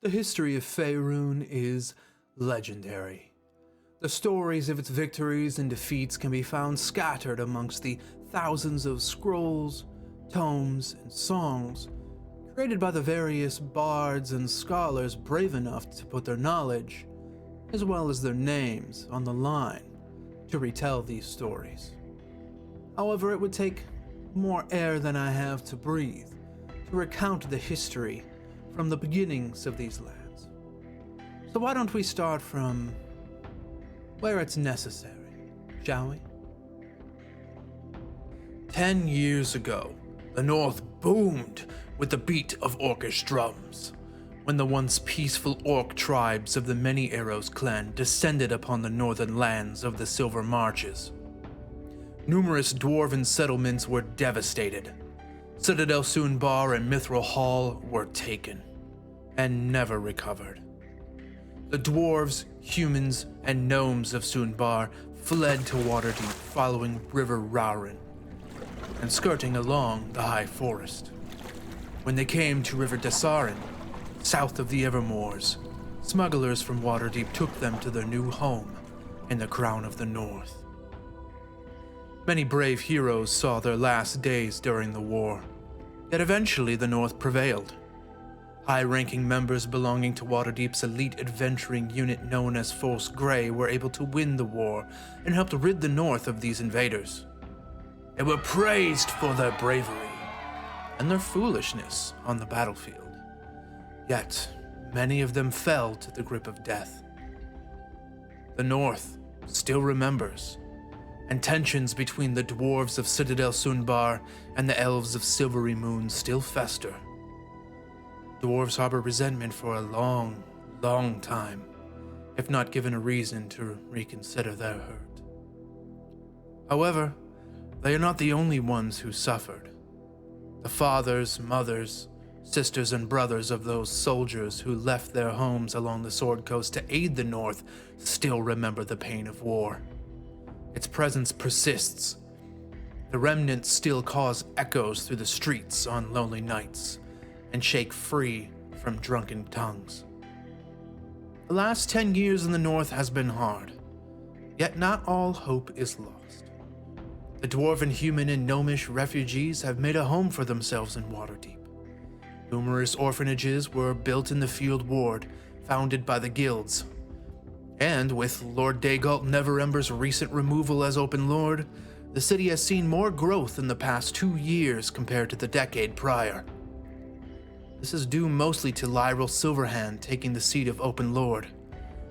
The history of Faerûn is legendary. The stories of its victories and defeats can be found scattered amongst the thousands of scrolls, tomes, and songs created by the various bards and scholars brave enough to put their knowledge, as well as their names, on the line to retell these stories. However, it would take more air than I have to breathe to recount the history from the beginnings of these lands. So why don't we start from where it's necessary, shall we? 10 years ago, the North boomed with the beat of orcish drums, when the once peaceful orc tribes of the Many Arrows clan descended upon the northern lands of the Silver Marches. Numerous dwarven settlements were devastated. Citadel Sunbar and Mithril Hall were taken, and never recovered. The dwarves, humans, and gnomes of Sunbar fled to Waterdeep following River Rauren and skirting along the high forest. When they came to River Desarin, south of the Evermoors, smugglers from Waterdeep took them to their new home in the Crown of the North. Many brave heroes saw their last days during the war, yet eventually the North prevailed. High-ranking members belonging to Waterdeep's elite adventuring unit known as Force Grey were able to win the war and helped rid the North of these invaders. They were praised for their bravery and their foolishness on the battlefield. Yet, many of them fell to the grip of death. The North still remembers, and tensions between the dwarves of Citadel Sunbar and the elves of Silvery Moon still fester. Dwarves harbor resentment for a long, long time, if not given a reason to reconsider their hurt. However, they are not the only ones who suffered. The fathers, mothers, sisters, and brothers of those soldiers who left their homes along the Sword Coast to aid the North still remember the pain of war. Its presence persists. The remnants still cause echoes through the streets on lonely nights and shake free from drunken tongues. The last 10 years in the North has been hard, yet not all hope is lost. The dwarven, human, and gnomish refugees have made a home for themselves in Waterdeep. Numerous orphanages were built in the Field Ward, founded by the guilds. And with Lord Daygalt Neverember's recent removal as Open Lord, the city has seen more growth in the past 2 years compared to the decade prior. This is due mostly to Lyral Silverhand taking the seat of Open Lord.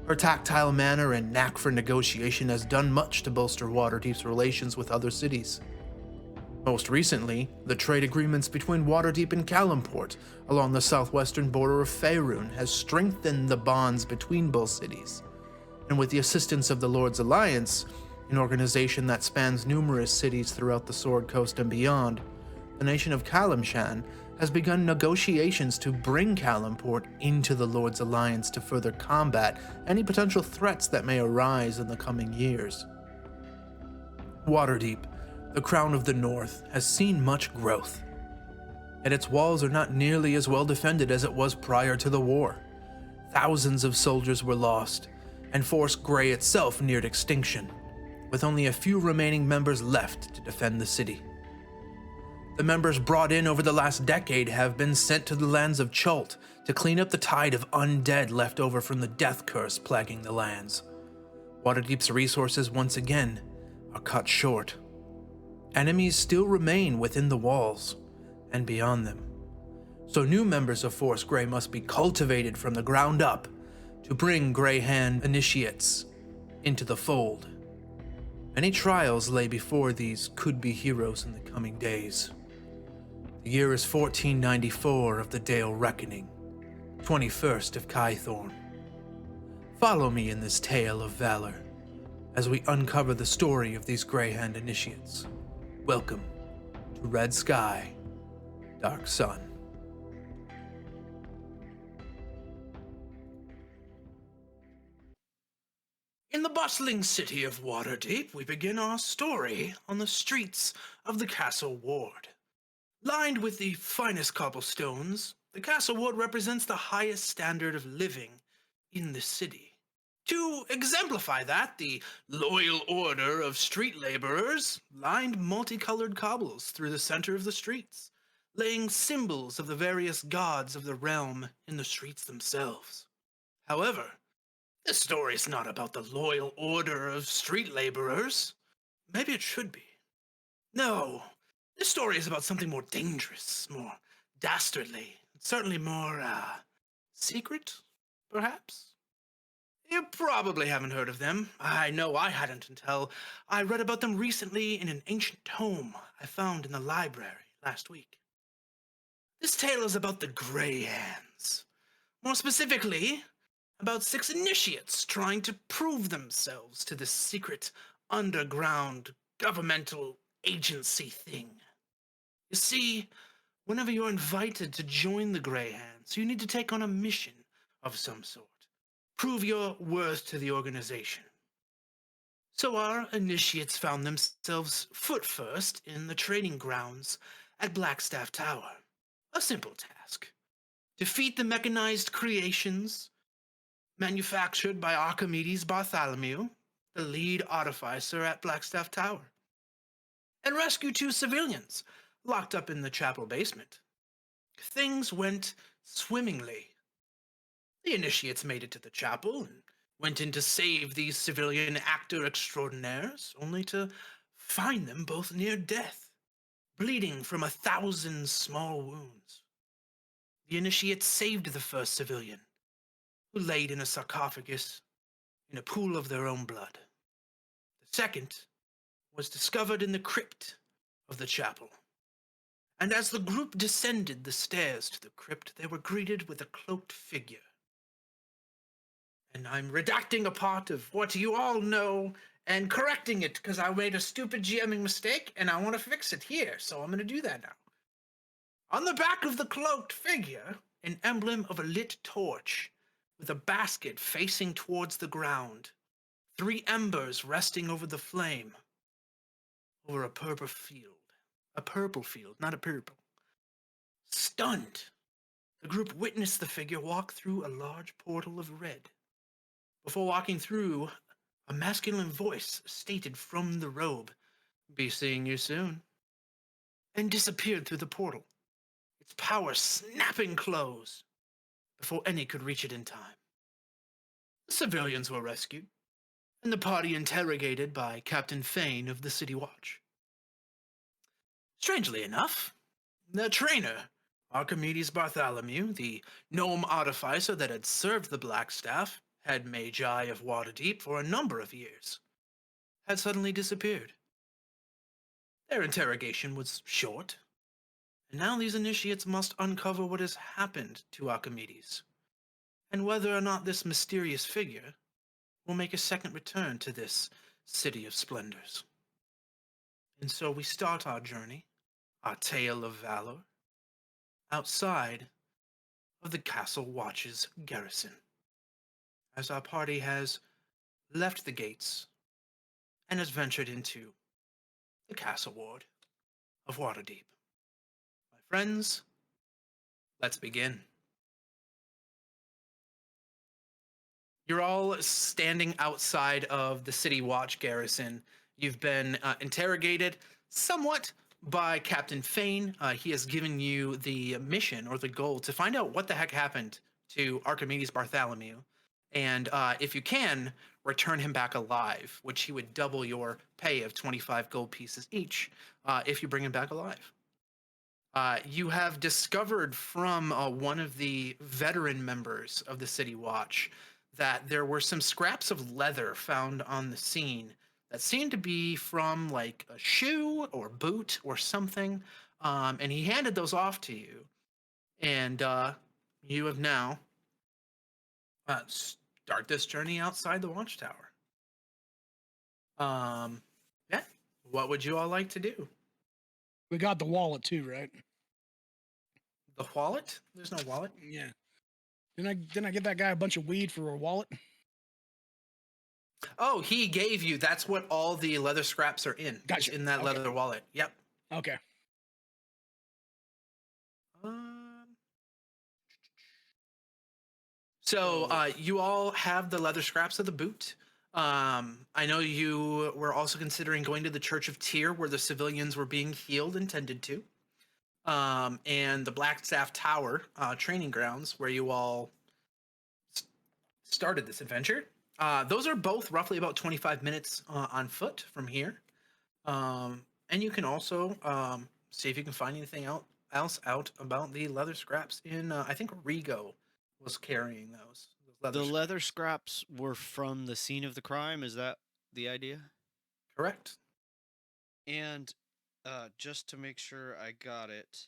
Her tactile manner and knack for negotiation has done much to bolster Waterdeep's relations with other cities. Most recently, the trade agreements between Waterdeep and Calimport along the southwestern border of Faerûn has strengthened the bonds between both cities. And with the assistance of the Lord's Alliance, an organization that spans numerous cities throughout the Sword Coast and beyond, the nation of Calimshan has begun negotiations to bring Calimport into the Lord's Alliance to further combat any potential threats that may arise in the coming years. Waterdeep, the Crown of the North, has seen much growth, yet its walls are not nearly as well defended as it was prior to the war. Thousands of soldiers were lost, and Force Grey itself neared extinction, with only a few remaining members left to defend the city. The members brought in over the last decade have been sent to the lands of Chult to clean up the tide of undead left over from the death curse plaguing the lands. Waterdeep's resources once again are cut short. Enemies still remain within the walls and beyond them, so new members of Force Grey must be cultivated from the ground up to bring Greyhand initiates into the fold. Many trials lay before these could-be heroes in the coming days. The year is 1494 of the Dale Reckoning, 21st of Kythorn. Follow me in this tale of valor as we uncover the story of these Greyhand initiates. Welcome to Red Sky, Dark Sun. In the bustling city of Waterdeep, we begin our story on the streets of the Castle Ward. Lined with the finest cobblestones, The castle ward represents the highest standard of living in the city. To exemplify that, the Loyal Order of Street Laborers lined multicolored cobbles through the center of the streets, laying symbols of the various gods of the realm in the streets themselves. However, this story is not about the Loyal Order of Street Laborers. Maybe it should be. No, this story is about something more dangerous, more dastardly, certainly more, secret, perhaps? You probably haven't heard of them. I know I hadn't until I read about them recently in an ancient tome I found in the library last week. This tale is about the Grey Hands. More specifically, about 6 initiates trying to prove themselves to this secret underground governmental agency thing. You see, whenever you're invited to join the Grey Hands, you need to take on a mission of some sort. Prove your worth to the organization. So our initiates found themselves foot first in the training grounds at Blackstaff Tower. A simple task. Defeat the mechanized creations manufactured by Archimedes Barthalamew, the lead artificer at Blackstaff Tower, and rescue 2 civilians locked up in the chapel basement. Things went swimmingly. The initiates made it to the chapel and went in to save these civilian actor extraordinaires, only to find them both near death, bleeding from 1,000 small wounds. The initiates saved the first civilian, who laid in a sarcophagus in a pool of their own blood. The second was discovered in the crypt of the chapel. And as the group descended the stairs to the crypt, they were greeted with a cloaked figure. And I'm redacting a part of what you all know and correcting it because I made a stupid GMing mistake and I want to fix it here, so I'm going to do that now. On the back of the cloaked figure, an emblem of a lit torch with a basket facing towards the ground, 3 embers resting over the flame, over a purple field. A purple field, not a purple. Stunned, the group witnessed the figure walk through a large portal of red. Before walking through, a masculine voice stated from the robe, "Be seeing you soon," and disappeared through the portal, its power snapping closed before any could reach it in time. The civilians were rescued, and the party interrogated by Captain Fane of the City Watch. Strangely enough, the trainer, Archimedes Barthalamew, the gnome artificer that had served the Blackstaff, head magi of Waterdeep for a number of years, had suddenly disappeared. Their interrogation was short, and now these initiates must uncover what has happened to Archimedes, and whether or not this mysterious figure will make a second return to this city of splendors. And so we start our journey, our tale of valor, outside of the Castle Watch's garrison, as our party has left the gates and has ventured into the Castle Ward of Waterdeep. My friends, let's begin. You're all standing outside of the City Watch garrison. You've been interrogated somewhat by Captain Fane. He has given you the mission or the goal to find out what the heck happened to Archimedes Barthalamew. And if you can, return him back alive, which he would double your pay of 25 gold pieces each if you bring him back alive. You have discovered from one of the veteran members of the City Watch that there were some scraps of leather found on the scene that seemed to be from like a shoe or boot or something. And he handed those off to you. And you have now start this journey outside the watchtower. Yeah. What would you all like to do? We got the wallet too, right? The wallet? There's no wallet. Yeah. Didn't I get that guy a bunch of weed for a wallet? Oh, he gave you. That's what all the leather scraps are in. Gotcha. In that leather wallet. Yep. Okay. So So you all have the leather scraps of the boot. I know you were also considering going to the Church of Tyr, where the civilians were being healed and tended to, and the Blackstaff Tower training grounds, where you all started this adventure. Those are both roughly about 25 minutes on foot from here. And you can also see if you can find anything else out about the leather scraps in, I think Rigo was carrying those leather The scraps. leather scraps were from the scene of the crime. Is that the idea? Correct. And just to make sure I got it,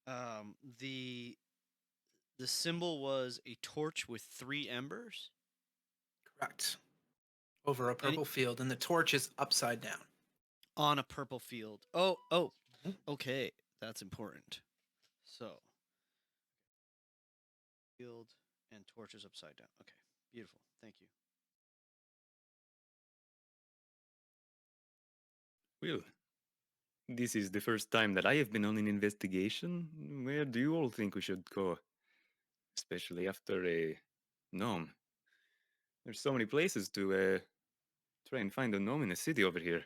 um, the the symbol was a torch with 3 embers. Correct. Over a And purple field, and the torch is upside down. on a purple field. Oh, Mhm. okay, that's important. So, field and torches upside down. Okay, beautiful. Thank you. Well, this is the first time that I have been on an investigation. Where do you all think we should go? Especially after a gnome. There's so many places to try and find a gnome in the city over here.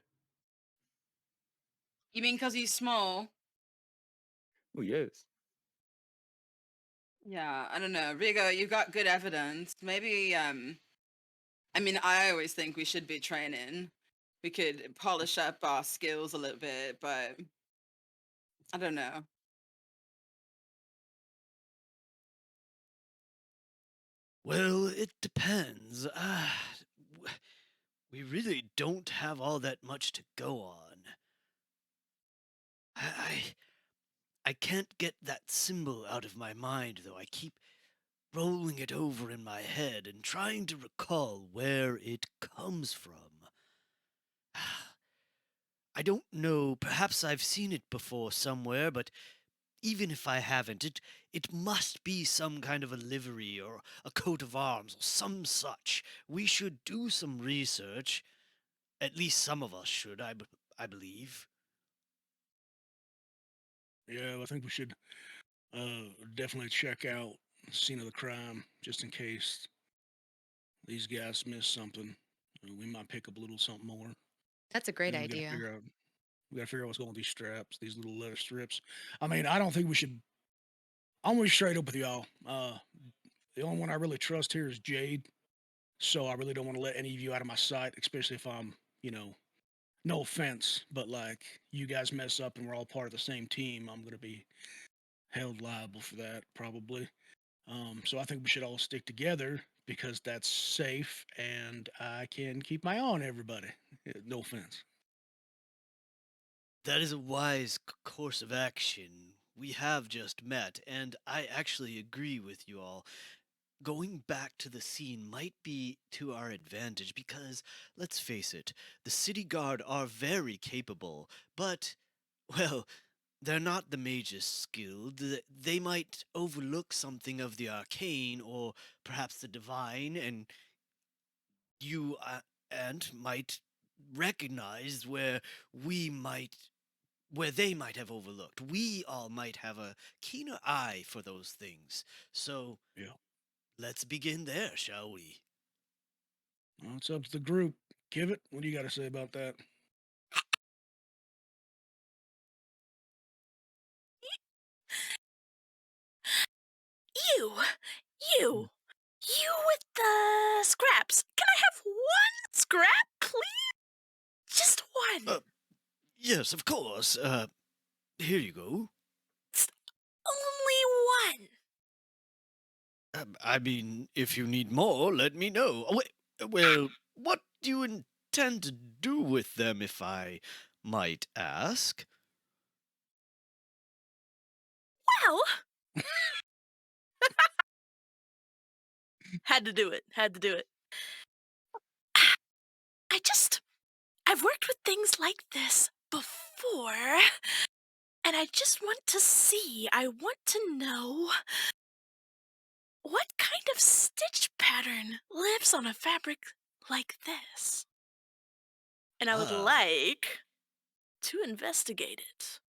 You mean because he's small? Oh, yes. Yeah, I don't know. Rigo, you've got good evidence. Maybe, I mean, I always think we should be training. We could polish up our skills a little bit, but I don't know. Well, it depends. We really don't have all that much to go on. I I can't get that symbol out of my mind, though. I keep rolling it over in my head and trying to recall where it comes from. I don't know, perhaps I've seen it before somewhere, but even if I haven't, it must be some kind of a livery or a coat of arms or some such. We should do some research. At least some of us should, I believe. yeah, I think we should definitely check out the scene of the crime just in case these guys miss something. We might pick up a little something more. That's a great And we got to idea. figure out. We got to figure out what's going on with these straps, these little leather strips. I mean, I don't think we should. I'm gonna be straight up with y'all. The only one I really trust here is Jade. So I really don't want to let any of you out of my sight, especially if I'm, no offense, but like you guys mess up and we're all part of the same team, I'm gonna be held liable for that probably. So I think we should all stick together because that's safe and I can keep my eye on everybody. No offense. That is a wise course of action. We have just met, and I actually agree with you all. Going back to the scene might be to our advantage because, let's face it, the city guard are very capable, but, well, they're not the mages skilled. They might overlook something of the arcane or perhaps the divine, and you and might recognize where they might have overlooked. We all might have a keener eye for those things. So Yeah. let's begin there, shall we? Well, it's up to the group. Give it. What do you got to say about that? You, you, you with the scraps. Can I have one scrap, please? Just one. Yes, of course. Here you go. Only one. I mean, if you need more, let me know. Well, what do you intend to do with them, if I might ask? Well, had to do it. Had to do it. I've worked with things like this before, and I just want to see. I want to know what kind of stitch pattern lives on a fabric like this. And I would Ah, like to investigate it.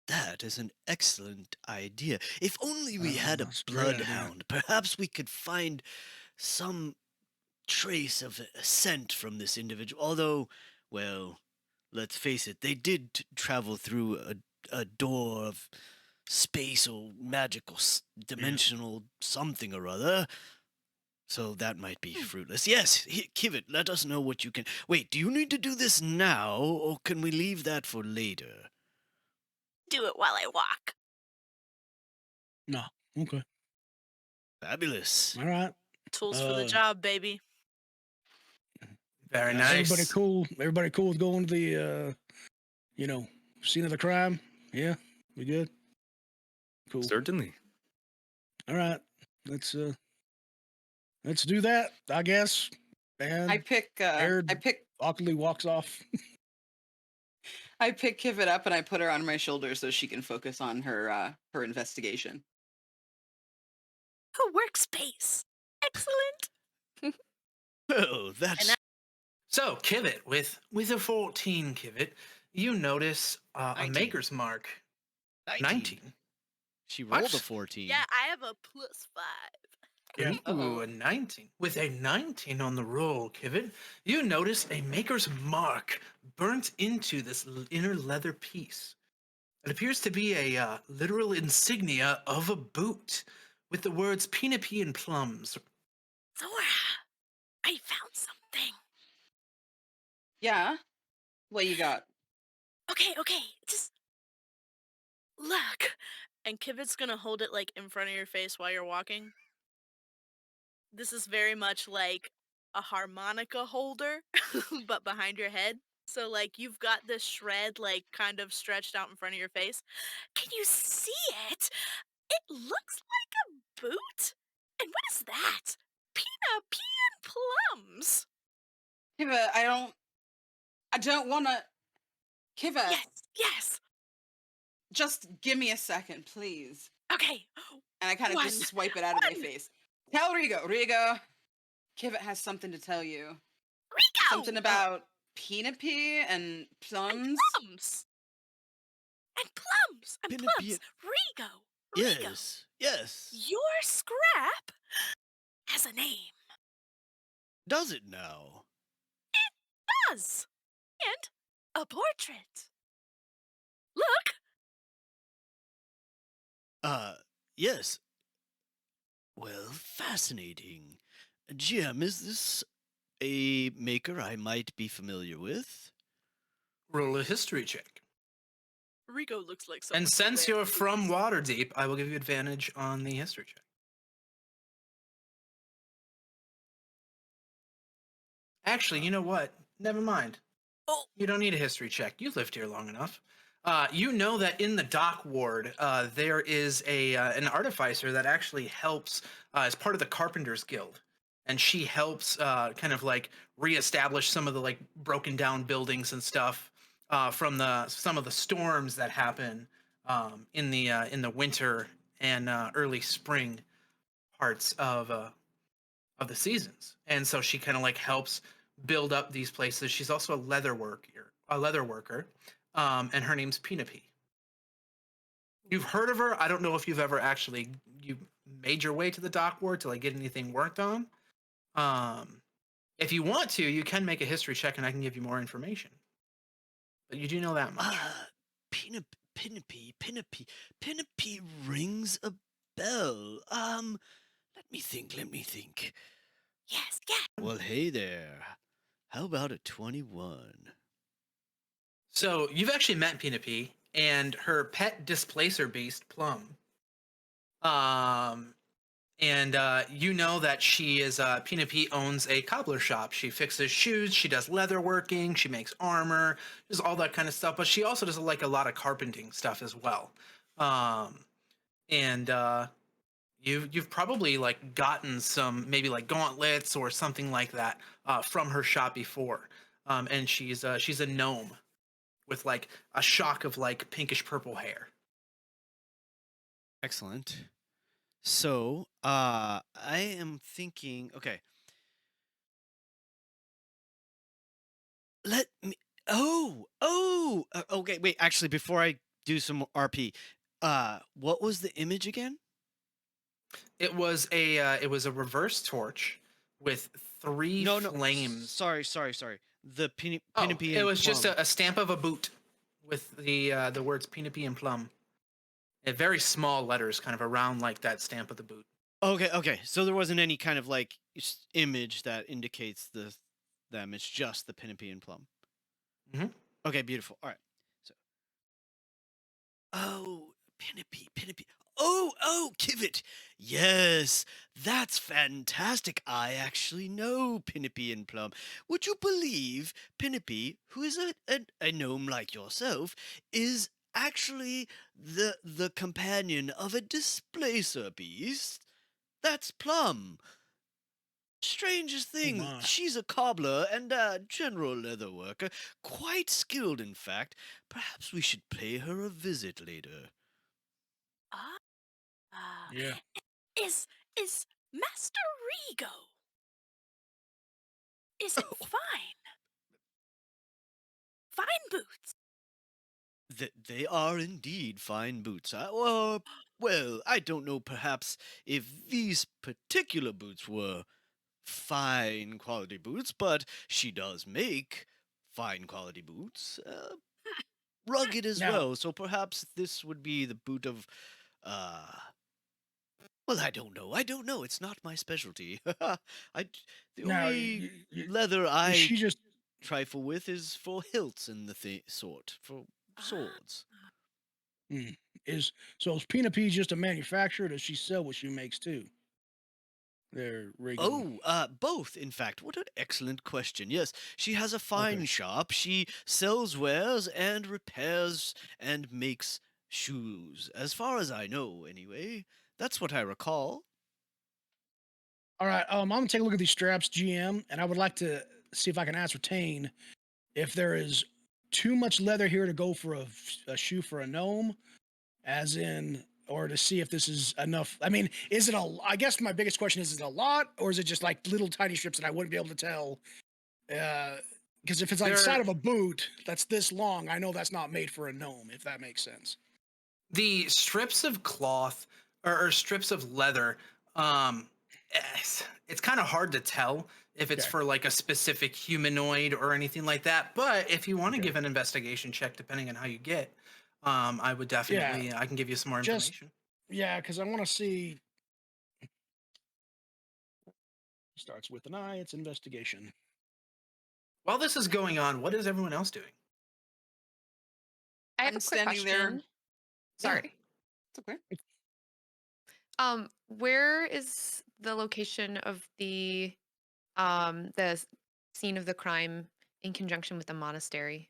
That is an excellent idea. If only we had a That's a great idea. bloodhound, perhaps we could find some trace of a scent from this individual. Although, well, let's face it, they did travel through a door of space or magical dimensional something or other. So that might be fruitless. Yes, Kivit, let us know what you can. Wait, do you need to do this now, or can we leave that for later? Do it while I walk. No. Okay. Fabulous. All right. Tools for the Uh, job, baby. Very Everybody nice. cool? Everybody cool with going to the, scene of the crime? Yeah? We good? Cool. Certainly. All right. Let's do that, I guess. And I pick Aird I pick awkwardly walks off. I pick Kivit up and I put her on my shoulder so she can focus on her investigation. A workspace. Excellent. Oh, that's And So, Kivit, with a 14, Kivit, you notice a 19. maker's mark. 19. She rolled a What? 14. yeah, I have a +5. Yeah. Ooh, a 19. With a 19 on the roll, Kivit, you notice a maker's mark burnt into this inner leather piece. It appears to be a literal insignia of a boot with the words Penipee and plums. Zora, I found something. Yeah. What you got? Okay, just look. And Kivit's gonna hold it like in front of your face while you're walking. This is very much like a harmonica holder, but behind your head. So like you've got this shred like kind of stretched out in front of your face. Can you see it? It looks like a boot. And what is that? Penipee and plums. Kivit, I don't wanna Kivit, Yes. just give me a second, please. Okay. And I kind of just One. swipe it out of my face. Tell Rigo, Kivit has something to tell you. Rico. Something about Penipee and plums. Plums. And plums. And Penipee- plums. Rigo. Yes. Your scrap has a name. Does it now? Does. And a portrait. Look. Yes. Well, fascinating. Jim, is this a maker I might be familiar with? Roll a history check. Rigo looks like someone. And since you're from Waterdeep, I will give you advantage on the history check. Actually, you know what? Never mind. Oh. You don't need a history check. You lived here long enough. You know that in the dock ward, there is an artificer that actually helps as part of the Carpenters Guild, and she helps kind of like reestablish some of the like broken down buildings and stuff from some of the storms that happen in the winter and early spring parts of the seasons. And so she kind of like helps build up these places. She's also a leather worker, and her name's Penipee. You've heard of her. I don't know if you've ever actually you made your way to the dock ward to like get anything worked on. If you want to, you can make a history check, and I can give you more information. But you do know that much. Penipee rings a bell. Let me think. Yes. Well, hey there. How about a 21? So you've actually met Penipee and her pet displacer beast, Plum. And you know that she is Penipee owns a cobbler shop. She fixes shoes, she does leather working, she makes armor, does all that kind of stuff. But she also does like a lot of carpenting stuff as well. And you've probably like gotten some maybe like gauntlets or something like that from her shop before. And she's a gnome with like a shock of like pinkish purple hair. Excellent. So, I am thinking, okay. Let me, okay, wait, actually, before I do some RP. What was the image again? It was a reverse torch with three No, no. flames. Sorry. The Oh, Penipee it and was just plum. a stamp of a boot with the words Penipee and plum. In very small letters, kind of around like that stamp of the boot. Okay. So there wasn't any kind of like image that indicates them. It's just the Penipee and plum. Mhm. Okay, beautiful. All right. So, oh, Penipee. Oh, Kivit. Yes, that's fantastic. I actually know Penipee and Plum. Would you believe Penipee, who is a gnome like yourself, is actually the companion of a displacer beast? That's Plum. Strangest Oh thing, my. she's a cobbler and a general leather worker, quite skilled in fact. Perhaps we should pay her a visit later. Ah, Yeah. is Master Rigo? Is it fine? Fine boots. They are indeed fine boots. Well, I don't know perhaps if these particular boots were fine quality boots, but she does make fine quality boots. Rugged as Now, well, so perhaps this would be the boot of, uh, well, I don't know. It's not my specialty. The now, only leather is I she just trifle with is for hilts and the sort, for Ah, swords. is so is Penipee just a manufacturer? Or does she sell what she makes too? There, Rigo. Oh, both, in fact. What an excellent question. Yes, she has a fine Okay. shop. She sells wares and repairs and makes shoes. As far as I know, anyway. That's what I recall. All right. I'm gonna take a look at these straps, GM, and I would like to see if I can ascertain if there is too much leather here to go for a shoe for a gnome, as in, or to see if this is enough. I mean, is it a? I guess my biggest question is it a lot, or is it just like little tiny strips that I wouldn't be able to tell? Because if it's like the side of a boot that's this long, I know that's not made for a gnome. If that makes sense. The strips of cloth or strips of leather, it's kind of hard to tell if it's Okay. for like a specific humanoid or anything like that. But if you want to Okay. give an investigation check, depending on how you get, I would Yeah. definitely, I can give you some more Just information. yeah, because I want to see. Starts with an I. It's investigation. While this is going on, what is everyone else doing? I have I'm a quick standing there. question. Sorry. It's okay. Where is the location of the scene of the crime in conjunction with the monastery?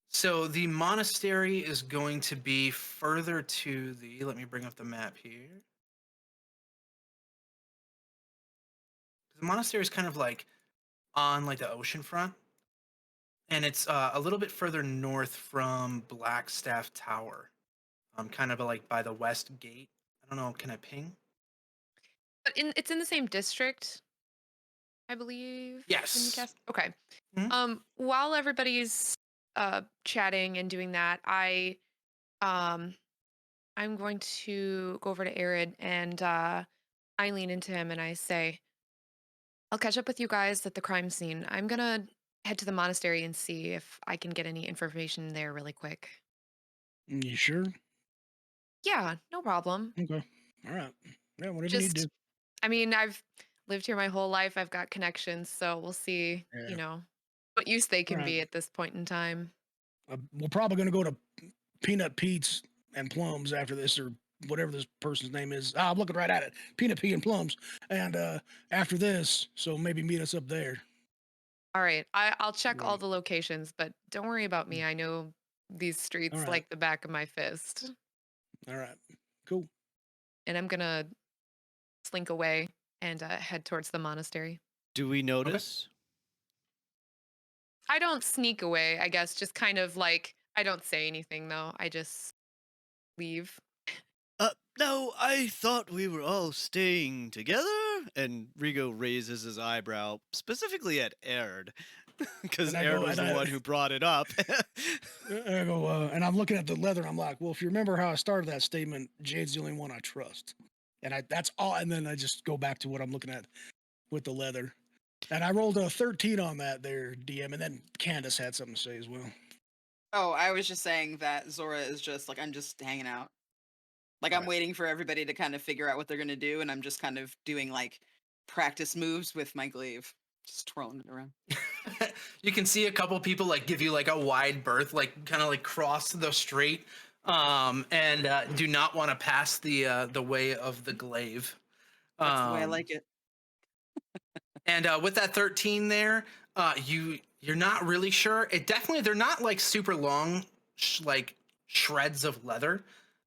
So the monastery is going to be further to the, let me bring up the map here. The monastery is kind of like on like the ocean front. And it's a little bit further north from Blackstaff Tower. Kind of like by the west gate. I don't know, can I ping? But it's in the same district, I believe. In the Yes. cast. Okay. Mhm. While everybody's chatting and doing that, I'm going to go over to Arid and I lean into him and I say, I'll catch up with you guys at the crime scene. I'm gonna head to the monastery and see if I can get any information there really quick. You sure? Yeah, no problem. Okay. All right. Yeah, whatever you need to Just, do. I mean, I've lived here my whole life. I've got connections, so we'll see, Yeah. what use they All can right. be at this point in time. We're probably going to go to Peanut Pete's and Plums after this, or whatever this person's name is. I'm looking right at it. Peanut Pete and Plums. And after this, so maybe meet us up there. All right, I'll check all Right. the locations, but don't worry about me. I know these All streets right. like the back of my fist, All right. Cool. and I'm gonna slink away and head towards the monastery. Do we notice? I don't sneak away, I guess, just kind of like I don't say anything though. I just leave. No, I thought we were all staying together. And Rigo raises his eyebrow, specifically at Aird. Because And I Aaron go, was and the I- one who brought it up. And I go, and I'm looking at the leather. And I'm like, well, if you remember how I started that statement, Jade's the only one I trust. And that's all. And then I just go back to what I'm looking at with the leather. And I rolled a 13 on that there, DM. And then Candace had something to say as well. Oh, I was just saying that Zora is just like, I'm just hanging out. Like, I'm Okay. waiting for everybody to kind of figure out what they're going to do. And I'm just kind of doing like practice moves with my glaive, just twirling it around. You can see a couple people like give you like a wide berth, like kind of like cross the street, and do not want to pass the way of the glaive. That's the way I like it. And with that 13 there, you're not really sure. It definitely, they're not like super long, like shreds of leather.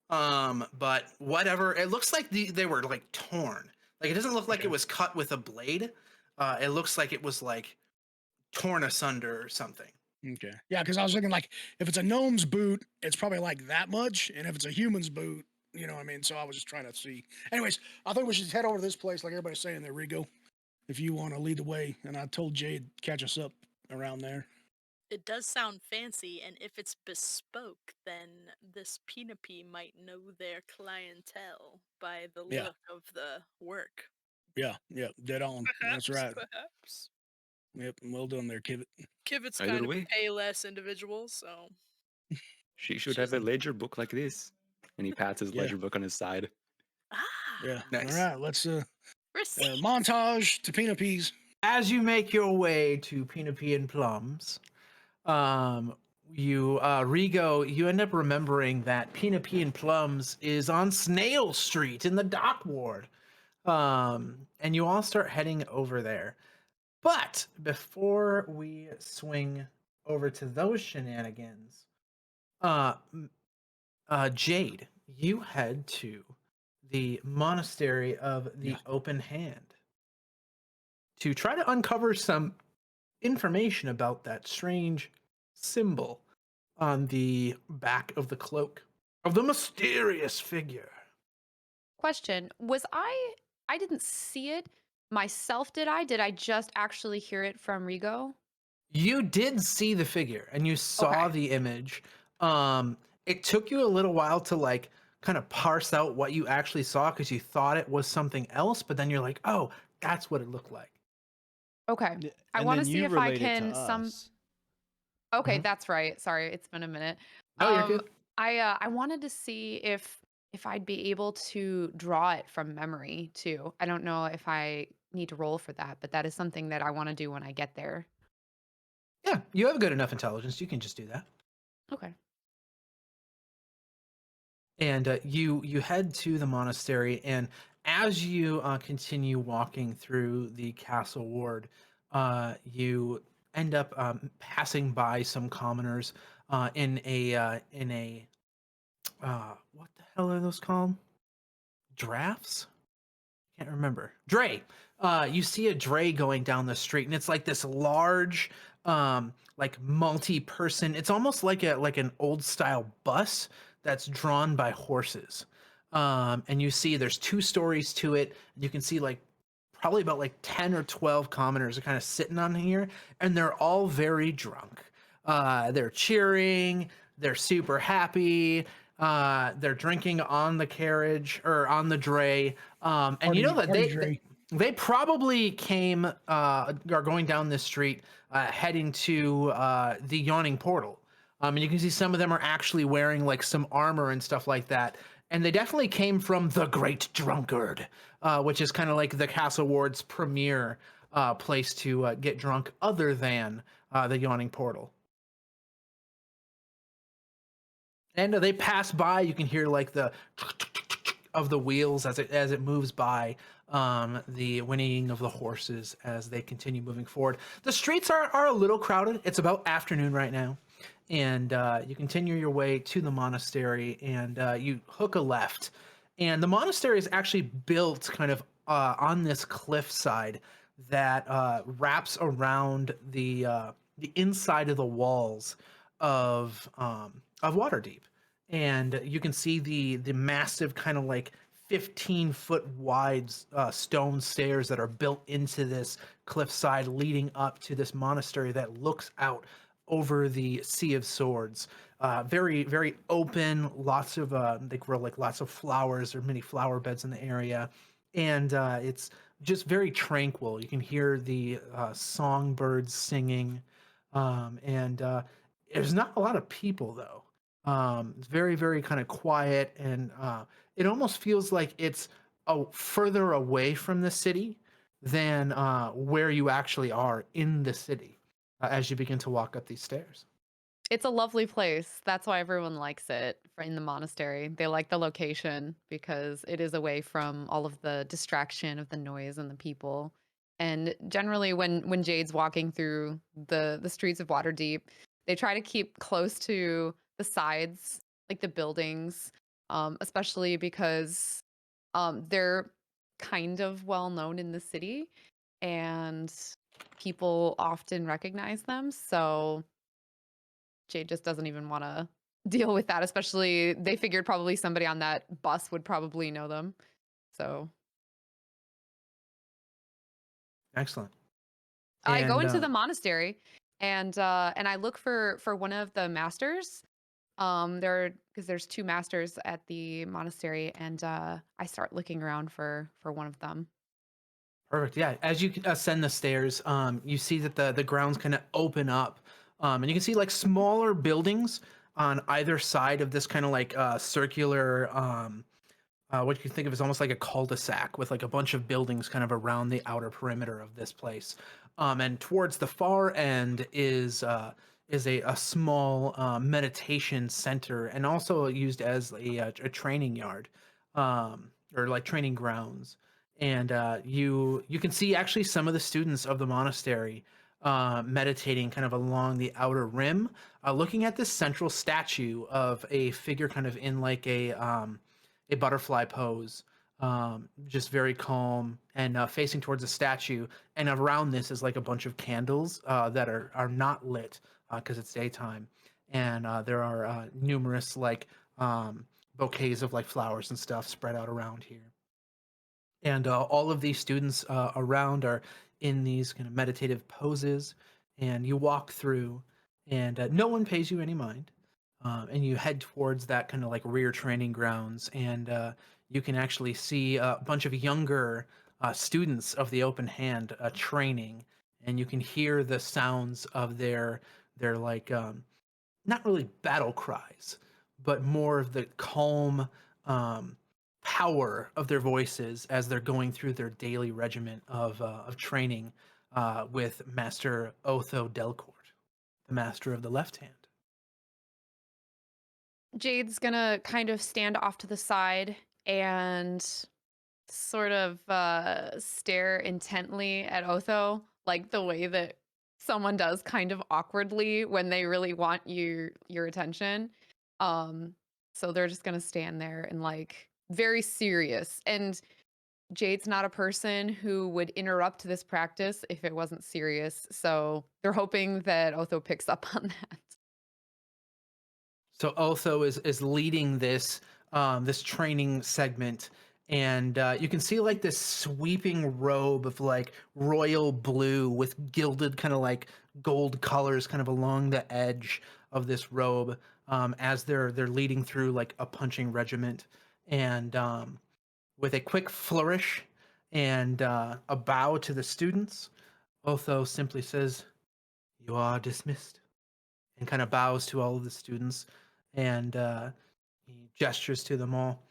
But whatever, it looks like they were like torn. Like it doesn't look like Okay. it was cut with a blade. It looks like it was like torn asunder or something. Okay. Yeah, because I was thinking like if it's a gnome's boot, it's probably like that much, and if it's a human's boot, you know what I mean? So I was just trying to see. Anyways, I think we should head over to this place, like everybody's saying there, Rigo, if you want to lead the way. And I told Jade catch us up around there. It does sound fancy, and if it's bespoke, then this Penipee might know their clientele by the Yeah. look of the work. Yeah, dead on. That's right. Perhaps. Yep, well done there, Kivit. Kivit's Either kind of way. a Payless individual, so She should have a ledger book like this. And he pats his Yeah. ledger book on his side. Yeah. Nice. All right, let's receipt. montage to Penapees. As you make your way to Penipee and Plums, you Rigo, you end up remembering that Penipee and Plums is on Snail Street in the Dock Ward. And you all start heading over there. But before we swing over to those shenanigans, Jade, you head to the monastery of the Yeah. Open Hand to try to uncover some information about that strange symbol on the back of the cloak of the mysterious figure. Question, was I didn't see it myself, did I? Did I just actually hear it from Rigo? You did see the figure and you saw Okay. the image. It took you a little while to like kind of parse out what you actually saw because you thought it was something else, but then you're like, oh, that's what it looked like. Okay. Yeah, I and want to then see you if I relate it to can us. Okay, Mhm. that's right. Sorry, it's been a minute. Oh, you're good. I wanted to see if I'd be able to draw it from memory too. I don't know if I need to roll for that, but that is something that I want to do when I get there. Yeah, you have good enough intelligence. You can just do that. Okay. And you head to the monastery, and as you continue walking through the castle ward, you end up passing by some commoners in a what the hell are those called? Drafts? Can't remember. Dray. You see a dray going down the street, and it's like this large, like multi-person. It's almost like an old style bus that's drawn by horses. And you see there's 2 stories to it. You can see like probably about like 10 or 12 commoners are kind of sitting on here, and they're all very drunk. They're cheering. They're super happy. They're drinking on the carriage or on the dray. And you know that they probably came are going down this street heading to the yawning portal. And you can see some of them are actually wearing like some armor and stuff like that. And they definitely came from the Great Drunkard, which is kind of like the Castle Ward's premier place to get drunk other than the yawning portal. And they pass by. You can hear like the of the wheels as it moves by, the whinnying of the horses as they continue moving forward. The streets are a little crowded. It's about afternoon right now, and you continue your way to the monastery, and you hook a left. And the monastery is actually built kind of on this cliffside that wraps around the inside of the walls of Waterdeep. And you can see the massive kind of like 15-foot wide stone stairs that are built into this cliffside leading up to this monastery that looks out over the Sea of Swords. Very, very open, lots of, they grow like lots of flowers. There are many flower beds in the area. And it's just very tranquil. You can hear the songbirds singing. And there's not a lot of people, though. It's very, very kind of quiet, and it almost feels like it's further away from the city than where you actually are in the city as you begin to walk up these stairs. It's a lovely place. That's why everyone likes it in the monastery. They like the location because it is away from all of the distraction of the noise and the people. And generally when Jade's walking through the streets of Waterdeep, they try to keep close to the sides, like the buildings, especially because they're kind of well known in the city and people often recognize them. So Jade just doesn't even want to deal with that, especially they figured probably somebody on that bus would probably know them. So Excellent. I go And into the monastery and I look for one of the masters. Because there's two masters at the monastery, and I start looking around for one of them. perfect. Yeah, as you ascend the stairs, you see that the grounds kind of open up, and you can see like smaller buildings on either side of this kind of like circular what you can think of as almost like a cul-de-sac with like a bunch of buildings kind of around the outer perimeter of this place. And towards the far end is a small meditation center and also used as a training yard, or like training grounds. And you can see actually some of the students of the monastery meditating kind of along the outer rim, looking at this central statue of a figure kind of in like a butterfly pose, just very calm and facing towards the statue. And around this is like a bunch of candles that are not lit because it's daytime, and there are numerous like bouquets of like flowers and stuff spread out around here. And all of these students around are in these kind of meditative poses, and you walk through, and no one pays you any mind, and you head towards that kind of like rear training grounds, and you can actually see a bunch of younger students of the open hand training, and you can hear the sounds of their like not really battle cries, but more of the calm um, power of their voices as they're going through their daily regiment of training with Master Otho Delcourt, the master of the left hand. Jade's gonna kind of stand off to the side and sort of stare intently at Otho, like the way that someone does kind of awkwardly when they really want your attention. Um, so they're just gonna stand there and like very serious. And Jade's not a person who would interrupt this practice if it wasn't serious. So they're hoping that Otho picks up on that. So Otho is leading this this training segment, and you can see like this sweeping robe of like royal blue with gilded kind of like gold colors kind of along the edge of this robe, as they're leading through like a punching regiment, and with a quick flourish and a bow to the students, Otho simply says, "You are dismissed," and kind of bows to all of the students, and he gestures to them all.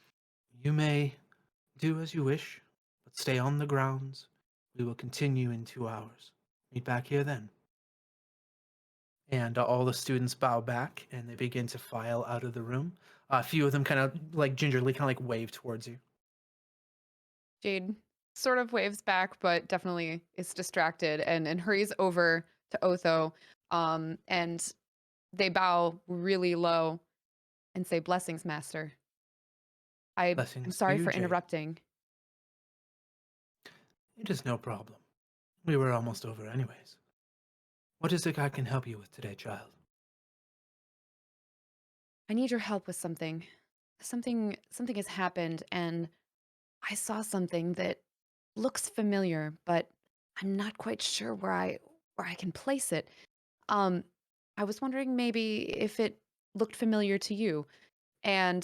"You may do as you wish, but stay on the grounds. We will continue in 2 hours. Meet back here then." And all the students bow back and they begin to file out of the room. A few of them kind of like gingerly kind of like wave towards you. Jade sort of waves back, but definitely is distracted and hurries over to Otho. And they bow really low and say, "Blessings, Master. I'm Blessings to sorry you, for Jade. interrupting." It is no problem. We were almost over anyways. What is it I can help you with today, child? I need your help with something. Something has happened, and I saw something that looks familiar, but I'm not quite sure where I can place it. Um, I was wondering maybe if it looked familiar to you. And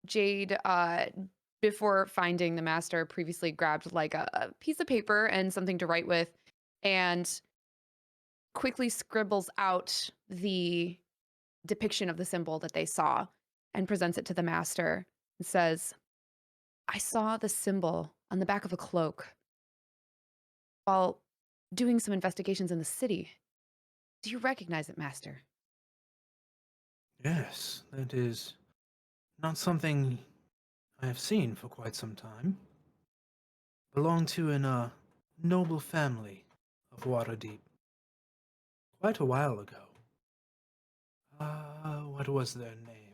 Jade, before finding the master, previously grabbed like a piece of paper and something to write with, and quickly scribbles out the depiction of the symbol that they saw and presents it to the master and says, I saw the symbol on the back of a cloak while doing some investigations in the city. Do you recognize it, master? Yes, that is not something I have seen for quite some time. Belonged to a noble family of Waterdeep quite a while ago. What was their name?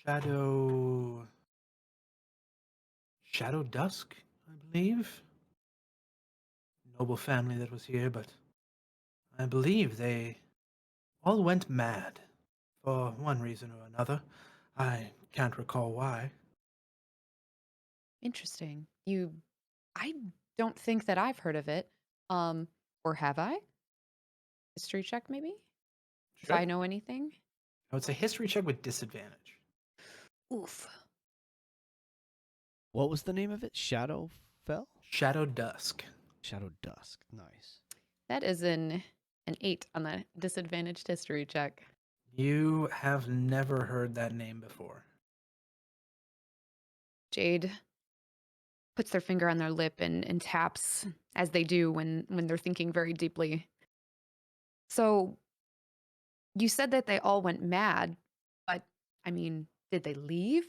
Shadow... Shadowdusk, I believe? Noble family that was here, but I believe they all went mad for one reason or another. I can't recall why. Interesting. I don't think that I've heard of it. Um, or have I? History check, maybe? If Sure. I know anything? I would say history check with disadvantage. Oof. What was the name of it? Shadowfell? Shadow Dusk. Shadow Dusk. Nice. That is an 8 on the disadvantaged history check. You have never heard that name before. Jade puts their finger on their lip and taps, as they do when they're thinking very deeply. So, you said that they all went mad, but I mean, did they leave?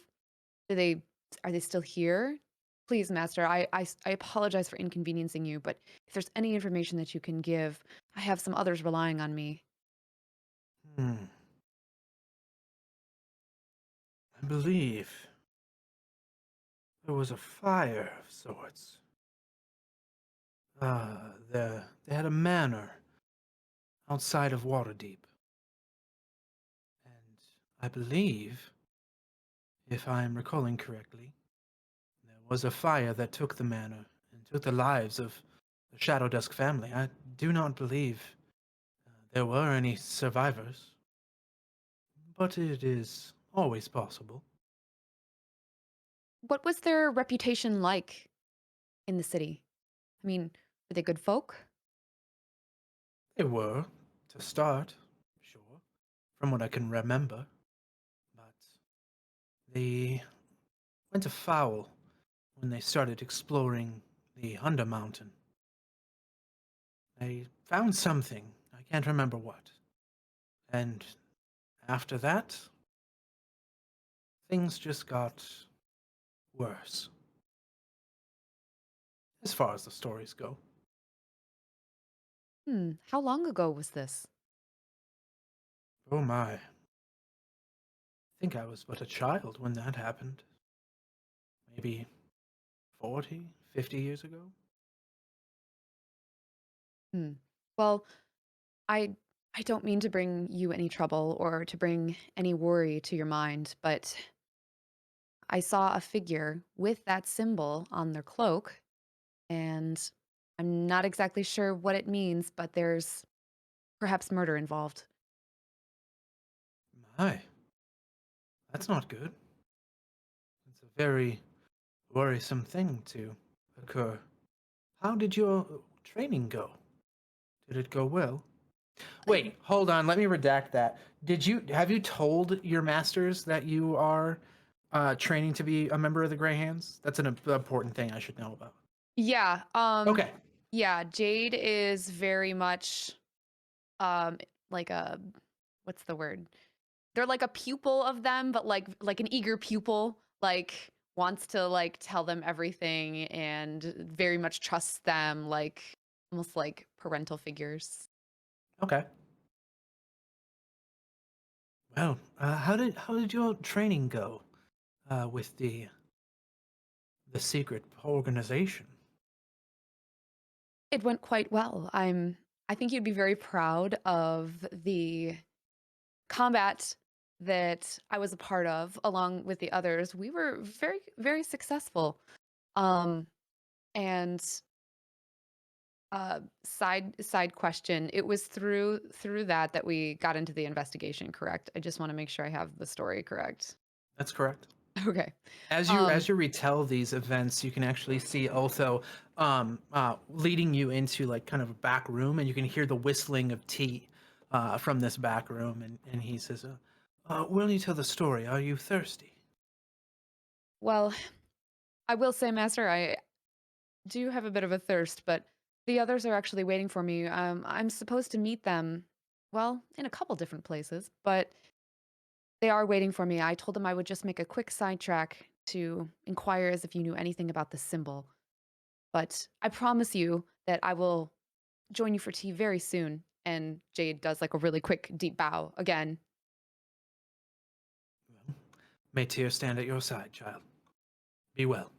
Do they Are they still here? Please, master, I apologize for inconveniencing you, but if there's any information that you can give, I have some others relying on me. I believe there was a fire of sorts. They had a manor outside of Waterdeep. And I believe, if I'm recalling correctly, there was a fire that took the manor and took the lives of the Shadowdusk family. I do not believe there were any survivors, but it is always possible. What was their reputation like in the city? I mean, were they good folk? They were, to start, sure, from what I can remember. But they went afoul when they started exploring the Undermountain. They found something, I can't remember what. And after that, things just got worse. As far as the stories go. How long ago was this? Oh my. I think I was but a child when that happened. Maybe 40, 50 years ago? Hmm. Well, I I don't mean to bring you any trouble or to bring any worry to your mind, but I saw a figure with that symbol on their cloak, and I'm not exactly sure what it means, but there's perhaps murder involved. My, that's not good. It's a very worrisome thing to occur. How did your training go? Did it go well? Wait, hold on. Let me redact that. Have you told your masters that you are training to be a member of the Grey Hands? That's an important thing I should know about. Yeah, Okay. yeah, Jade is very much um like a what's the word? They're like a pupil of them, but like an eager pupil, like wants to like tell them everything and very much trusts them, like almost like parental figures. Okay. Well, how did your training go with the secret organization? It went quite well. I think you'd be very proud of the combat that I was a part of, along with the others, we were very, very successful. Um, and side question, it was through that we got into the investigation, correct? I just want to make sure I have the story correct. That's correct. Okay. As you retell these events, you can actually see also leading you into like kind of a back room, and you can hear the whistling of tea from this back room, and he says, "Will you tell the story? Are you thirsty?" Well, I will say, Master, I do have a bit of a thirst, but the others are actually waiting for me. I'm supposed to meet them, well, in a couple different places, but they are waiting for me. I told them I would just make a quick sidetrack to inquire as if you knew anything about the symbol. But I promise you that I will join you for tea very soon. And Jade does like a really quick, deep bow again. May tears stand at your side, child. Be well.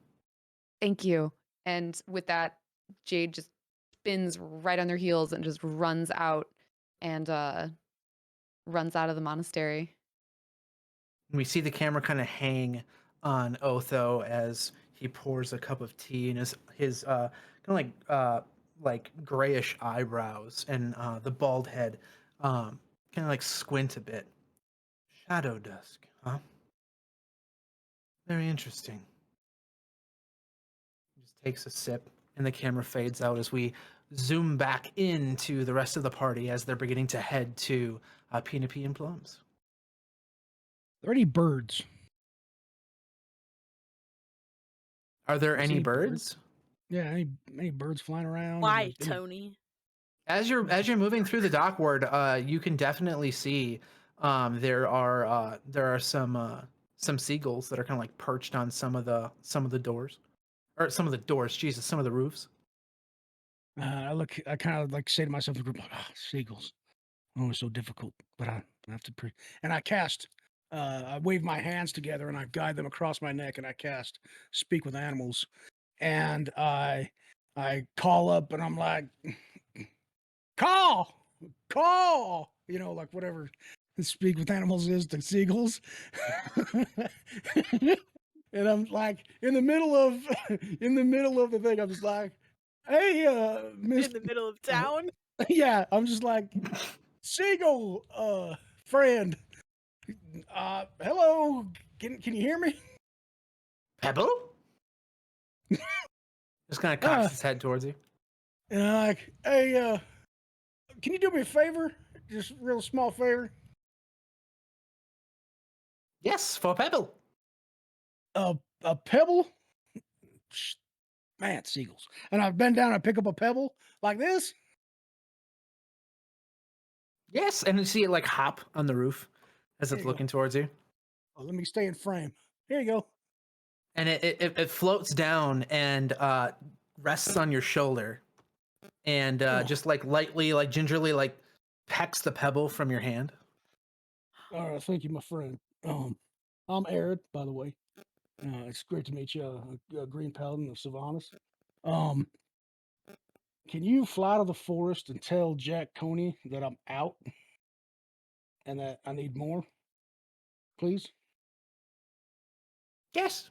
Thank you. And with that, Jade just spins right on their heels and just runs out and runs out of the monastery. We see the camera kind of hang on Otho as he pours a cup of tea, and his kind of like grayish eyebrows and the bald head kind of like squint a bit. Shadowdusk, huh? Very interesting. He just takes a sip, and the camera fades out as we zoom back into the rest of the party as they're beginning to head to Penipee and Plums. Are there any birds? Are there I any see birds? Yeah, any birds flying around? Why, Like, Tony? As you're moving through the dockward, you can definitely see there are some seagulls that are kind of like perched on some of the doors, or some of the doors. Jesus, some of the roofs. I kind of like say to myself, in the group, seagulls. Oh, it's so difficult, but I have to and I cast. I wave my hands together and I guide them across my neck, and I cast speak with animals, and I call up and I'm like, call, like whatever speak with animals is to seagulls. And I'm like in the middle of the thing, I'm just like, hey, Miss, In the middle of town? yeah, I'm just like, seagull, friend, hello, can you hear me? Pebble. Just kind of cocks his head towards you. And I'm like, hey, can you do me a favor? Just a real small favor. Yes, for Pebble. A pebble? Man, seagulls. And I bend down and pick up a pebble like this. Yes, and you see it like hop on the roof as There it's you go. looking towards you. Oh, let me stay in frame. Here you go. And it floats down and rests on your shoulder, and just like lightly, like gingerly, like pecks the pebble from your hand. All right, thank you, my friend. I'm Arid, by the way. It's great to meet you, Green Paladin of Sylvanas. Can you fly to the forest and tell Jack Coney that I'm out and that I need more, please? Yes,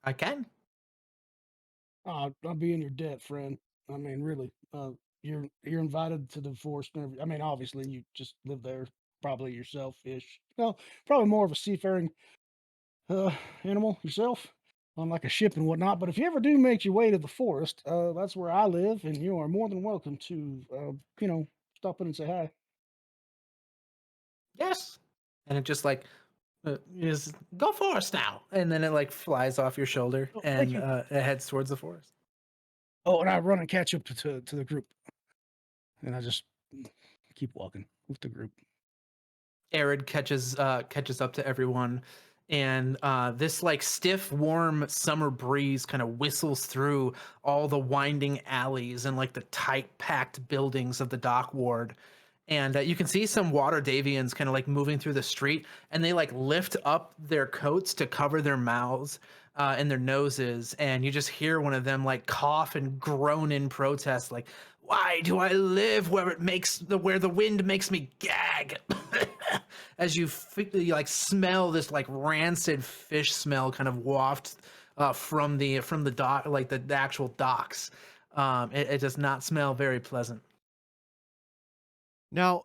I can. I'll be in your debt, friend. I mean, really. You're invited to the forest. I mean, obviously, you just live there, probably yourself-ish. Well, probably more of a seafaring animal yourself, on like a ship and whatnot. But if you ever do make your way to the forest, that's where I live, and you are more than welcome to, stop in and say hi. Yes, and it just like is go forest now, and then it like flies off your shoulder Oh, thank and you. it heads towards the forest. Oh, and I run and catch up to the group, and I just keep walking with the group. Arid catches up to everyone, and this like stiff, warm summer breeze kind of whistles through all the winding alleys and like the tight, packed buildings of the dock ward. And you can see some Waterdavians kind of like moving through the street, and they like lift up their coats to cover their mouths and their noses, and you just hear one of them like cough and groan in protest, like, "Why do I live where the wind makes me gag?" as you like smell this like rancid fish smell kind of waft from the dock, like the actual docks. It does not smell very pleasant. Now,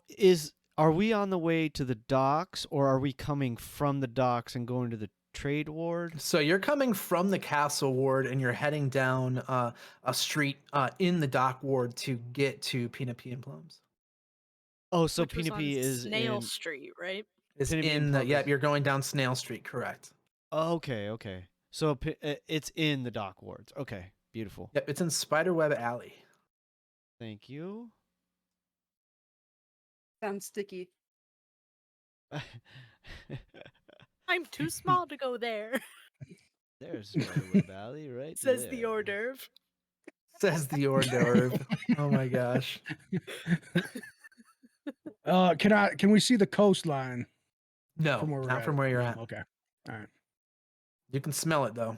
are we on the way to the docks, or are we coming from the docks and going to the trade ward? So you're coming from the castle ward and you're heading down a street in the dock ward to get to Penipee and Plums. Oh, so Which was on Penipee is Snail in. Street, right? It's Penipee and in the, Plums yeah, is- you're going down Snail Street, correct. Okay, okay. So it's in the dock wards. Okay, beautiful. Yep, it's in Spiderweb Alley. Thank you. Sounds sticky. I'm too small to go there, There's Spiderweb Valley, right says the there. hors d'oeuvre. Says the hors d'oeuvre. Oh my gosh. Can we see the coastline No, from where we're not at? from where you're No, at. Okay. All right. You can smell it though.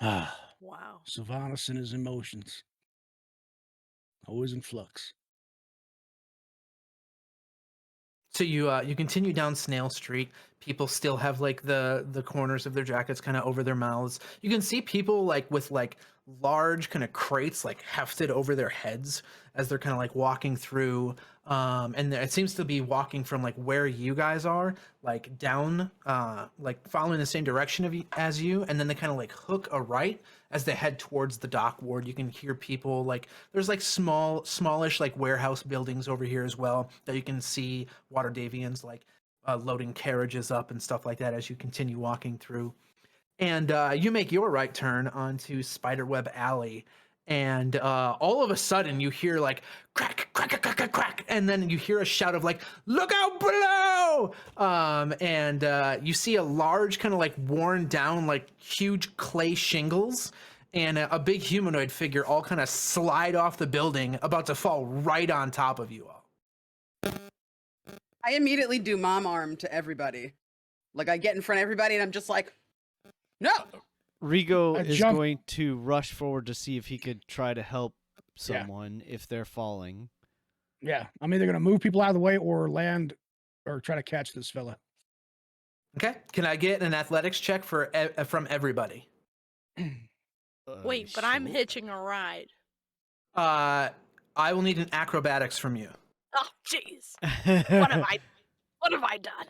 Wow. Sylvanas and his emotions. Always in flux. So you continue down Snail Street. People still have like the corners of their jackets kind of over their mouths. You can see people like with like large kind of crates like hefted over their heads as they're kind of like walking through. And it seems to be walking from like where you guys are, like down, like following the same direction as you, and then they kind of like hook a right as they head towards the dock ward. You can hear people like there's like smallish like warehouse buildings over here as well that you can see Waterdevians like loading carriages up and stuff like that as you continue walking through. And you make your right turn onto Spiderweb Alley, and all of a sudden you hear like crack, crack, crack, crack, crack, and then you hear a shout of like, "Look out below!" And you see a large kind of like worn down like huge clay shingles and a big humanoid figure all kind of slide off the building, about to fall right on top of you all. I immediately do mom arm to everybody. Like I get in front of everybody and I'm just like, no. Rigo I is jump- going to rush forward to see if he could try to help someone if they're falling. Yeah. I'm either gonna move people out of the way or land or try to catch this fella. Okay, can I get an athletics check from everybody? Wait, but I'm sure. hitching a ride. I will need an acrobatics from you. Oh, jeez. What have I done?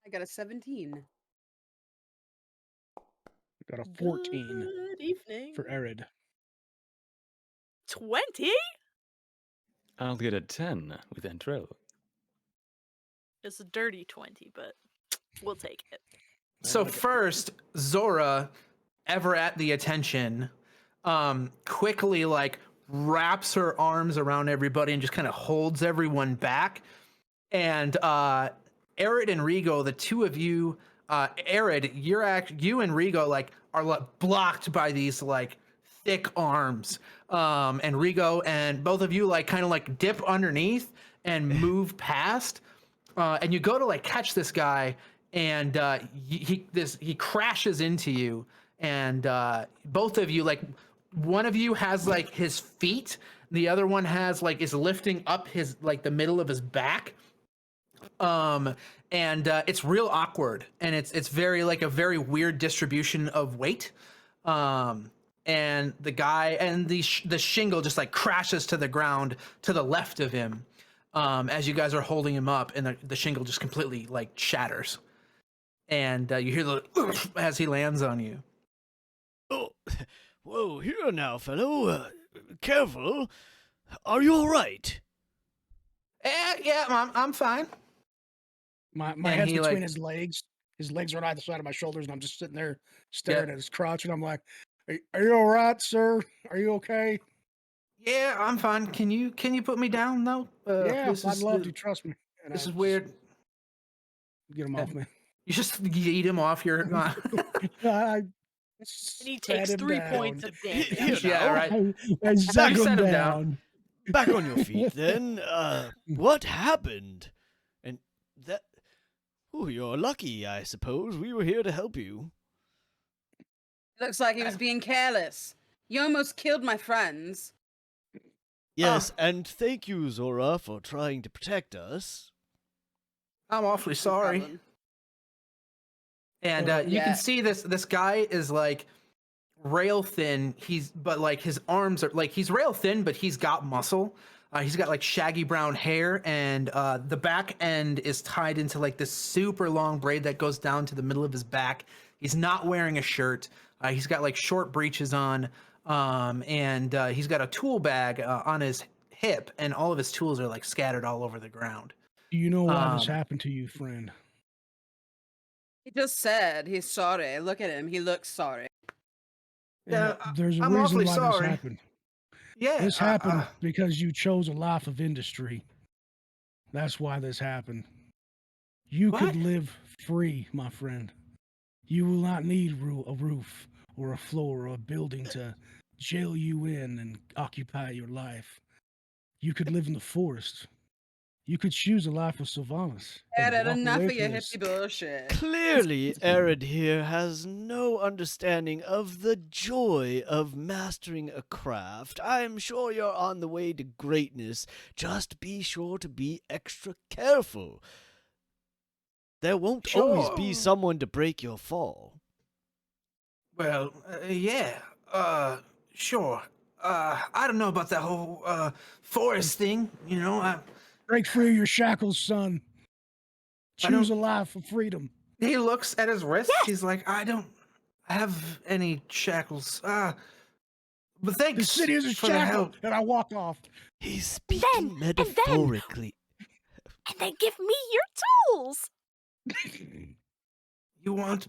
I got a 17. Got a 14 Good evening. for Arid. 20? I'll get a 10 with Entrell. It's a dirty 20, but we'll take it. So first, Zora, ever at the attention, quickly like wraps her arms around everybody and just kind of holds everyone back. And Arid and Rigo, the two of you, Arid, you and Rigo like are like blocked by these like thick arms. And Rigo and both of you like kind of like dip underneath and move past. And you go to like catch this guy, and he crashes into you, and both of you like one of you has like his feet, the other one has like is lifting up his like the middle of his back. And it's real awkward, and it's very like a very weird distribution of weight. And the guy and the shingle just like crashes to the ground to the left of him. As you guys are holding him up, and the shingle just completely like shatters, and you hear the as he lands on you. Oh, whoa, here now, fellow. Careful. Are you all right? Yeah, I'm fine. My And head's he, between like- his legs. His legs are on either side of my shoulders, and I'm just sitting there staring at his crotch, and I'm like, are you all right, sir? Are you okay? Yeah, I'm fine. Can you put me down though? Yeah, this I'd is love the- to. Trust me. And This I is weird. Get him off me. You just yeet him off your. And he takes 3 points of damage. Here Yeah, now. right. I set You set him him down. Back on your feet, then. What happened? And that. Oh, you're lucky, I suppose. We were here to help you. Looks like he was being careless. You almost killed my friends. Yes, and thank you, Zora, for trying to protect us. I'm awfully No sorry. problem. And you Yeah. can see this guy is like rail thin. But like his arms are like he's rail thin, but he's got muscle. He's got like shaggy brown hair, and the back end is tied into like this super long braid that goes down to the middle of his back. He's not wearing a shirt. He's got like short breeches on, and he's got a tool bag on his hip, and all of his tools are like scattered all over the ground. Do you know why this Um, happened to you, friend? He just said he's sorry. Look at him. He looks sorry. Yeah, There's a I'm reason awfully why sorry. this happened. Yeah, This happened because you chose a life of industry. That's why this happened. You What? could live free, my friend. You will not need a roof or a floor or a building to jail you in and occupy your life. You could live in the forest. You could choose a life of Sylvanas. Had and walk enough away of your from this. hippie bullshit. Clearly, Arid here has no understanding of the joy of mastering a craft. I'm sure you're on the way to greatness. Just be sure to be extra careful. There won't always be Sure. someone to break your fall. Well, yeah. Sure. I don't know about that whole forest thing. You know, Break free of your shackles, son. I Choose a don't- life of freedom. he looks at his wrist. He's like, I don't have any shackles. But thanks The city is a for the shackle, help. and I walk off. He's then- speaking and then- metaphorically. And then give me your tools. You want?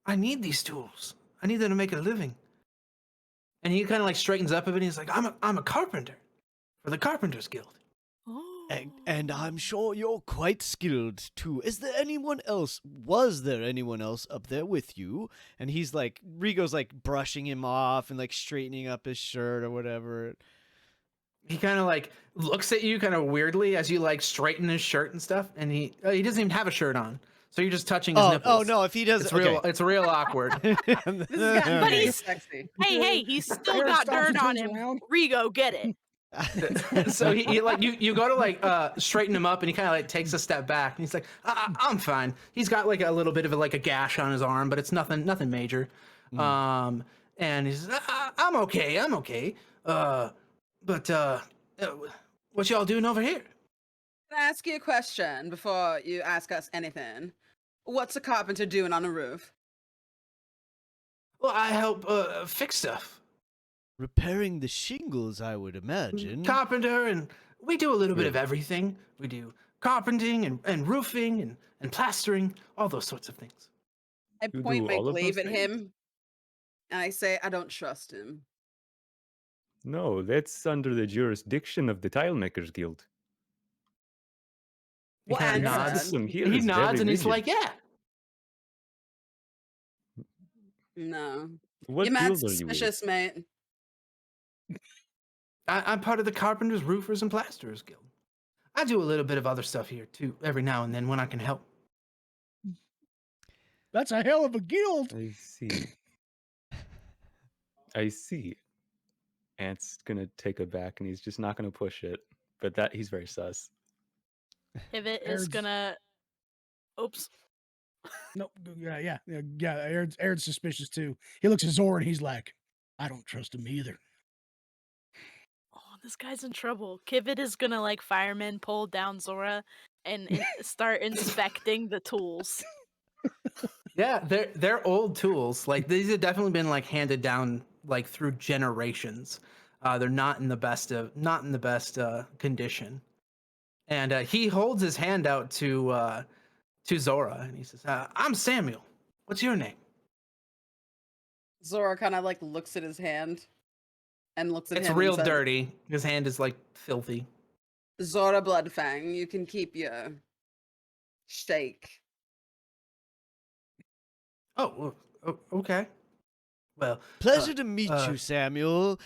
I need these tools. I need them to make a living. And he kind of like straightens up a bit. And he's like, I'm a carpenter for the Carpenters Guild. And I'm sure you're quite skilled too. Is there anyone else? Was there anyone else up there with you? And he's like, Rigo's like brushing him off and like straightening up his shirt or whatever. He kind of like looks at you kind of weirdly as you like straighten his shirt and stuff. And he doesn't even have a shirt on. So you're just touching his nipples. Oh no! If he does, It's real awkward. This has gotten But very he's- sexy. Hey, he's still Aaron got stops and dirt on turns him. around. Rigo, get it. So he like you go to like straighten him up, and he kind of like takes a step back, and he's like, I'm fine. He's got like a little bit of like a gash on his arm, but it's nothing major. And he says, I'm okay. But what y'all doing over here? Can I ask you a question before you ask us anything? What's a carpenter doing on a roof? Well, I help fix stuff. Repairing the shingles, I would imagine. Carpenter, and we do a little bit of everything. We do carpenting and roofing and plastering, all those sorts of things. I You point do my all of glaive those at him and I say, I don't trust him. No, that's under the jurisdiction of the Tilemakers Guild. He Well, kind of and nods. System here He is nods very and he's rigid. like, yeah. No. What You're mad guild are you with? suspicious, mate. I'm part of the Carpenters, Roofers, and Plasterers Guild. I do a little bit of other stuff here too, every now and then when I can help. That's a hell of a guild. I see. I see. Ant's gonna take it back, and he's just not gonna push it. But that he's very sus. Pivot is Aaron's- gonna. Oops. No, yeah. Aaron's suspicious too. He looks at Zora and he's like, I don't trust him either. Oh, this guy's in trouble. Kivit is gonna like fireman pull down Zora and start inspecting the tools. Yeah, they're old tools. Like these have definitely been like handed down like through generations. They're not in the best condition. And he holds his hand out to Zora, and he says, "I'm Samuel. What's your name?" Zora kind of like looks at his hand and looks at It's him. real and says, dirty. His hand is like filthy. Zora Bloodfang, you can keep your steak. Oh, okay. Well, Pleasure to meet uh, you, Samuel.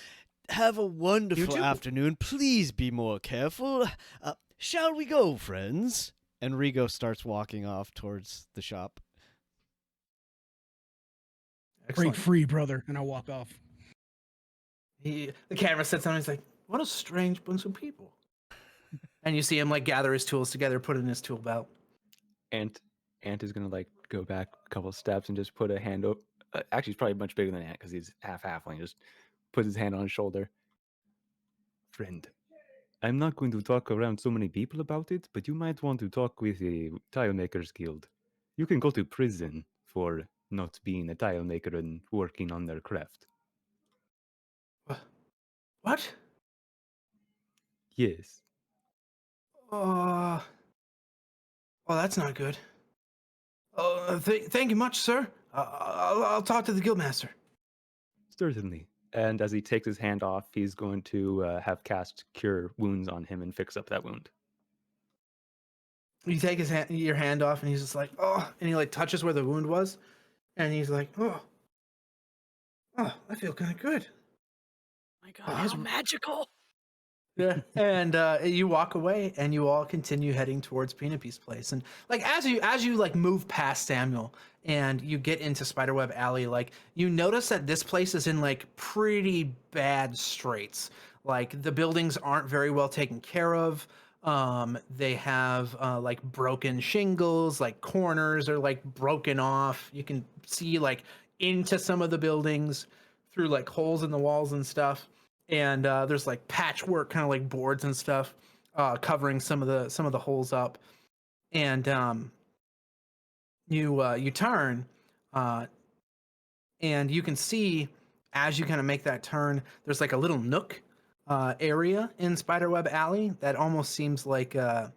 Have a wonderful too. afternoon. Please be more careful. Shall we go, friends? And Rigo starts walking off towards the shop. Break excellent. free, brother. And I walk off. The camera sits on him. He's like, what a strange bunch of people. And you see him like gather his tools together, put it in his tool belt. Ant is gonna like go back a couple steps and just put a hand up. Actually, he's probably much bigger than Ant because he's half halfling. Just puts his hand on his shoulder. Friend, I'm not going to talk around so many people about it, but you might want to talk with a tile makers guild. You can go to prison for not being a tile maker and working on their craft. What? Yes. Well, that's not good. Thank you much, sir. I'll talk to the guildmaster. Certainly. And as he takes his hand off, he's going to have cast Cure Wounds on him and fix up that wound. You take your hand off, and he's just like, oh, and he like touches where the wound was, and he's like, oh, I feel kind of good. My God, how magical! Yeah, and you walk away, and you all continue heading towards Penepee's place. And like as you like move past Samuel, and you get into Spiderweb Alley, like you notice that this place is in like pretty bad straits. Like the buildings aren't very well taken care of. They have like broken shingles, like corners are like broken off. You can see like into some of the buildings through like holes in the walls and stuff. And there's like patchwork kind of like boards and stuff covering some of the holes up. And you turn and you can see as you kind of make that turn, there's like a little nook area in Spiderweb Alley that almost seems like it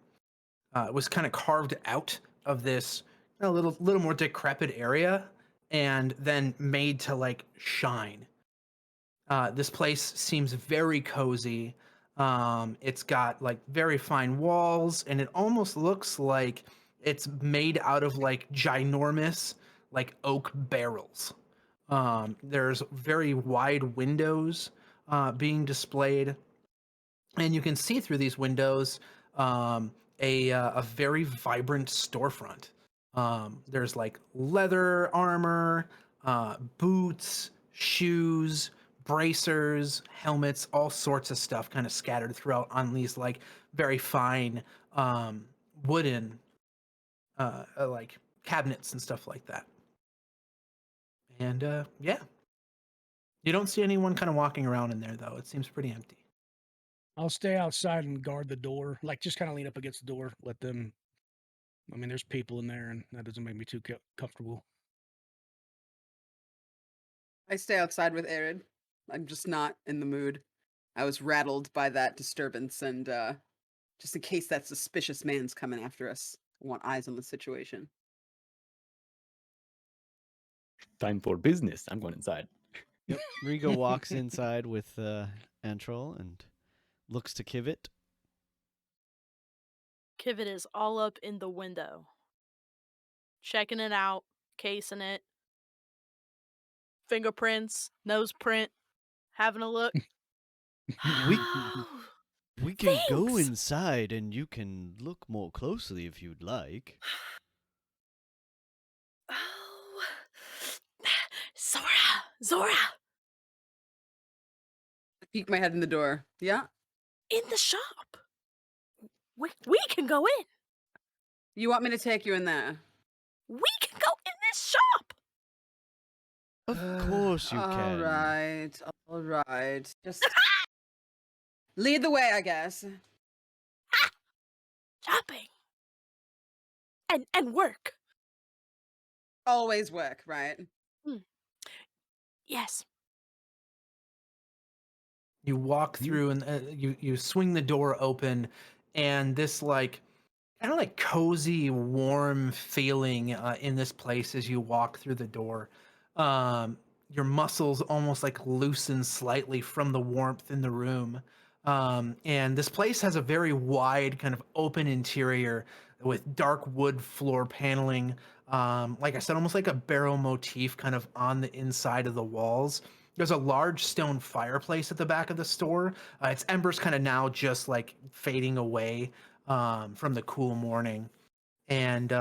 was kind of carved out of this little more decrepit area and then made to like shine. This place seems very cozy. It's got like very fine walls, and it almost looks like it's made out of like ginormous like oak barrels. There's very wide windows being displayed, and you can see through these windows a very vibrant storefront. There's like leather armor, boots, shoes, bracers, helmets, all sorts of stuff kind of scattered throughout on these like very fine wooden like cabinets and stuff like that. And yeah, you don't see anyone kind of walking around in there though. It seems pretty empty. I'll stay outside and guard the door, like just kind of lean up against the door, let them. I mean, there's people in there, and that doesn't make me too comfortable. I stay outside with Arid. I'm just not in the mood. I was rattled by that disturbance, and just in case that suspicious man's coming after us, I want eyes on the situation. Time for business. I'm going inside. Yep. Rigo walks inside with Antrol and looks to Kivit. Kivit is all up in the window, checking it out, casing it, fingerprints, nose print, having a look. We can go Thanks. inside and you can look more closely if you'd like. Oh. Zora! I peek my head in the door. Yeah? In the shop. We can go in. You want me to take you in there? We can go in this shop. Of course you can. All right. Just lead the way, I guess. Shopping. And work. Always work, right? Yes. You walk through and you swing the door open, and this like kind of like cozy, warm feeling in this place as you walk through the door. Your muscles almost like loosen slightly from the warmth in the room. And this place has a very wide kind of open interior with dark wood floor paneling. Like I said, almost like a barrel motif kind of on the inside of the walls. There's a large stone fireplace at the back of the store. Its embers kind of now just like fading away from the cool morning. And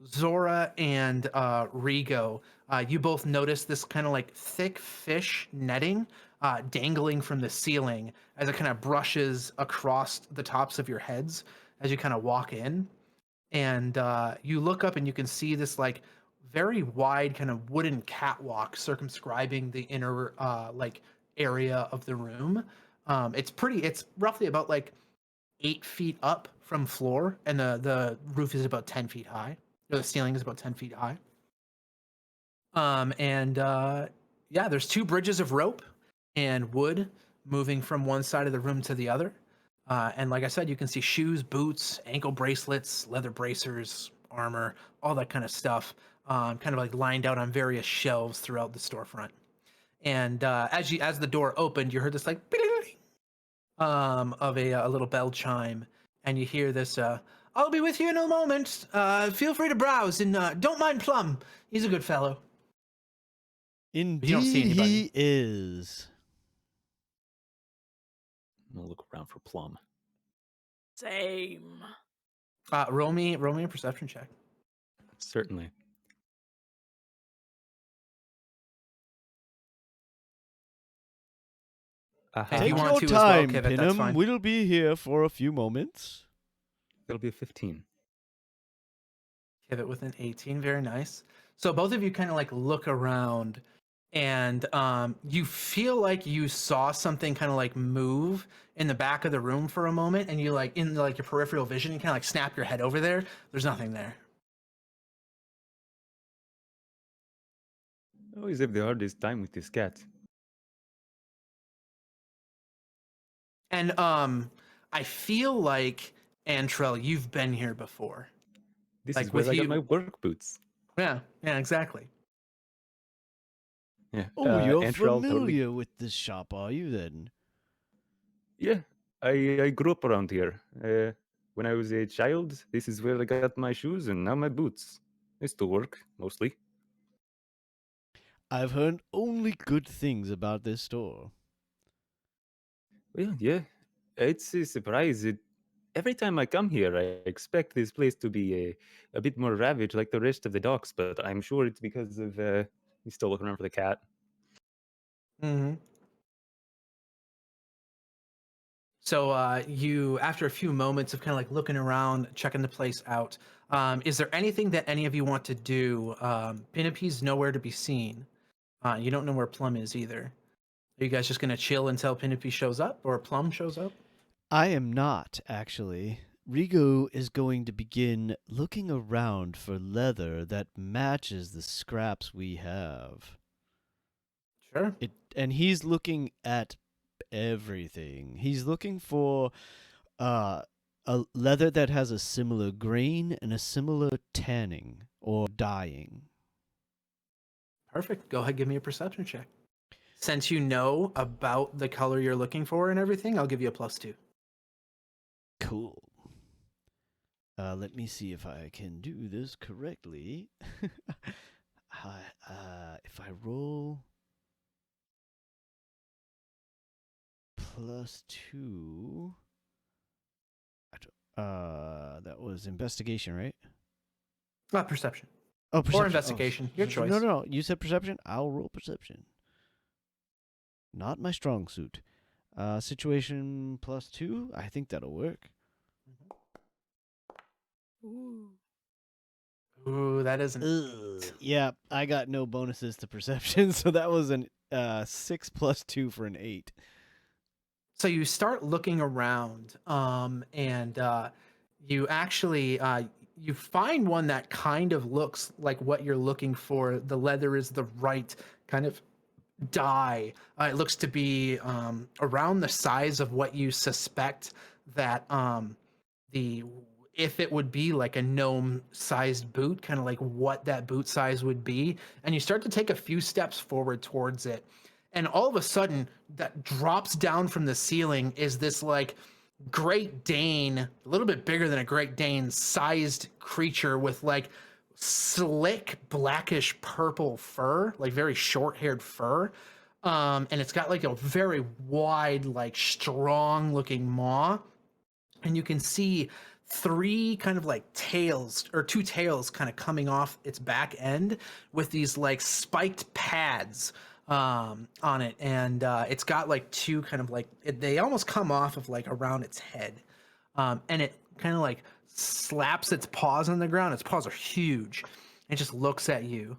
Zora and Rigo, you both notice this kind of like thick fish netting dangling from the ceiling as it kind of brushes across the tops of your heads as you kind of walk in. And you look up and you can see this like very wide kind of wooden catwalk circumscribing the inner like area of the room. It's roughly about like 8 feet up from floor, and the roof is about 10 feet high, or the ceiling is about 10 feet high. And yeah, there's 2 bridges of rope and wood moving from one side of the room to the other. And like I said, you can see shoes, boots, ankle bracelets, leather bracers, armor, all that kind of stuff, kind of like lined out on various shelves throughout the storefront. And as the door opened, you heard this like of a little bell chime, and you hear this. I'll be with you in a moment. Feel free to browse, and don't mind Plum. He's a good fellow. Indeed, you don't see anybody. he is. I'm gonna look around for Plum. Same. Roll me a perception check. Certainly. If Take you your want to as well, time, Kivit, that's Pinham. fine. We'll be here for a few moments. That'll be a 15. Kivit with an 18, very nice. So both of you kind of like look around, and you feel like you saw something kind of like move in the back of the room for a moment, and you like in like your peripheral vision, you kind of like snap your head over there. There's nothing there. Always have the hardest time with this cat. And I feel like Antrell, you've been here before. This Like is where with I got you- my work boots. Yeah, exactly. Yeah. Oh, you're Antrell familiar with this shop, are you then? Yeah, I grew up around here. When I was a child, this is where I got my shoes and now my boots. They still work, mostly. I've heard only good things about this store. Well, yeah, it's a surprise. Every time I come here, I expect this place to be a bit more ravaged like the rest of the docks, but I'm sure it's because of... he's still looking around for the cat. Mm-hmm. So you, after a few moments of kind of like looking around, checking the place out, is there anything that any of you want to do? Penipee's nowhere to be seen. You don't know where Plum is either. Are you guys just gonna chill until Penipee shows up or Plum shows up? I am not, actually. Rigo is going to begin looking around for leather that matches the scraps we have. Sure. And he's looking at everything. He's looking for a leather that has a similar grain and a similar tanning or dyeing. Perfect. Go ahead, give me a perception check. Since you know about the color you're looking for and everything, I'll give you a +2. Cool. Let me see if I can do this correctly. If I roll +2, that was investigation, right? Perception. Oh, perception. Or investigation. Your choice. No. You said perception. I'll roll perception. Not my strong suit. Situation +2. I think that'll work. Ooh, that is an Yeah, I got no bonuses to perception, so that was an 6 + 2 for an 8. So you start looking around, and you actually you find one that kind of looks like what you're looking for. The leather is the right kind of dye. It looks to be around the size of what you suspect that if it would be like a gnome-sized boot, kind of like what that boot size would be. And you start to take a few steps forward towards it. And all of a sudden, that drops down from the ceiling is this like Great Dane, a little bit bigger than a Great Dane sized creature with like slick blackish purple fur, like very short-haired fur. And it's got like a very wide, like strong looking maw. And you can see 3 kind of like tails, or 2 tails kind of coming off its back end with these like spiked pads on it, and it's got like two kind of like they almost come off of like around its head, and it kind of like slaps its paws on the ground. Its paws are huge. It just looks at you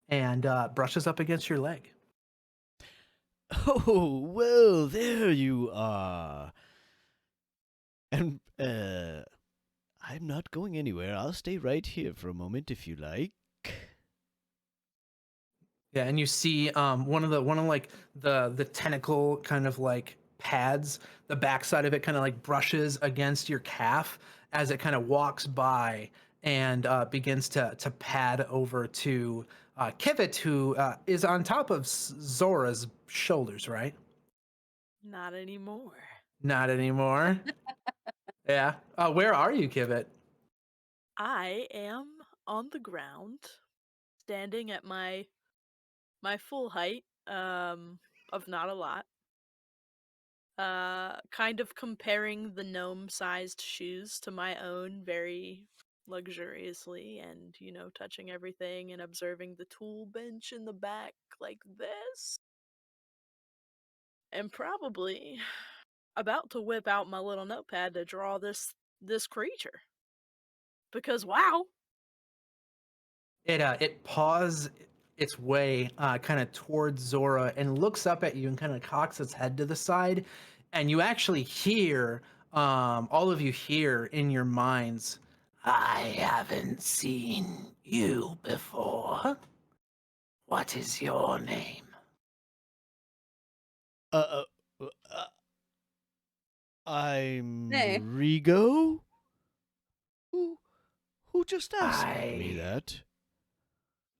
and brushes up against your leg. Oh, well, there you are. And, I'm not going anywhere. I'll stay right here for a moment if you like. Yeah, and you see one of like the tentacle kind of like pads, the backside of it kind of like brushes against your calf as it kind of walks by and begins to pad over to Kivit, who is on top of Zora's shoulders, right? Not anymore. Not anymore. Yeah. Where are you, Kivit? I am on the ground, standing at my full height, of not a lot. Kind of comparing the gnome-sized shoes to my own very luxuriously, and touching everything and observing the tool bench in the back like this. And probably about to whip out my little notepad to draw this creature. Because wow. It paws its way kind of towards Zora and looks up at you and kind of cocks its head to the side, and you actually hear all of you hear in your minds, "I haven't seen you before. What is your name?" Uh, uh, uh, I'm Hey. Rigo? Who just asked me that?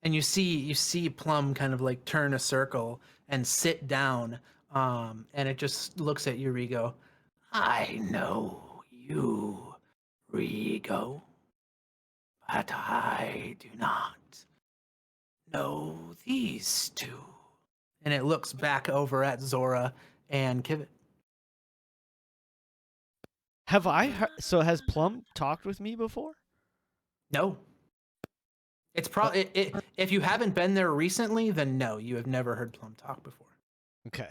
And you see Plum kind of like turn a circle and sit down, and it just looks at you, Rigo. "I know you, Rigo, but I do not know these two." And it looks back over at Zora and Kivit. Have I so has Plum talked with me before? No. It's probably if you haven't been there recently, then no, you have never heard Plum talk before. Okay.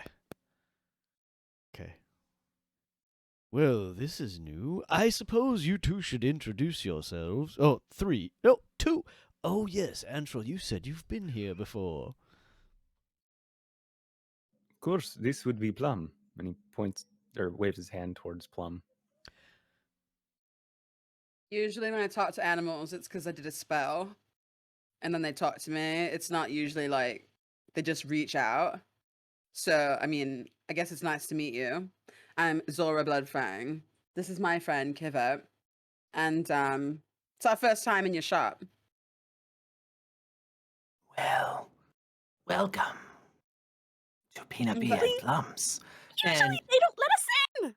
Well, this is new. I suppose you two should introduce yourselves. Oh, three. No, two. Oh, yes, Antral, you said you've been here before. Of course, this would be Plum. And he points or waves his hand towards Plum. Usually when I talk to animals, it's because I did a spell and then they talk to me. It's not usually like they just reach out. So, I mean, I guess it's nice to meet you. I'm Zora Bloodfang. This is my friend Kivit. And it's our first time in your shop. Well, welcome to Penipee But- and Plums. Usually And they don't let us in.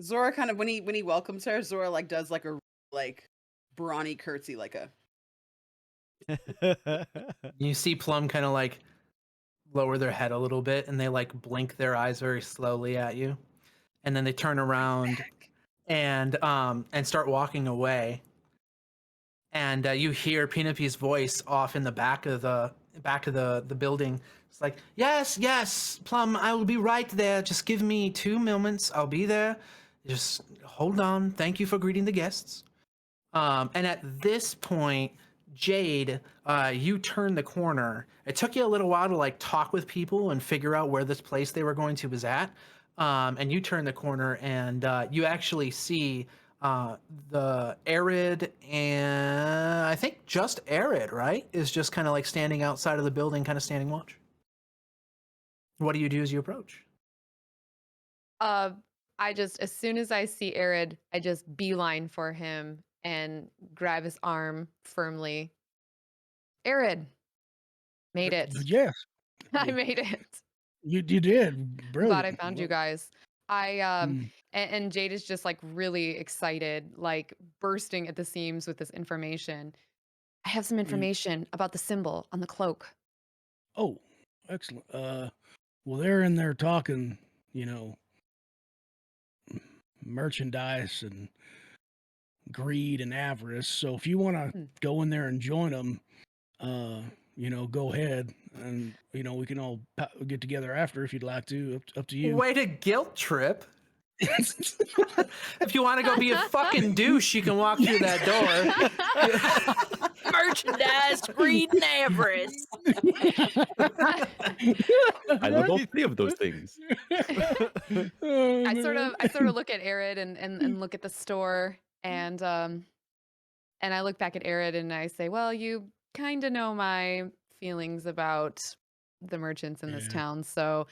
Zora kind of when he welcomes her, Zora like does like a like brawny curtsy, like a you see Plum kind of like lower their head a little bit, and they like blink their eyes very slowly at you, and then they turn around and start walking away. And you hear Penepee's voice off in the back of the building. It's like, yes, Plum, I will be right there. Just give me 2 moments. I'll be there. Just hold on. Thank you for greeting the guests. And at this point, Jade, you turn the corner. It took you a little while to like talk with people and figure out where this place they were going to was at. And you turn the corner and you actually see the Arid, and I think just Arid, right? Is just kind of like standing outside of the building, kind of standing watch. What do you do as you approach? I just, as soon as I see Arid, I just beeline for him and grab his arm firmly. Arid, made it. Yes, I made it. you did. I'm Brilliant. glad I found you guys. Mm. And Jade is just like really excited, like bursting at the seams with this information. I have some information about the symbol on the cloak. Oh, excellent. Well, they're in there talking, merchandise and greed and avarice. So if you want to go in there and join them, go ahead and we can all get together after if you'd like to. Up to you. Way to guilt trip. If you want to go be a fucking douche, you can walk through that door. Merchandise, greed, and avarice. I love all three of those things. Oh, I man. sort of look at Arid and look at the store and I look back at Arid and I say, well, you kind of know my feelings about the merchants in this Yeah. town, so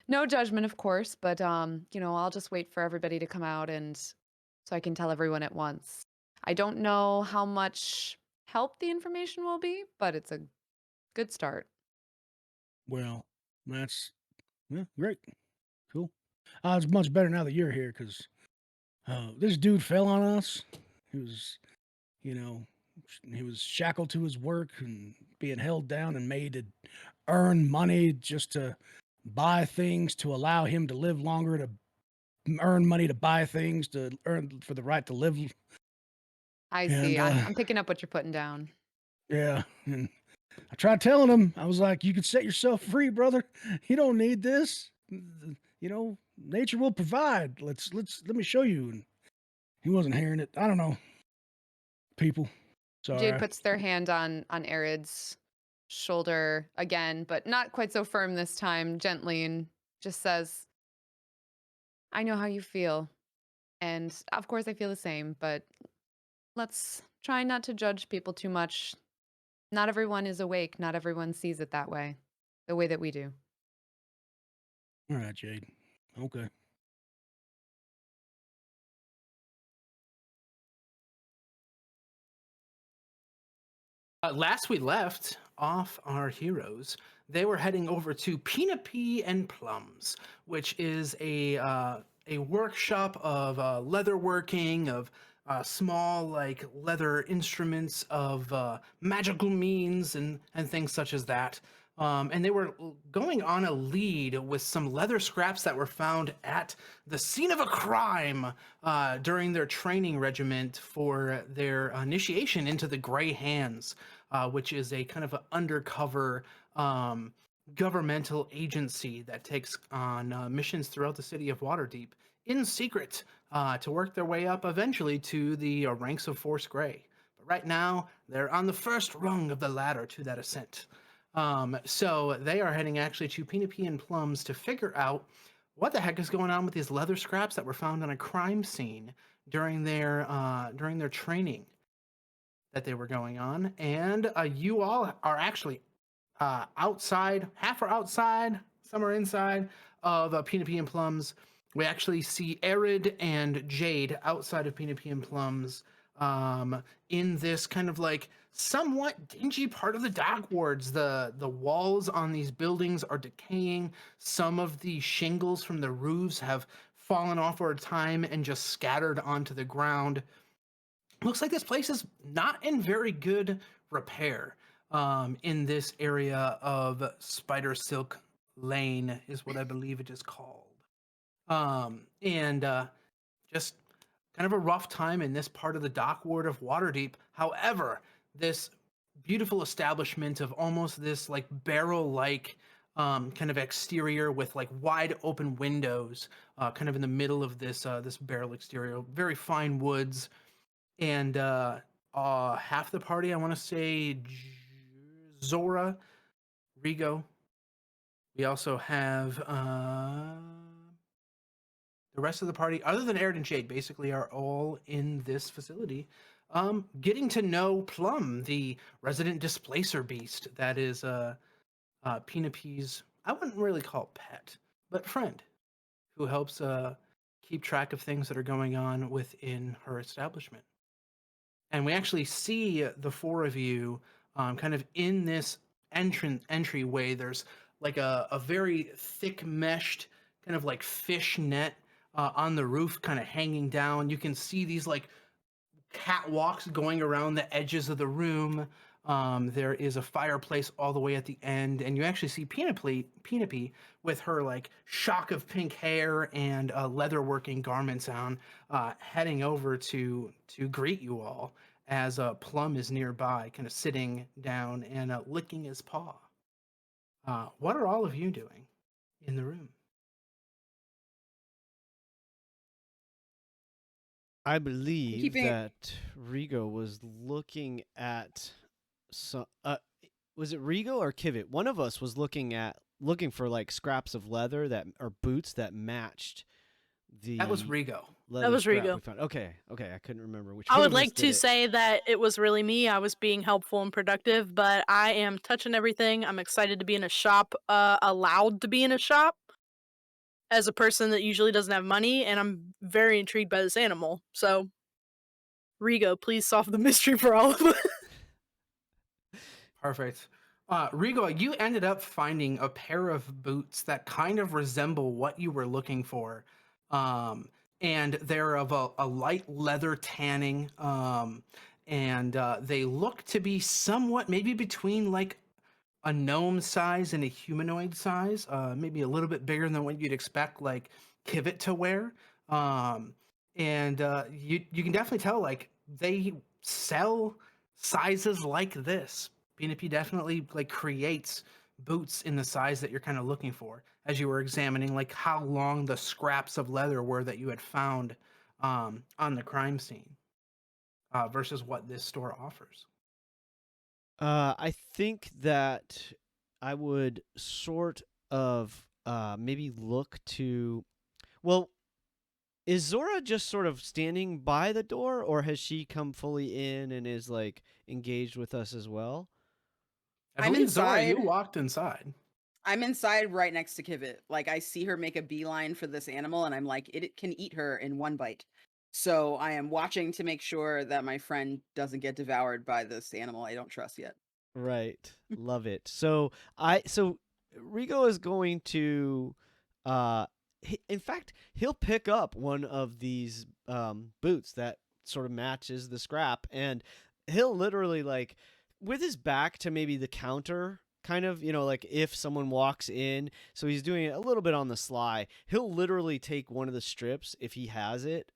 no judgment, of course, but I'll just wait for everybody to come out and so I can tell everyone at once. I don't know how much help the information will be, but it's a good start. Well, that's great. Cool. It's much better now that you're here because this dude fell on us. He was, he was shackled to his work and being held down and made to earn money just to buy things to allow him to live longer, to earn money to buy things, to earn for the right to live. I And see. I'm picking up what you're putting down. yeah, and I tried telling him, I was like, you can set yourself free, brother. You don't need this. Nature will provide. Let me show you. And he wasn't hearing it. I don't know. People. Sorry. Jade puts their hand on Arid's shoulder again, but not quite so firm this time, gently, and just says, I know how you feel. And of course I feel the same, but let's try not to judge people too much. Not everyone is awake. Not everyone sees it that way, the way that we do. All right, Jade. Okay. Last we left off our heroes, they were heading over to Penipee and Plums, which is a workshop of leatherworking, of small like leather instruments, of magical means and things such as that. And they were going on a lead with some leather scraps that were found at the scene of a crime during their training regiment for their initiation into the Grey Hands, which is a kind of an undercover governmental agency that takes on missions throughout the city of Waterdeep in secret to work their way up eventually to the ranks of Force Grey. But right now, they're on the first rung of the ladder to that ascent. So they are heading actually to Penipee and Plums to figure out what the heck is going on with these leather scraps that were found on a crime scene during their training that they were going on. And you all are actually outside, half are outside, some are inside of Penipee and Plums. We actually see Arid and Jade outside of Penipee and Plums in this kind of like somewhat dingy part of the dock wards. The walls on these buildings are decaying. Some of the shingles from the roofs have fallen off over time and just scattered onto the ground. Looks like this place is not in very good repair. In this area of Spider Silk Lane is what I believe it is called. And just kind of a rough time in this part of the dock ward of Waterdeep. However, this beautiful establishment of almost this like barrel-like kind of exterior with like wide open windows, kind of in the middle of this this barrel exterior, very fine woods, and half the party, I want to say Zora, Rigo. We also have the rest of the party, other than Arid and Jade, basically are all in this facility, getting to know Plum, the resident displacer beast that is Penipee's, I wouldn't really call it pet, but friend, who helps keep track of things that are going on within her establishment. And we actually see the four of you kind of in this entryway. There's like a very thick meshed kind of like fish net on the roof kind of hanging down. You can see these like catwalks going around the edges of the room. There is a fireplace all the way at the end, and you actually see Penipee with her like shock of pink hair and leatherworking garments on, heading over to greet you all as Plum is nearby, kind of sitting down and licking his paw. What are all of you doing in the room? I believe keeping it- that Rigo was looking at some. Was it Rigo or Kivit? One of us was looking for like scraps of leather that or boots that matched the. That was Rigo. leather was scrap Rigo. we found. Okay, I couldn't remember which. I one would of us like did to it. say that it was really me. I was being helpful and productive, but I am touching everything. I'm excited to be in a shop, allowed to be in a shop as a person that usually doesn't have money, and I'm very intrigued by this animal. So, Rigo, please solve the mystery for all of us. Perfect. Rigo, you ended up finding a pair of boots that kind of resemble what you were looking for. And they're of a light leather tanning. And they look to be somewhat maybe between like a gnome size and a humanoid size, maybe a little bit bigger than what you'd expect like Kivit to wear. And you can definitely tell like they sell sizes like this. Penipee definitely like creates boots in the size that you're kind of looking for as you were examining like how long the scraps of leather were that you had found on the crime scene versus what this store offers. I think that I would sort of maybe look to. Well, is Zora just sort of standing by the door, or has she come fully in and is like engaged with us as well? I I'm believe Zora, you inside. walked inside. I'm inside right next to Kivit. Like I see her make a beeline for this animal, and I'm like, it can eat her in one bite. So I am watching to make sure that my friend doesn't get devoured by this animal I don't trust yet. Right. Love it. So Rigo is going to in fact, he'll pick up one of these boots that sort of matches the scrap, and he'll literally like with his back to maybe the counter kind of, like if someone walks in, so he's doing it a little bit on the sly. He'll literally take one of the strips if he has it.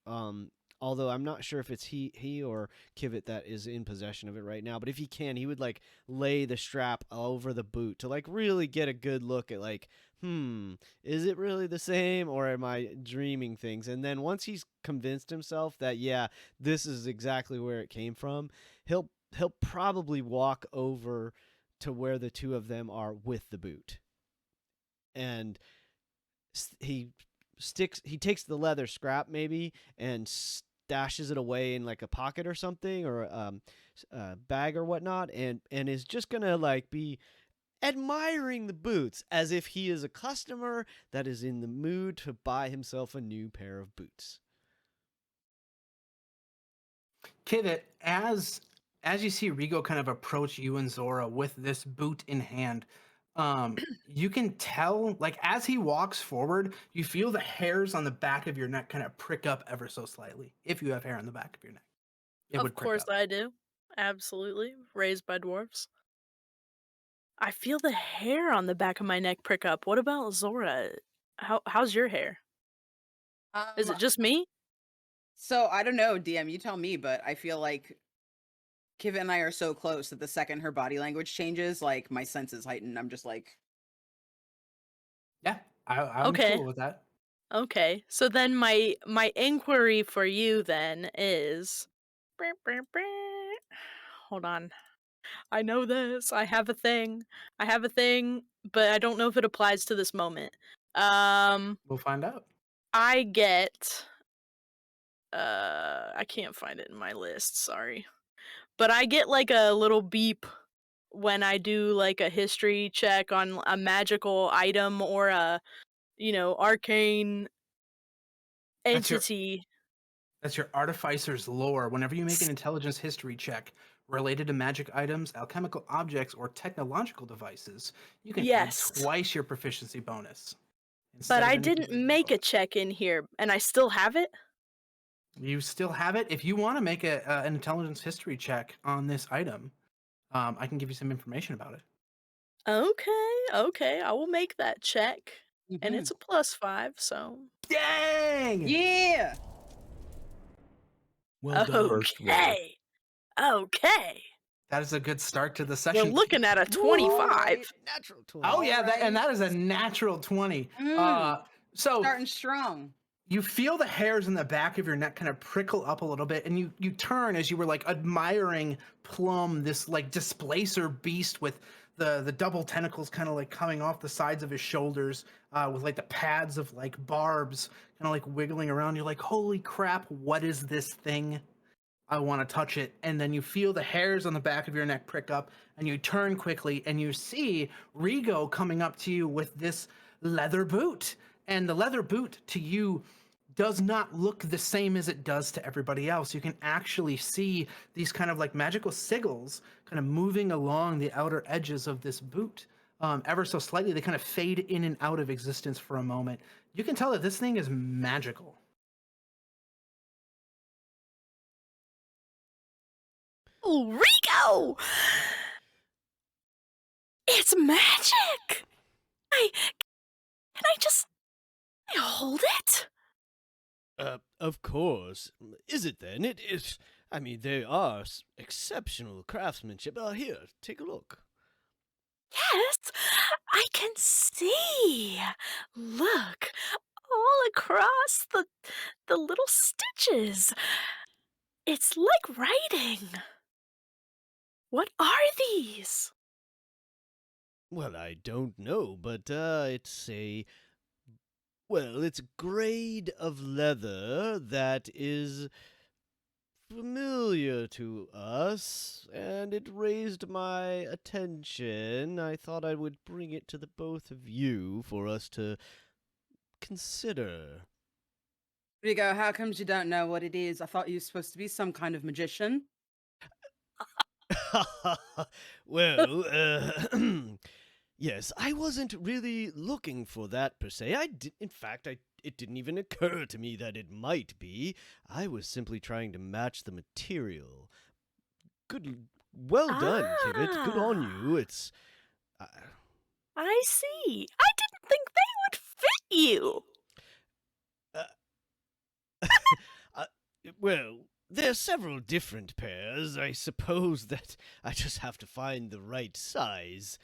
Although I'm not sure if it's he or Kivit that is in possession of it right now, but if he can, he would like lay the strap over the boot to like really get a good look at like, is it really the same or am I dreaming things? And then once he's convinced himself that yeah, this is exactly where it came from, he'll probably walk over to where the two of them are with the boot. And he takes the leather scrap maybe and stashes it away in like a pocket or something, or a bag or whatnot, and is just gonna like be admiring the boots as if he is a customer that is in the mood to buy himself a new pair of boots. Kivit, as you see Rigo kind of approach you and Zora with this boot in hand, you can tell, like as he walks forward, you feel the hairs on the back of your neck kind of prick up ever so slightly. If you have hair on the back of your neck, it would Of prick course up. I do. Absolutely. Raised by dwarves. I feel the hair on the back of my neck prick up. What about Zora? How's your hair? Is it just me? So I don't know, DM, you tell me, but I feel like Kivit and I are so close that the second her body language changes, like my senses heighten. I'm just like, Yeah, I'm Okay. cool with that. Okay. So then my inquiry for you then is hold on. I know this. I have a thing, but I don't know if it applies to this moment. We'll find out. I get I can't find it in my list, sorry. But I get like a little beep when I do like a history check on a magical item or a, arcane That's your entity. That's your Artificer's lore. Whenever you make an intelligence history check related to magic items, alchemical objects, or technological devices, you can add Yes. twice your proficiency bonus. But instead of I an didn't individual make a bonus. check in here and I still have it? You still have it. If you want to make an intelligence history check on this item, I can give you some information about it. Okay, I will make that check. And mhm. it's a +5, so Dang! Yeah. Well done. First roll. okay. Okay. That is a good start to the We're session. looking at a 25. Natural 20. Oh yeah, and that is a Alright. natural 20. Mm, So starting strong. you feel the hairs in the back of your neck kind of prickle up a little bit, and you turn as you were like admiring Plum, this like displacer beast with the double tentacles kind of like coming off the sides of his shoulders, with like the pads of like barbs kind of like wiggling around. You're like, holy crap, what is this thing? I want to touch it. And then you feel the hairs on the back of your neck prick up, and you turn quickly and you see Rigo coming up to you with this leather boot. And the leather boot to you does not look the same as it does to everybody else. You can actually see these kind of like magical sigils kind of moving along the outer edges of this boot. Ever so slightly, they kind of fade in and out of existence for a moment. You can tell that this thing is magical. Rico! It's magic! Can I just hold it? Of course. Is it then? It is. I mean, they are exceptional craftsmanship. Here, take a look. Yes, I can see. Look, all across the little stitches. It's like writing. What are these? Well, I don't know, but it's a. Well, it's a grade of leather that is familiar to us, and it raised my attention. I thought I would bring it to the both of you for us to consider. Rigo, how comes you don't know what it is? I thought you were supposed to be some kind of magician. Well, yes, I wasn't really looking for that per se. In fact, it didn't even occur to me that it might be. I was simply trying to match the material. Well done, Kivit. Good on you. It's. I see. I didn't think they would fit you. Well, there's several different pairs. I suppose that I just have to find the right size.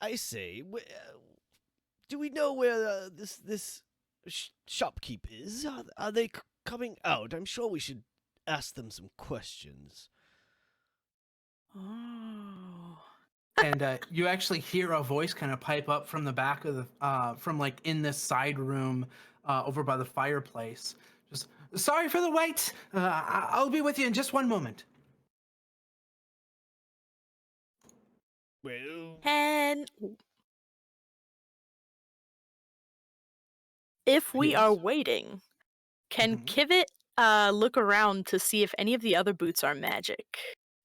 I say, do we know where this shopkeep is? Are they coming out? I'm sure we should ask them some questions. Oh. And you actually hear a voice kind of pipe up from the back of the from like in this side room over by the fireplace. Just sorry for the wait. I'll be with you in just one moment. Well, And if we are Yes. waiting, can Mhm. Kivit look around to see if any of the other boots are magic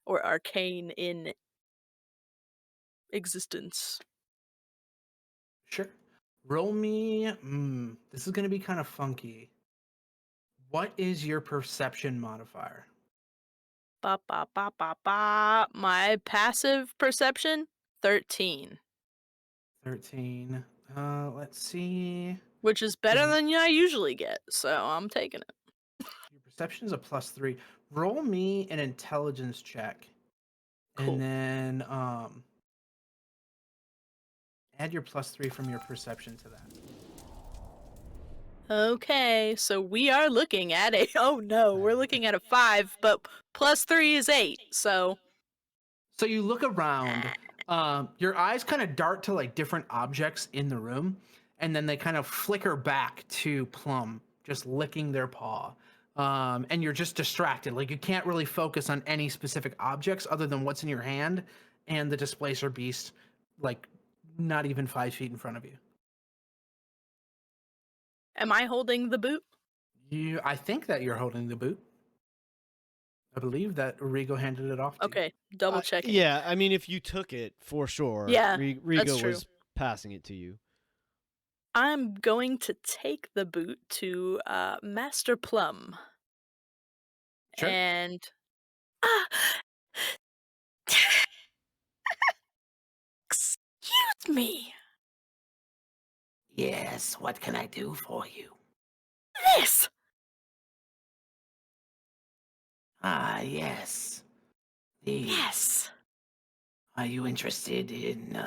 or arcane in existence? Sure. Roll me. This is going to be kind of funky. What is your perception modifier? Ba ba ba ba ba. My passive perception, 13, 13. Let's see. which is better Mhm. than I usually get, so I'm taking it. Your perception is a +3. Roll me an intelligence check, Cool. and then add your +3 from your perception to that. Okay, so we are looking at a. Oh no, we're looking at a 5, but +3 is 8, so. So you look around. Your eyes kind of dart to like different objects in the room, and then they kind of flicker back to Plum, just licking their paw. And you're just distracted. Like you can't really focus on any specific objects other than what's in your hand and the displacer beast, like not even 5 feet in front of you. Am I holding the boot? I think that you're holding the boot. I believe that Rigo handed it off to you. Okay, double checking. yeah, I mean, if you took it, for sure. Yeah, Rigo that's true. was passing it to you. I'm going to take the boot to Master Plum. Sure. And Ah! Excuse me. Yes, what can I do for you? This! Ah, yes. These. Yes. Are you interested in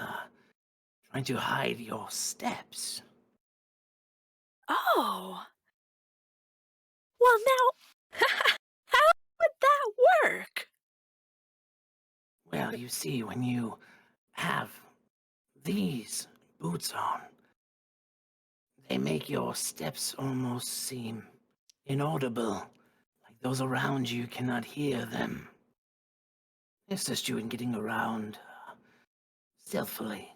trying to hide your steps? Oh. Well, now, how would that work? Well, you see, when you have these boots on, they make your steps almost seem inaudible, like those around you cannot hear them. They assist you in getting around stealthily.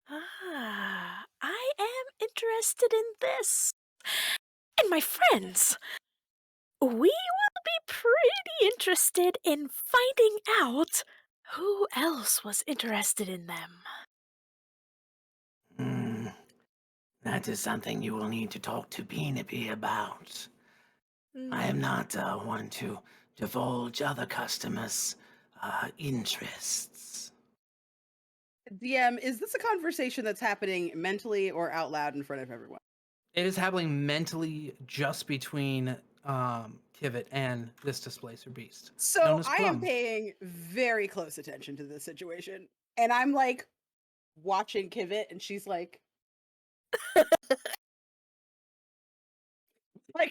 Ah, I am interested in this. And my friends, we will be pretty interested in finding out who else was interested in them. That is something you will need to talk to Penipee about. I am Hmm. not one to divulge other customers' interests. DM, is this a conversation that's happening mentally or out loud in front of everyone? It is happening mentally just between Kivit and this displacer beast. So known as I am Plum. paying very close attention to this situation. And I'm like watching Kivit and she's like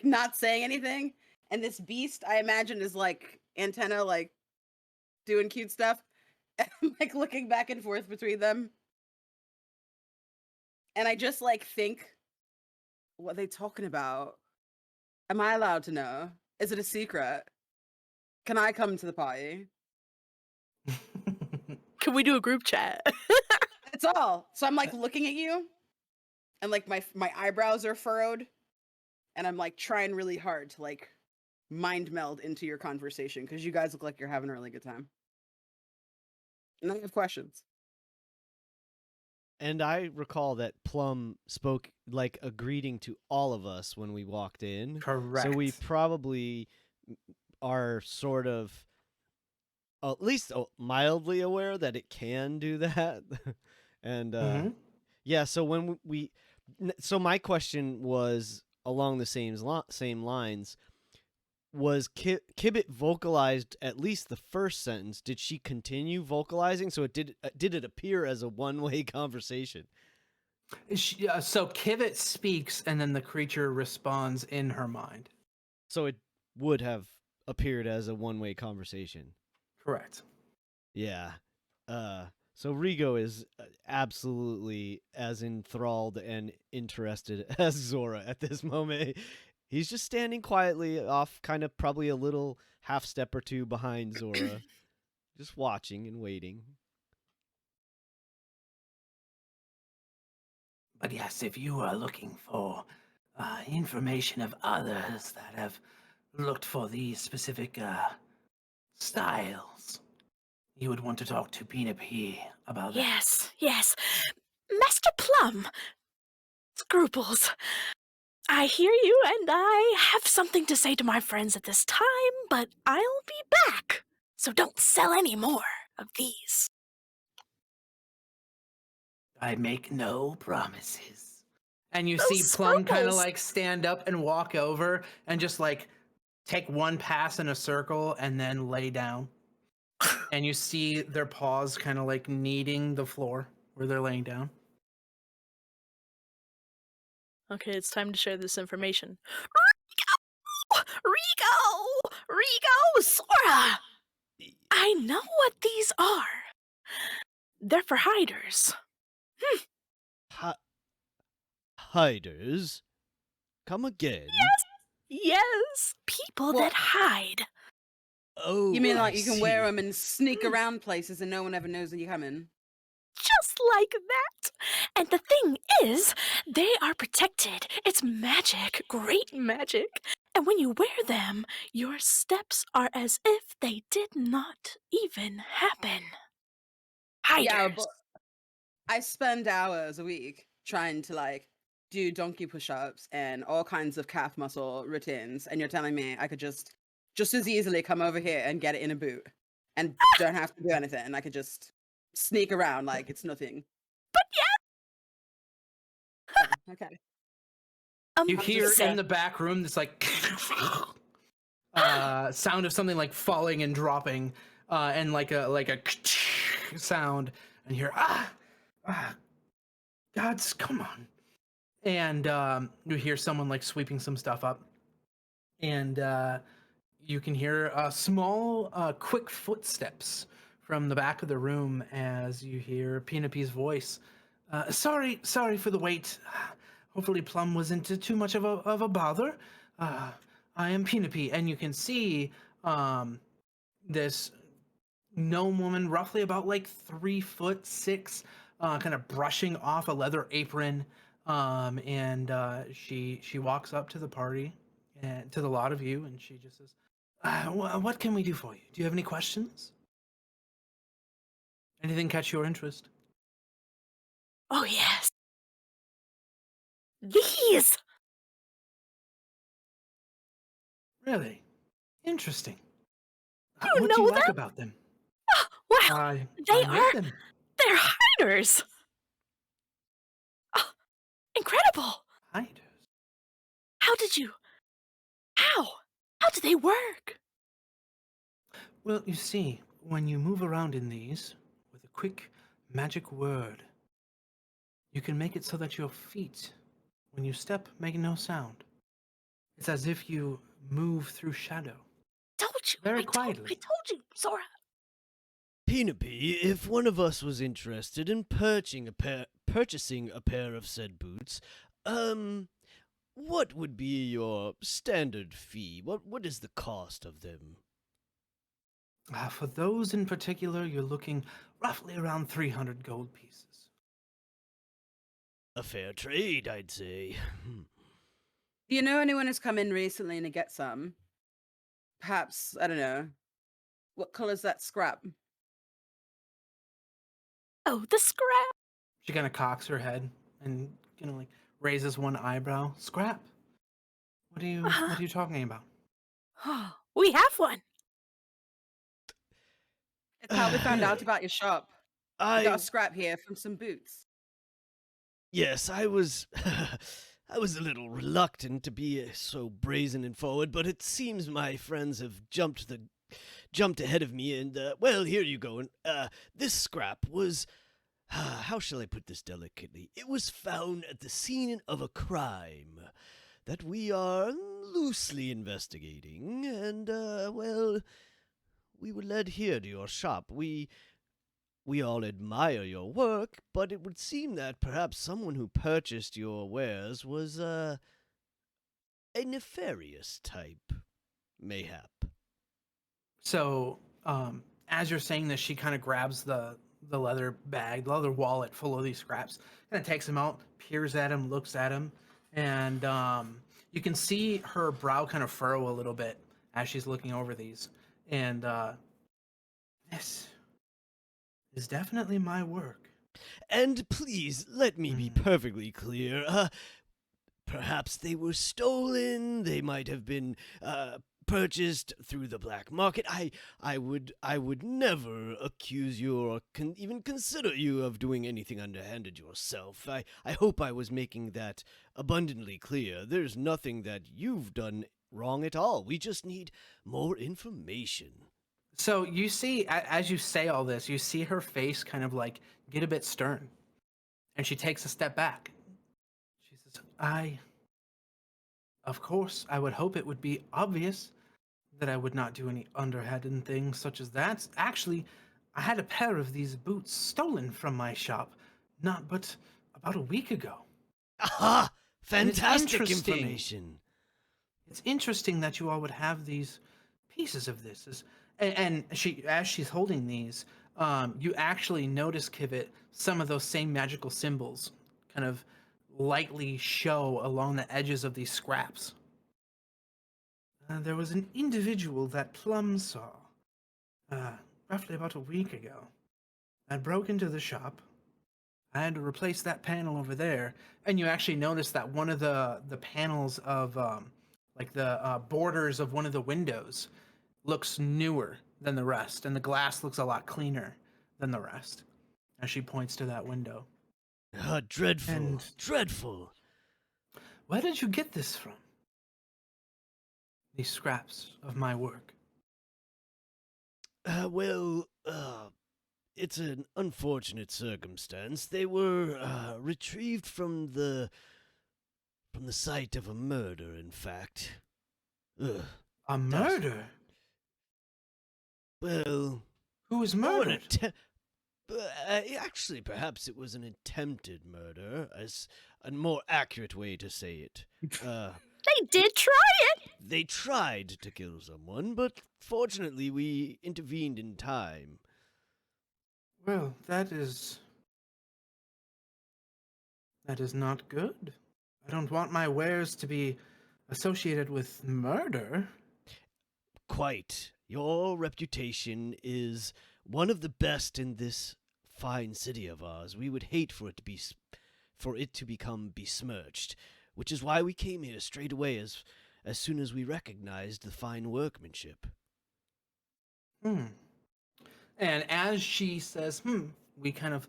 not saying anything. And this beast, I imagine, is like antenna, like doing cute stuff. And I'm like looking back and forth between them. And I just like think, what are they talking about? Am I allowed to know? Is it a secret? Can I come to the party? Can we do a group chat? That's all. So I'm like looking at you, and like my eyebrows are furrowed, and I'm like trying really hard to like mind meld into your conversation because you guys look like you're having a really good time. And I have questions. And I recall that Plum spoke like a greeting to all of us when we walked in. Correct. So we probably are sort of at least mildly aware that it can do that. And yeah, so when so my question was along the same lines. Was Kibbit vocalized at least the first sentence? Did she continue vocalizing? So did it appear as a one-way conversation? So Kivit speaks, and then the creature responds in her mind. So it would have appeared as a one-way conversation. Correct. Yeah. So Rigo is absolutely as enthralled and interested as Zora at this moment. He's just standing quietly off, kind of probably a little half step or two behind Zora, just watching and waiting. But yes, if you are looking for information of others that have looked for these specific styles, you would want to talk to Penipee about that. Yes. Master Plum. Scruples. I hear you, and I have something to say to my friends at this time, but I'll be back. So don't sell any more of these. I make no promises. And you Those see Plum kind of scruples. like stand up and walk over and just like take one pass in a circle and then lay down. And you see their paws kind of like kneading the floor where they're laying down. Okay, it's time to share this information. Rigo, Sora! I know what these are. They're for hiders. Hiders? Come again? Yes, people that hide. Oh, You mean I like you can wear see. them and sneak around places and no one ever knows when you come in? Just like that. And the thing is, they are protected. It's magic, great magic. And when you wear them, your steps are as if they did not even happen. Hiders. Yeah, but I spend hours a week trying to like do donkey push-ups and all kinds of calf muscle routines, and you're telling me I could just as easily come over here and get it in a boot and don't have to do anything. I could just sneak around like it's nothing. But Okay. You hear Amazing. in the back room this like sound of something like falling and dropping, and like a sound, and you hear gods, come on, and you hear someone like sweeping some stuff up, and you can hear small, quick footsteps from the back of the room as you hear Penepee's voice. Sorry for the wait. Hopefully Plum wasn't too much of a bother. I am Penipee, and you can see this gnome woman, roughly about like 3'6", kind of brushing off a leather apron, and she walks up to the party and to the lot of you, and she just says, "What can we do for you? Do you have any questions? Anything catch your interest?" Oh, yes. These! Really? Interesting. You What do know you like them? about them? Well, I they made are. them. They're hiders! Oh, incredible! Hiders. How did you. How? How do they work? Well, you see, when you move around in these with a quick magic word, you can make it so that your feet, when you step, make no sound. It's as if you move through shadow. Told you. Very I quietly. told you, Sora. Penipee, if one of us was interested in purchasing a pair of said boots, what would be your standard fee? What is the cost of them? For those in particular, you're looking roughly around 300 gold pieces. A fair trade, I'd say. Do you know anyone who's come in recently to get some? Perhaps, I don't know. What color's that scrap? Oh, the scrap. She kind of cocks her head and like raises one eyebrow. Scrap? What are you talking about? We have one. It's how we found out Really? about your shop. We got a scrap here from some boots. Yes, I was I was a little reluctant to be so brazen and forward, but it seems my friends have jumped ahead of me, and well, here you go. And this scrap was how shall I put this delicately? It was found at the scene of a crime that we are loosely investigating, and well, we were led here to your shop. We all admire your work, but it would seem that perhaps someone who purchased your wares was a nefarious type, mayhap. So, as you're saying this, she kind of grabs the leather bag, the leather wallet full of these scraps, kind of takes them out, peers at him, looks at him, and you can see her brow kind of furrow a little bit as she's looking over these. And this is definitely my work. And please, let me be perfectly clear. Perhaps they were stolen. They might have been purchased through the black market. I would never accuse you or even consider you of doing anything underhanded yourself. I hope I was making that abundantly clear. There's nothing that you've done wrong at all. We just need more information. So you see, as you say all this, you see her face kind of like get a bit stern, and she takes a step back. She says, of course, I would hope it would be obvious that I would not do any underhanded things such as that. Actually, I had a pair of these boots stolen from my shop, not but about a week ago. Aha! Fantastic interesting. information. It's interesting that you all would have these pieces of this. And she, as she's holding these, you actually notice, Kivit, some of those same magical symbols kind of lightly show along the edges of these scraps. There was an individual that Plum saw, roughly about a week ago. I broke into the shop. I had to replace that panel over there, and you actually notice that one of the panels of, like the borders of one of the windows looks newer than the rest, and the glass looks a lot cleaner than the rest, as she points to that window. Dreadful. And dreadful. Where did you get this from? these scraps of my work? Well, it's an unfortunate circumstance. They were retrieved from the site of a murder, in fact. Ugh. A murder? Well, Who was oh, murdered? actually, perhaps it was an attempted murder, as a more accurate way to say it. They did try it. They tried to kill someone, but fortunately we intervened in time. Well, that is not good. I don't want my wares to be associated with murder. Quite. Your reputation is one of the best in this fine city of ours. We would hate for it to become besmirched, which is why we came here straight away as soon as we recognized the fine workmanship. And as she says, we kind of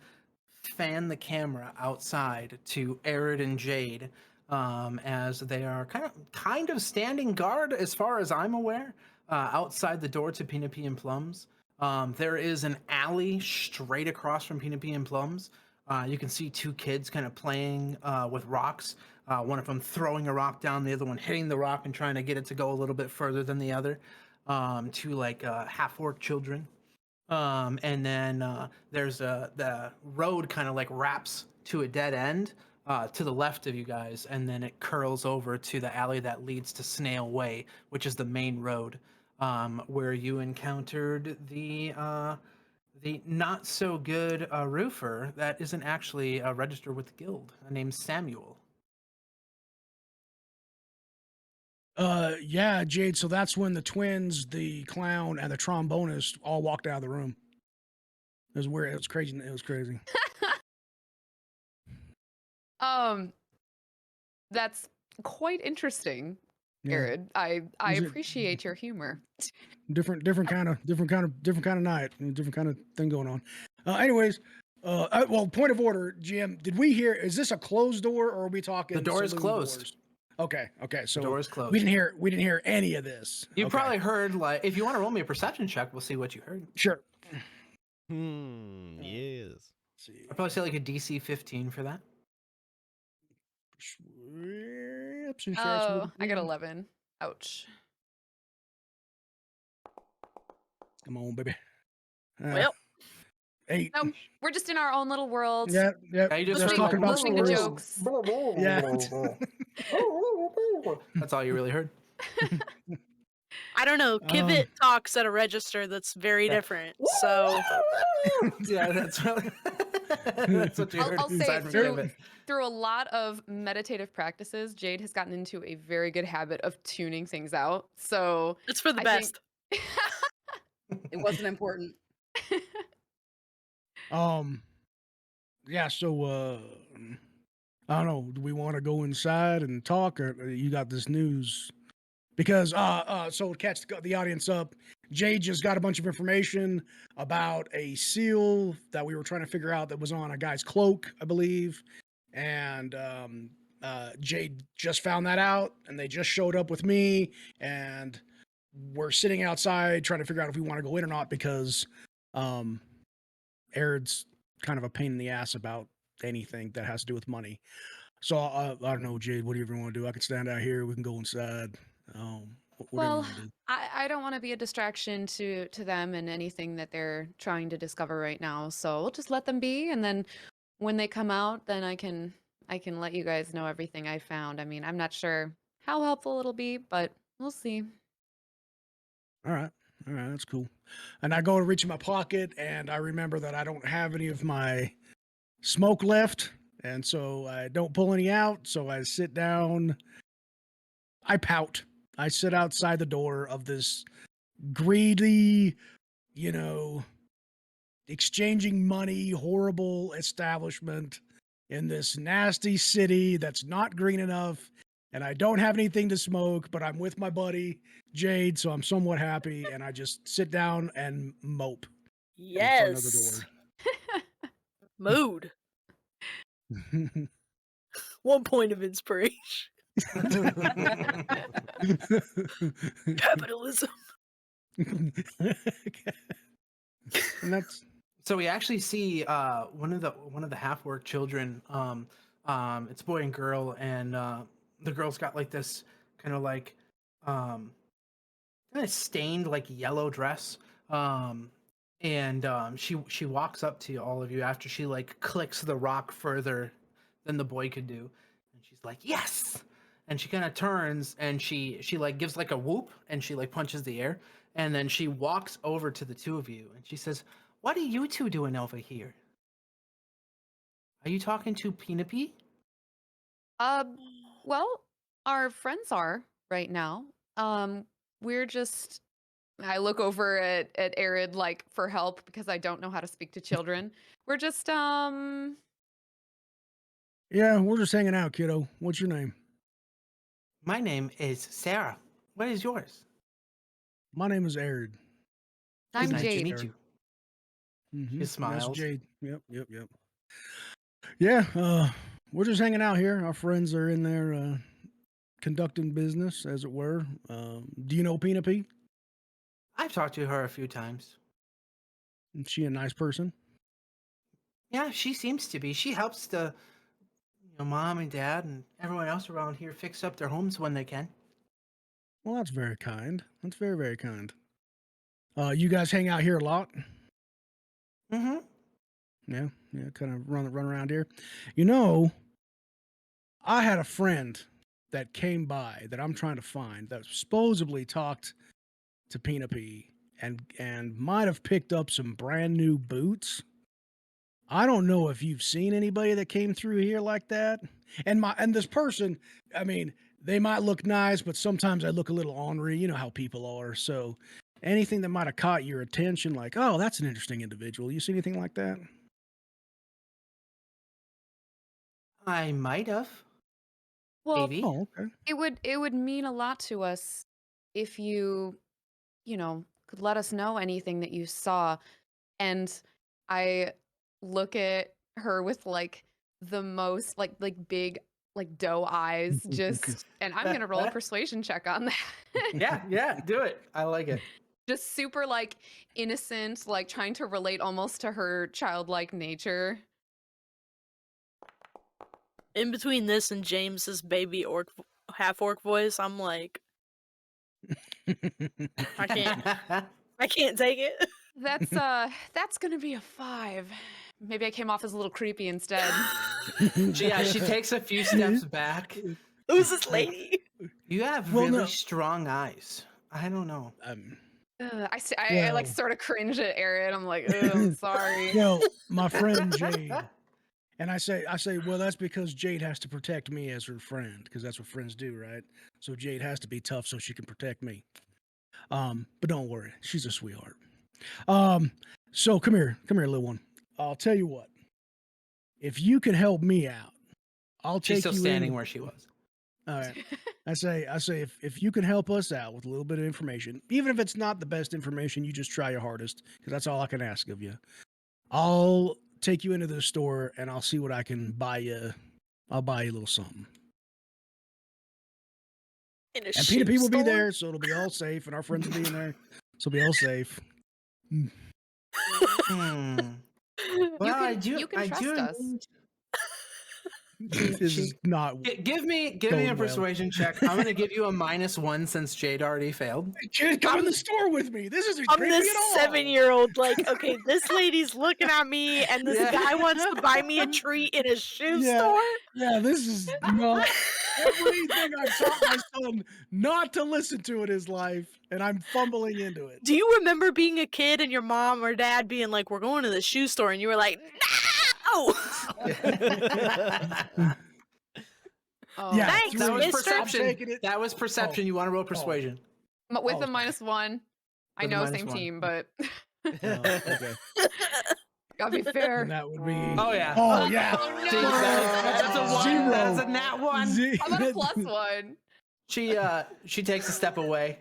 fan the camera outside to Arid and Jade, as they are kind of standing guard, as far as I'm aware, outside the door to Penipee and Plums. There is an alley straight across from Penipee and Plums. You can see two kids kind of playing with rocks. One of them throwing a rock down, the other one hitting the rock and trying to get it to go a little bit further than the other. Two like half-orc children. And then there's the road kind of like wraps to a dead end to the left of you guys, and then it curls over to the alley that leads to Snail Way, which is the main road, where you encountered the not so good roofer that isn't actually registered with the guild, named Samuel. Yeah, Jade. So that's when the twins, the clown, and the trombonist all walked out of the room. It was weird. It was crazy. It was crazy. That's quite interesting, Yeah. Arid. I Was it- appreciate your humor. Different kind of night, different kind of thing going on. Anyways, well, point of order, GM. Did we hear? Is this a closed door, or are we talking? The door is saloon closed. doors? Okay. So The door is closed. we didn't hear any of this. You Okay. probably heard, like, if you want to roll me a perception check, we'll see what you heard. Sure. Yes. Let's see. I'd probably say like a DC 15 for that. Oh, I got 11. Ouch. Come on, baby. Well, 8. No, we're just in our own little world. Yeah. Yeah, you just Just heard, talking about listening to stories. jokes. Yeah. That's all you really heard. I don't know. Kivit talks at a register that's very different. So Yeah, that's really that's what you heard I'll say inside from through, Kevin. through a lot of meditative practices, Jade has gotten into a very good habit of tuning things out. So it's for the I best. think- It wasn't important. Yeah, so I don't know, do we want to go inside and talk, or you got this news? Because so to catch the audience up, Jade just got a bunch of information about a seal that we were trying to figure out that was on a guy's cloak, I believe. And Jade just found that out, and they just showed up with me, and we're sitting outside trying to figure out if we want to go in or not, because Arid's kind of a pain in the ass about anything that has to do with money. So I don't know, Jade, whatever you want to do. I can stand out here. We can go inside. Whatever you well, want to do. I don't want to be a distraction to them and anything that they're trying to discover right now. So we'll just let them be, and then when they come out, then I can let you guys know everything I found. I mean, I'm not sure how helpful it'll be, but we'll see. All right, that's cool. And I go to reach in my pocket, and I remember that I don't have any of my smoke left, and so I don't pull any out. So I sit down. I pout. I sit outside the door of this greedy, exchanging money, horrible establishment in this nasty city that's not green enough. And I don't have anything to smoke, but I'm with my buddy Jade, so I'm somewhat happy. And I just sit down and mope. Yes. Mood. 1 point of inspiration. Capitalism. And that's So we actually see one of the half-orc children. It's boy and girl, and the girl's got like this kind of like kind of stained like yellow dress. She walks up to all of you after she like clicks the rock further than the boy could do, and she's like, "Yes!" And she kind of turns and she like gives like a whoop and she like punches the air, and then she walks over to the two of you and she says, "What are you two doing over here? Are you talking to Penipee?" Well, our friends are right now. We're just I look over at Arid like for help because I don't know how to speak to children. We're just yeah, we're just hanging out, kiddo. What's your name? My name is Sarah. What is yours? My name is Arid. I'm Nice to Jade. meet you. Mm-hmm. She smiles. Jade. Yep. Yeah, we're just hanging out here. Our friends are in there conducting business, as it were. Do you know Penipee? I've talked to her a few times. Is she a nice person? Yeah, she seems to be. She helps the mom and dad and everyone else around here fix up their homes when they can. Well, that's very kind. That's very, very kind. You guys hang out here a lot? Mm-hmm. Yeah, kind of run around here. I had a friend that came by that I'm trying to find that supposedly talked to Penipee and might have picked up some brand new boots. I don't know if you've seen anybody that came through here like that. And this person, I mean, they might look nice, but sometimes I look a little ornery. You know how people are. So anything that might have caught your attention, like, oh, that's an interesting individual. You see anything like that? I might have. well, Maybe. Oh, okay. it would mean a lot to us if you could let us know anything that you saw. And I look at her with like the most like big like doe eyes just and I'm gonna roll a persuasion check on that. Yeah, do it. I like it. Just super like innocent, like trying to relate almost to her childlike nature. In between this and James's baby half orc voice, I'm like, I can't take it. That's gonna be a 5. Maybe I came off as a little creepy instead. She takes a few steps back. Who's this lady? You have Well, really no. strong eyes. I don't know. I like sort of cringe at Aaron. I'm like, I'm sorry. My friend Jade. And I say, well, that's because Jade has to protect me as her friend, because that's what friends do, right? So Jade has to be tough so she can protect me. But don't worry, she's a sweetheart. So come here, little one. I'll tell you what. If you can help me out, I'll take you. She's still standing where she was. All right. I say, if you can help us out with a little bit of information, even if it's not the best information, you just try your hardest, because that's all I can ask of you. I'll take you into the store and I'll see what I can buy you. I'll buy you a little something. In a And shoe Penipee will be store? there, so it'll be all safe, and our friends will be in there, so it'll be all safe. Well, you can trust us. This is not. Give me going a well. persuasion check. I'm gonna give you a -1 since Jade already failed. Jade, come in the store with me. This isn't I'm creepy this at all. 7-year-old, like, okay, this lady's looking at me, and this guy wants to buy me a treat in a shoe store. Yeah, this is not everything I've taught my son not to listen to in his life, and I'm fumbling into it. Do you remember being a kid and your mom or dad being like, "We're going to the shoe store," and you were like, "No!" Yeah, Thanks, that was mister. perception. That was perception. You want to roll persuasion? With a -1. I With a know, same -1. team, but Okay. gotta be fair. And that would be. Oh yeah. Oh yeah. Oh, no. See, that's a 1. Zero. That is a nat 1. How about a +1? She takes a step away.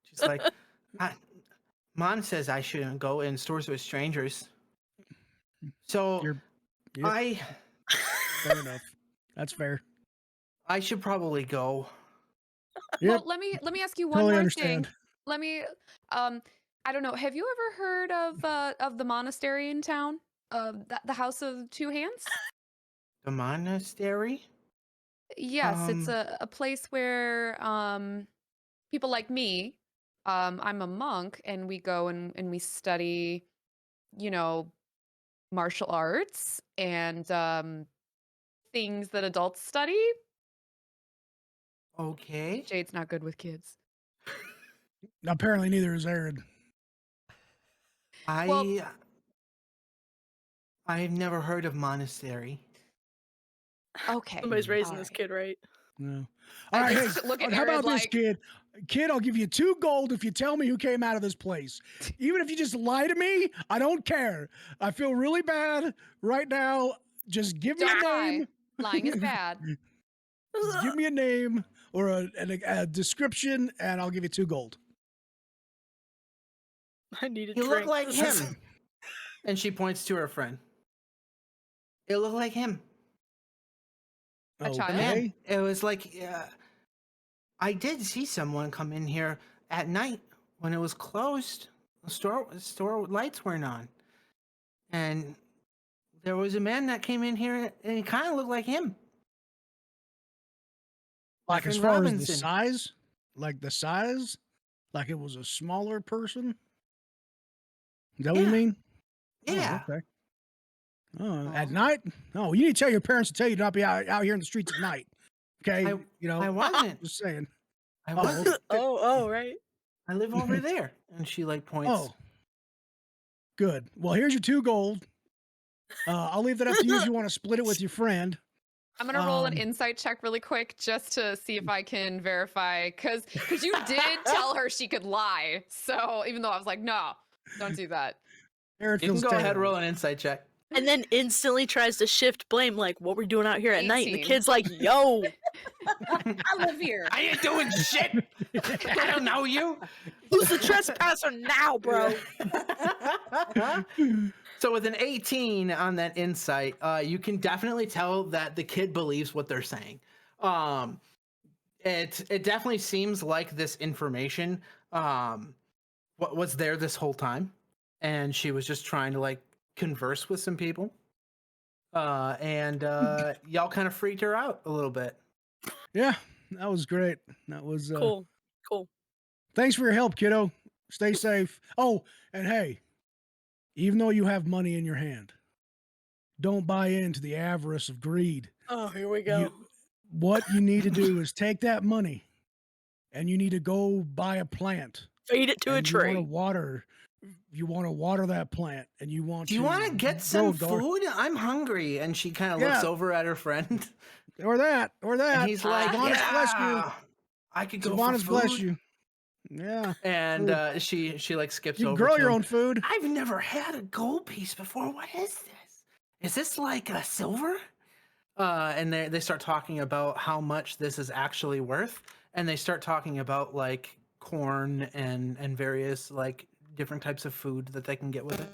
She's like, Mom says I shouldn't go in stores with strangers. So Yep. I Fair enough. That's fair. I should probably go. Yep. Well, let me ask you one Totally more understand. thing. Let me I don't know. Have you ever heard of the monastery in town? The House of Two Hands? The monastery? Yes, it's a place where people like me, I'm a monk, and we go and we study, you know, martial arts and things that adults study. Okay. Jade's not good with kids. Apparently, neither is Aaron. Well, I've never heard of monastery. okay. Somebody's raising all this right. kid right. Yeah. All right, hey, Look at how Aaron about this, like, kid? Kid, I'll give you 2 gold if you tell me who came out of this place. Even if you just lie to me, I don't care. I feel really bad right now. Just give me don't a lie. name. Lying is bad. Just give me a name or a description, and I'll give you 2 gold. I need a You drink. look like This is- him. And she points to her friend. It looked like him. A Okay. child? Man, it was like I did see someone come in here at night when it was closed. The store lights weren't on, and there was a man that came in here, and he kind of looked like him. My Like as friend far as the Robinson. size, like it was a smaller person. Is that what you Yeah. mean? Yeah. Oh, okay. At night? Oh, you need to tell your parents to tell you to not be out here in the streets at night. Okay, I wasn't. just saying. I Oh, wasn't. okay. oh, right. I live over there, and she like points. Oh, good. Well, here's your 2 gold. I'll leave that up to you if you want to split it with your friend. I'm gonna roll an insight check really quick just to see if I can verify, because you did tell her she could lie. So even though I was like, no, don't do that. Aaron You can feels go ahead, terrible. roll an insight check. And then instantly tries to shift blame, like, what we're doing out here at night. And the 18. kid's like, yo. I live here. I ain't doing shit. I don't know you. Who's the trespasser now, bro? So with an 18 on that insight, you can definitely tell that the kid believes what they're saying. It definitely seems like this information what was there this whole time, and she was just trying to like converse with some people, and y'all kind of freaked her out a little bit. Yeah, that was great. That was Cool. Thanks for your help, kiddo. Stay safe. Oh, and hey, even though you have money in your hand, don't buy into the avarice of greed. Oh, here we go. What you need to do is take that money and you need to go buy a plant. Feed it to a and tree. You want to water that plant, and you want Do you want to get some food? I'm hungry. And she kind of looks over at her friend. Or that. And he's like, Sylvanas bless you. yeah, I could go Sylvanas for bless food. you. Yeah. And she like skips You over. can grow to your him. own food. I've never had a gold piece before. What is this? Is this like a silver? And they start talking about how much this is actually worth, and they start talking about like corn and various like different types of food that they can get with it.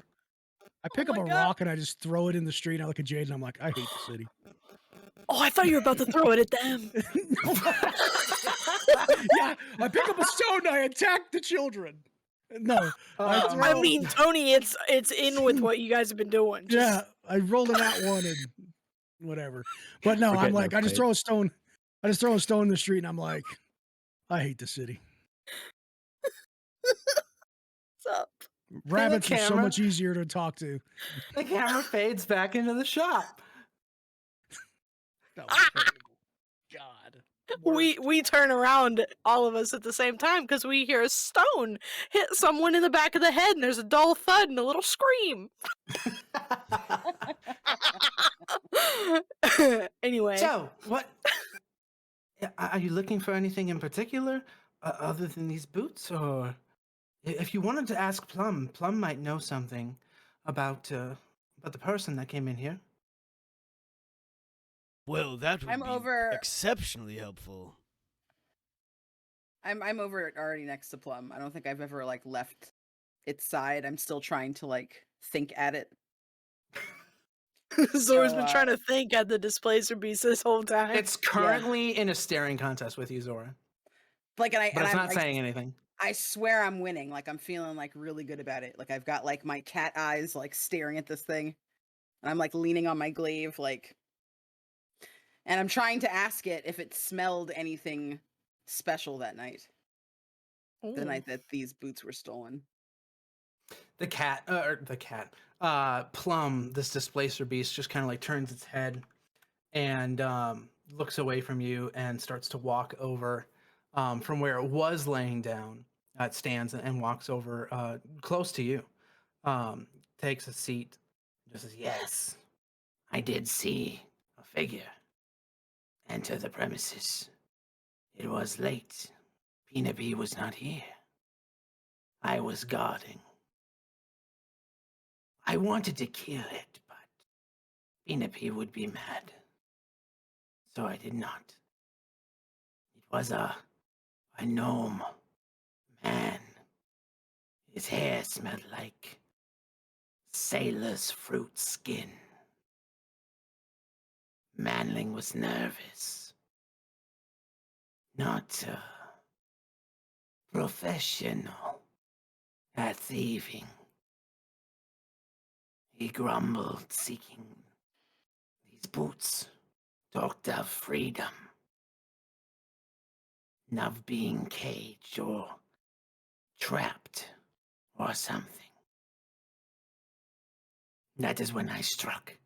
I pick up a rock and I just throw it in the street. And I look at Jade and I'm like, I hate the city. Oh, I thought you were about to throw it at them. Yeah, I pick up a stone and I attack the children. No, I mean, Tony, it's in with what you guys have been doing. Yeah, I rolled in that one and whatever. But no, We're I'm getting like, our I just pay. throw a stone. I just throw a stone in the street and I'm like, I hate the city. What's up? Rabbits are so camera. much easier to talk to. The camera fades back into the shop. That was terrible. God. We turn around, all of us at the same time, because we hear a stone hit someone in the back of the head, and there's a dull thud and a little scream. Anyway. So, what are you looking for? Anything in particular other than these boots, or if you wanted to ask Plum might know something about the person that came in here. Well, that would I'm be over- exceptionally helpful. I'm over it already next to Plum. I don't think I've ever like left its side. I'm still trying to like think at it. Zora's So, been trying to think at the displacer beast this whole time. It's currently in a staring contest with you, Zora, like, and but it's I'm not saying anything. I swear I'm winning. Like, I'm feeling like really good about it. Like, I've got like my cat eyes like staring at this thing, and I'm like leaning on my glaive, like, and I'm trying to ask it if it smelled anything special that night. The Ooh. night that these boots were stolen. The cat, Plum, this displacer beast, just kind of like turns its head and looks away from you and starts to walk over from where it was laying down. It stands and walks over close to you. Takes a seat. Just says, yes, I did see a figure enter the premises. It was late. Penipee was not here. I was guarding. I wanted to kill it, but Penipee would be mad. So I did not. It was a gnome man. His hair smelled like sailor's fruit skin. Manling was nervous. Not professional at thieving. He grumbled, seeking these boots, talked of freedom, of being caged or trapped or something. That is when I struck,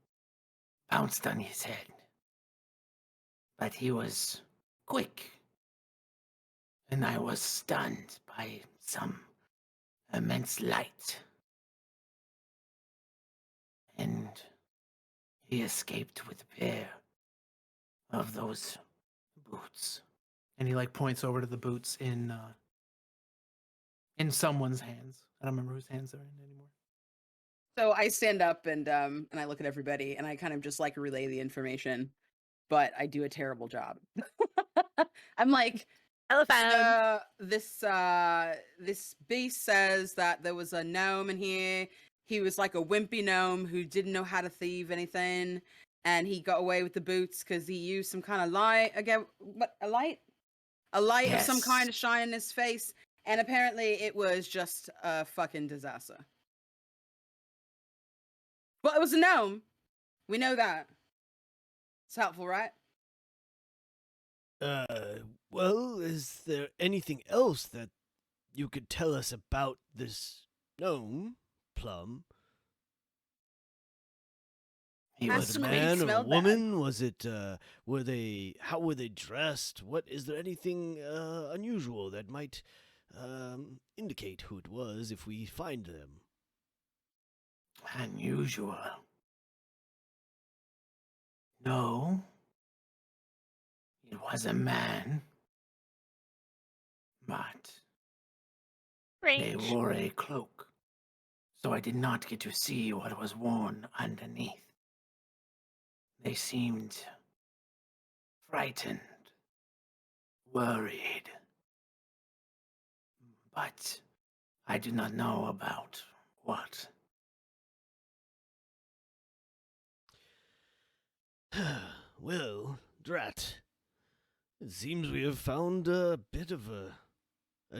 pounced on his head. But he was quick, and I was stunned by some immense light. And he escaped with a pair of those boots. And he like points over to the boots in someone's hands. I don't remember whose hands they're in anymore. So I stand up and I look at everybody and I kind of just like relay the information, but I do a terrible job. I'm like, Elephant. this beast says that there was a gnome in here. He was like a wimpy gnome who didn't know how to thieve anything, and he got away with the boots because he used some kind of light. Again, what, a light? A light of some kind to shine in his face, and apparently it was just a fucking disaster. Well, it was a gnome. We know that. It's helpful, right? Well, is there anything else that you could tell us about this gnome, Plum? He Was was it a Ask him if he man or a smelled bad. woman? Was it, how were they dressed? Is there anything, unusual that might, indicate who it was if we find them? unusual. No. It was a man. But they Strange. wore a cloak, so I did not get to see what was worn underneath. They seemed frightened, worried, but I do not know about what. Well, drat. It seems we have found a bit of a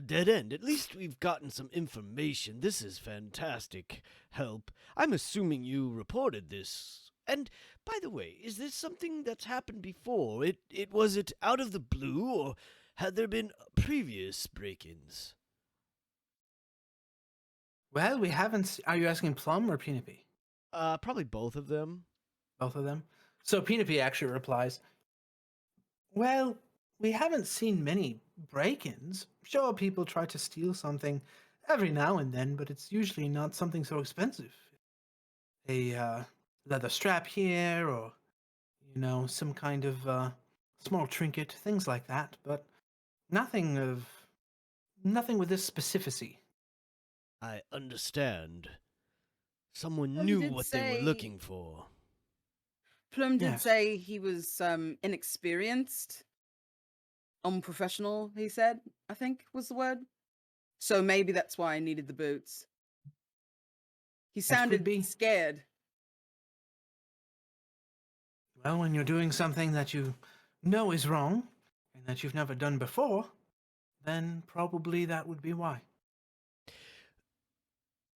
dead end. At least we've gotten some information. This is fantastic help. I'm assuming you reported this. And by the way, is this something that's happened before? Was it out of the blue, or had there been previous break-ins? Well, we haven't. Are you asking Plum or Penipee? Probably both of them. Both of them. So Penipee actually replies, well, we haven't seen many break-ins. Sure, people try to steal something every now and then, but it's usually not something so expensive. A leather strap here, or, some kind of small trinket, things like that, but nothing with this specificity. I understand. Someone Plum knew did what they were looking for. Plum did Yes. say he was inexperienced, unprofessional, he said, I think was the word. So maybe that's why I needed the boots. He could sounded be. scared. Well, when you're doing something that you know is wrong and that you've never done before, then probably that would be why.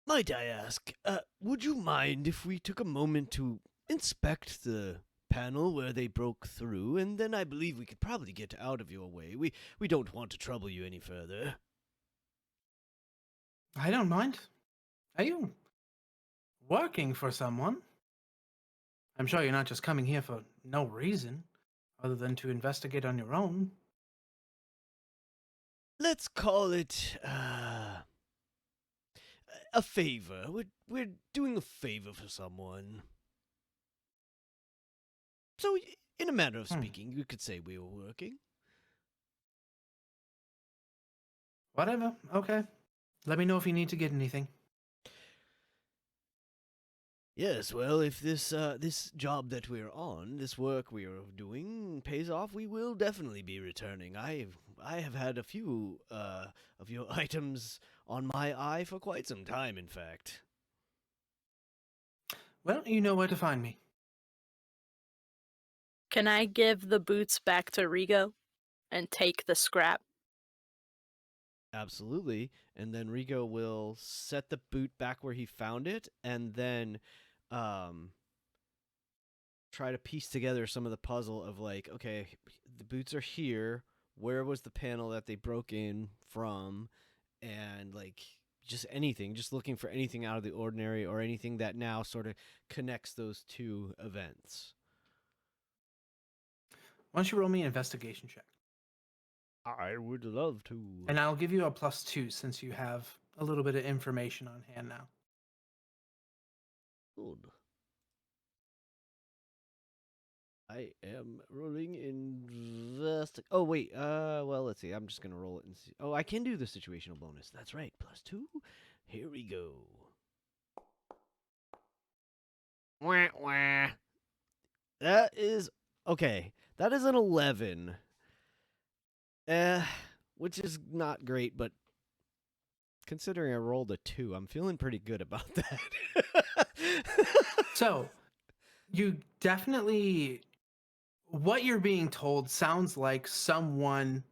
Might I ask, would you mind if we took a moment to inspect the panel where they broke through, and then I believe we could probably get out of your way. We don't want to trouble you any further. I don't mind. Are you working for someone? I'm sure you're not just coming here for no reason, other than to investigate on your own. Let's call it a favor. We're doing a favor for someone. So, in a manner of speaking, you could say we were working. Whatever. Okay. Let me know if you need to get anything. Yes, well, if this job that we're on, this work we are doing, pays off, we will definitely be returning. I have had a few of your items on my eye for quite some time, in fact. Well, you know where to find me. Can I give the boots back to Rigo and take the scrap? Absolutely. And then Rigo will set the boot back where he found it, and then try to piece together some of the puzzle of like, okay, the boots are here. Where was the panel that they broke in from? And like just anything, just looking for anything out of the ordinary or anything that now sort of connects those two events. Why don't you roll me an investigation check? I would love to. And I'll give you a +2 since you have a little bit of information on hand now. Good. I am rolling Oh wait, well let's see. I'm just gonna roll it and see. Oh, I can do the situational bonus. That's right. +2. Here we go. Wah, wah. That is okay. That is an 11. Which is not great, but considering I rolled a 2, I'm feeling pretty good about that. So, you definitely, what you're being told sounds like someone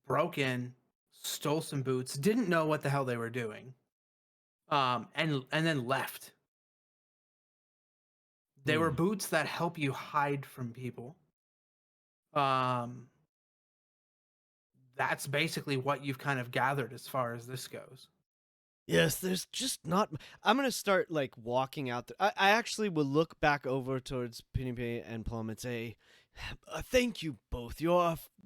broke in, stole some boots, didn't know what the hell they were doing, and then left. They were boots that help you hide from people. That's basically what you've kind of gathered as far as this goes. Yes, there's just not. I'm gonna start like walking out there. I actually will look back over towards Penipee and Plum and say, "Thank you both.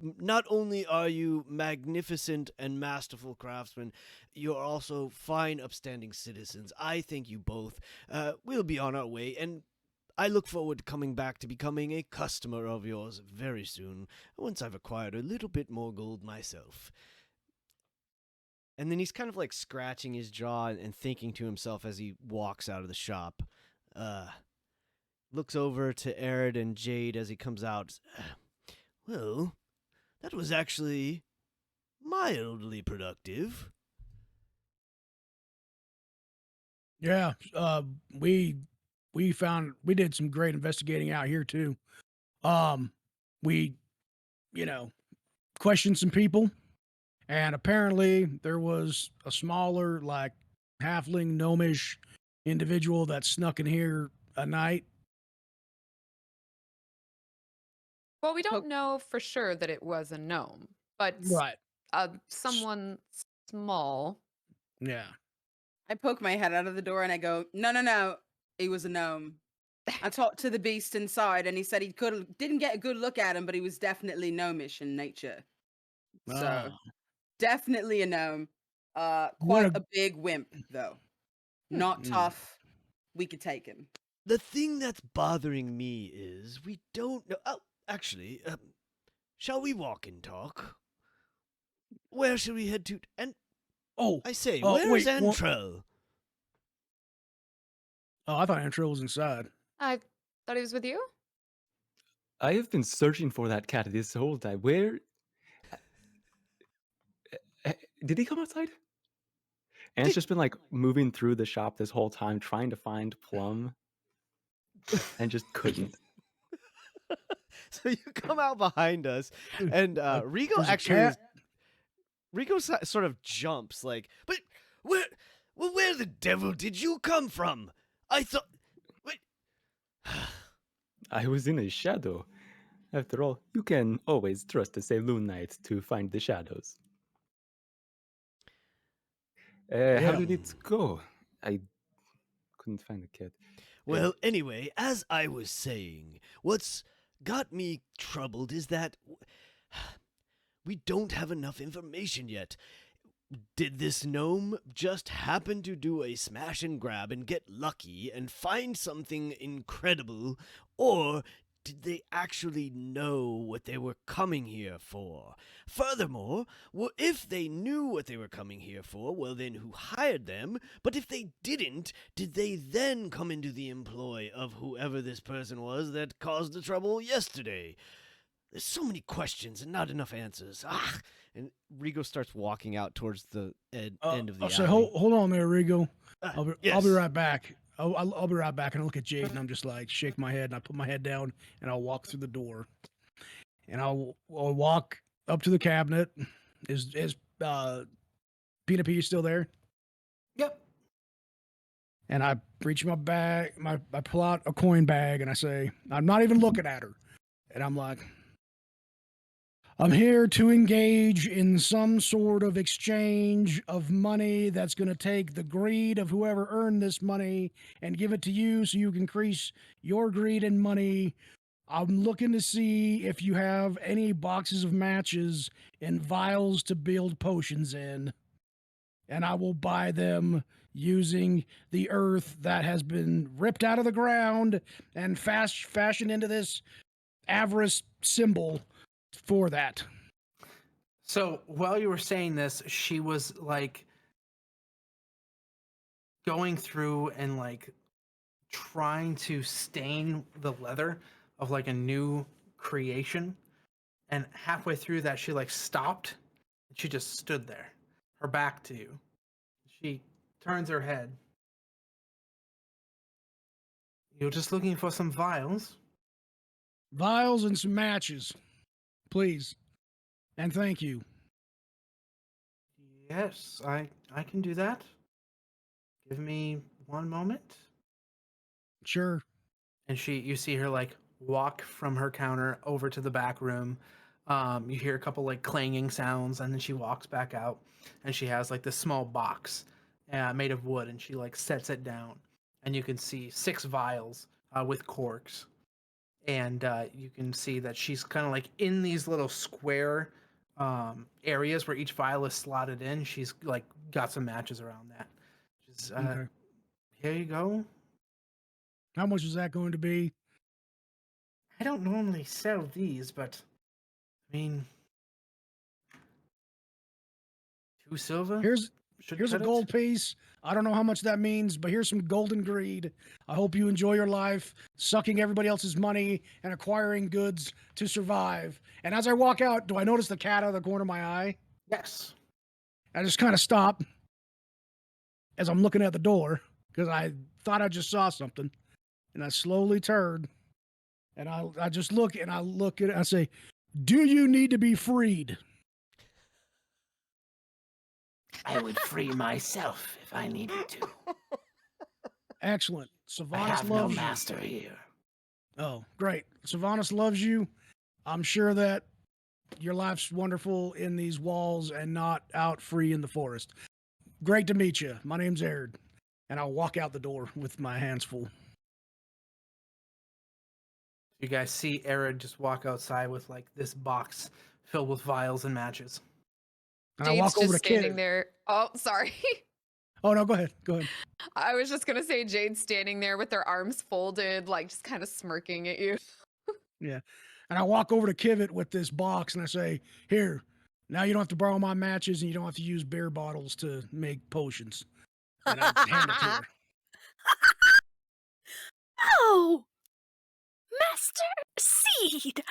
Not only are you magnificent and masterful craftsmen, you're also fine, upstanding citizens. I thank you both. We'll be on our way, and I look forward to coming back to becoming a customer of yours very soon. Once I've acquired a little bit more gold myself." And then he's kind of like scratching his jaw and thinking to himself as he walks out of the shop. Looks over to Arid and Jade as he comes out. Well, that was actually mildly productive. Yeah, we did some great investigating out here too. We, questioned some people. And apparently there was a smaller, like halfling gnomish individual that snuck in here at night. Well, we don't know for sure that it was a gnome, but Right. someone small. Yeah. I poke my head out of the door and I go, no, he was a gnome. I talked to the beast inside and he said didn't get a good look at him, but he was definitely gnomish in nature. So definitely a gnome. Quite a big wimp though. Not tough. We could take him. The thing that's bothering me is we don't know. Oh, actually, shall we walk and talk? Where shall we head to? And I say, where's Antrell? Oh, I thought Antrell was inside. I thought he was with you. I have been searching for that cat this whole time. Where did he come outside? And it's just been like moving through the shop this whole time, trying to find Plum, and just couldn't. So you come out behind us, and Rigo There's a actually is, cat. Rigo sort of jumps like, but where the devil did you come from? I thought, wait. I was in a shadow. After all, you can always trust a Saloon Knight to find the shadows. How Yeah. did it go? I couldn't find the cat. Well, anyway, as I was saying, what's got me troubled is that we don't have enough information yet. Did this gnome just happen to do a smash and grab and get lucky and find something incredible, or did they actually know what they were coming here for? Furthermore, if they knew what they were coming here for, well then who hired them? But if they didn't, did they then come into the employ of whoever this person was that caused the trouble yesterday? There's so many questions and not enough answers. Ah! And Rigo starts walking out towards the end of the I'll say, alley. hold on there, Rigo. I'll be yes. right back. I'll be right back. And I look at Jade and I'm just like, shake my head and I put my head down and I'll walk through the door. And I'll walk up to the cabinet. Is Penipee still there? Yep. And I reach my bag, I pull out a coin bag and I say, I'm not even looking at her. And I'm like, I'm here to engage in some sort of exchange of money that's going to take the greed of whoever earned this money and give it to you so you can increase your greed and money. I'm looking to see if you have any boxes of matches and vials to build potions in. And I will buy them using the earth that has been ripped out of the ground and fashioned into this avarice symbol for that. So while you were saying this, she was like going through and like trying to stain the leather of like a new creation. And halfway through that, she like stopped. And she just stood there, her back to you. She turns her head. You're just looking for some vials? Vials and some matches, please. And thank you. Yes, I can do that. Give me one moment. Sure. And you see her like walk from her counter over to the back room. You hear a couple like clanging sounds, and then she walks back out, and she has like this small box made of wood, and she like sets it down, and you can see 6 vials with corks, and you can see that she's kind of like in these little square areas where each vial is slotted in. She's like got some matches around that. Just, Okay. Here you go. How much is that going to be? I don't normally sell these, but I mean, 2 silver. Here's Should a cut it. gold piece. I don't know how much that means, but here's some golden greed. I hope you enjoy your life, sucking everybody else's money and acquiring goods to survive. And as I walk out, do I notice the cat out of the corner of my eye? Yes. I just kind of stop as I'm looking at the door because I thought I just saw something. And I slowly turn and I just look and I look at it. I say, do you need to be freed? I would free myself if I needed to. Excellent. I Sylvanas have no loves you. master here. Oh, great. Sylvanas loves you. I'm sure that your life's wonderful in these walls and not out free in the forest. Great to meet you. My name's Arid. And I'll walk out the door with my hands full. You guys see Arid just walk outside with like this box filled with vials and matches. And I Jade's walk over just to standing Kid. there. Oh, sorry. Oh, no, go ahead. Go ahead. I was just gonna say Jade's standing there with their arms folded, like just kind of smirking at you. Yeah. And I walk over to Kivit with this box and I say, here, now you don't have to borrow my matches and you don't have to use beer bottles to make potions. And I hand it to her. Oh, Master Seed!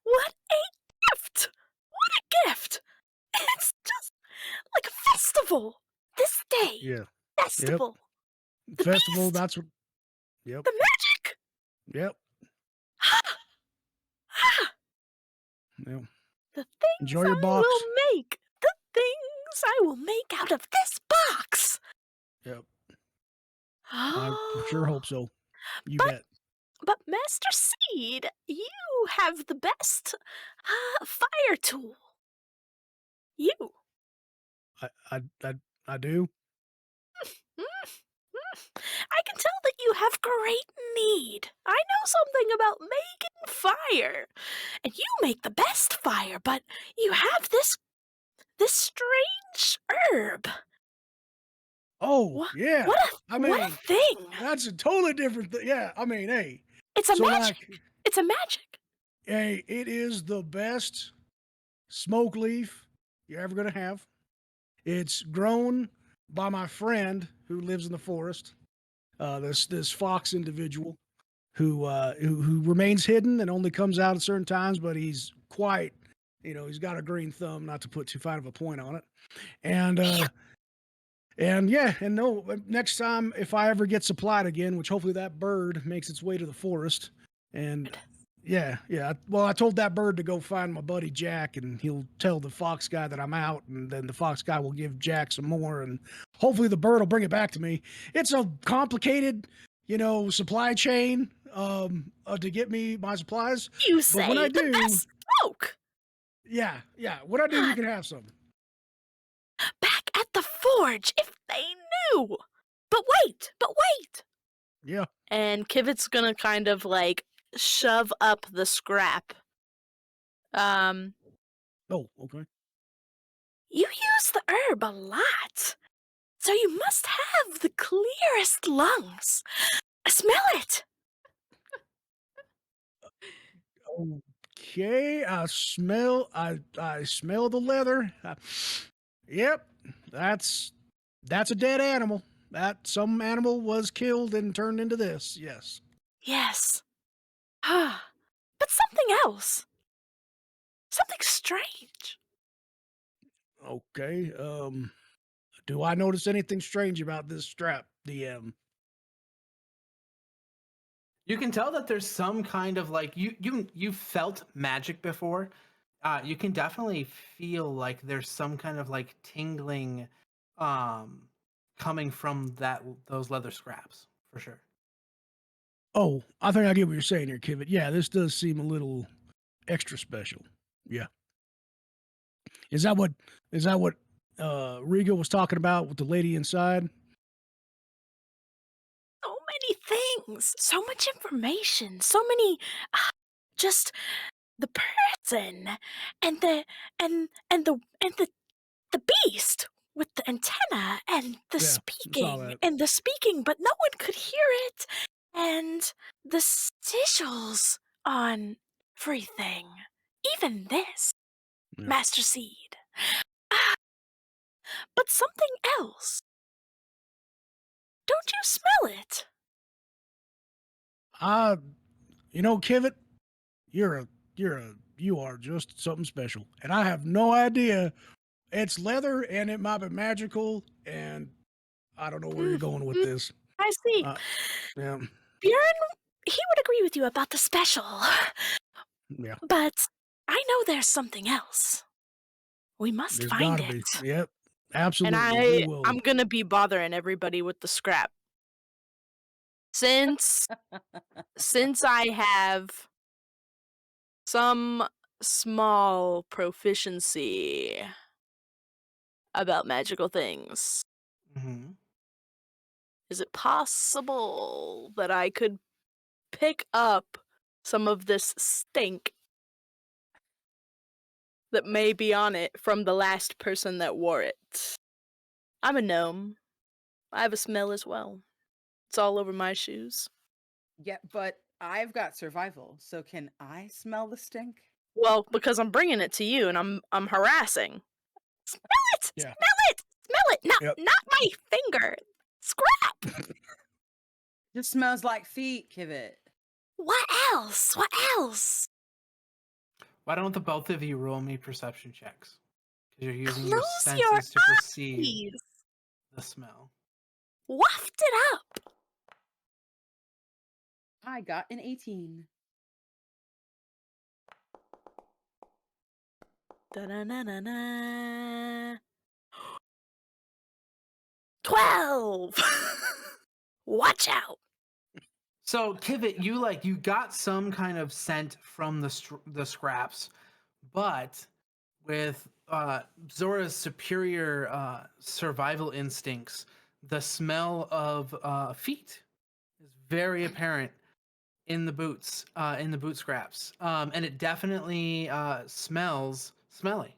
What a gift! What a gift! It's just like a festival. This day. Yeah. Festival. The Festival, beast. that's what. Yep. The magic. Yep. Yeah. The things Enjoy your I box. will make. The things I will make out of this box. Yep. I sure hope so. You But bet. But Master Seed, you have the best fire tool. You. I do. I can tell that you have great need. I know something about making fire. And you make the best fire, but you have this strange herb. Oh, yeah. What I a mean, thing. that's a totally different thing. Yeah, I mean, hey. It's a so magic. like, It's a magic. hey, it is the best smoke leaf you're ever gonna have. It's grown by my friend who lives in the forest. This fox individual who remains hidden and only comes out at certain times, but he's quite, he's got a green thumb, not to put too fine of a point on it. And yeah, and no, next time if I ever get supplied again, which hopefully that bird makes its way to the forest, and yeah. Well, I told that bird to go find my buddy Jack, and he'll tell the fox guy that I'm out, and then the fox guy will give Jack some more, and hopefully the bird will bring it back to me. It's a complicated, supply chain to get me my supplies. You But say when I the do, best smoke. yeah, when I do, you can have some. Back at the forge, if they knew. But wait. Yeah. And Kivit's gonna kind of like shove up the scrap. Oh, okay. You use the herb a lot, so you must have the clearest lungs. Smell it. Okay, I smell the leather. Yep, that's a dead animal. That some animal was killed and turned into this. Yes. Yes. But something else. Something strange. Okay. Do I notice anything strange about this strap, DM? You can tell that there's some kind of like you felt magic before. You can definitely feel like there's some kind of like tingling coming from those leather scraps for sure. Oh, I think I get what you're saying here, Kivit. Yeah, this does seem a little extra special. Yeah. Is that what Rigo was talking about with the lady inside? So many things. So much information. So many just the person and the beast with the antenna and the Yeah, saw that. speaking, but no one could hear it, and the sigils on everything, even this Yeah. Master Seed. But something else. Don't you smell it? Kivit, you are just something special, and I have no idea. It's leather, and it might be magical, and I don't know where you're going with this. I see. Yeah. Bjorn, he would agree with you about the special. Yeah. But I know there's something else. We must There's find gotta it. be. Yep. Absolutely. And We will. I'm gonna be bothering everybody with the scrap. Since I have some small proficiency about magical things, Mm-hmm. is it possible that I could pick up some of this stink that may be on it from the last person that wore it? I'm a gnome. I have a smell as well. It's all over my shoes. Yeah, but I've got survival, so can I smell the stink? Well, because I'm bringing it to you and I'm harassing. Smell it! Yeah. Smell it! Smell it! Not my finger. Scrap! Just smells like feet, Kivit. What else? What else? Why don't the both of you roll me perception checks? Because you're using Close your your senses to perceive eyes. the smell. Waft it up. I got an 18. Da-na-na-na-na. 12! Watch out! So, Kivit, you got some kind of scent from the scraps, but with Zora's superior survival instincts, the smell of feet is very apparent in the boots, in the boot scraps, and it definitely smells smelly.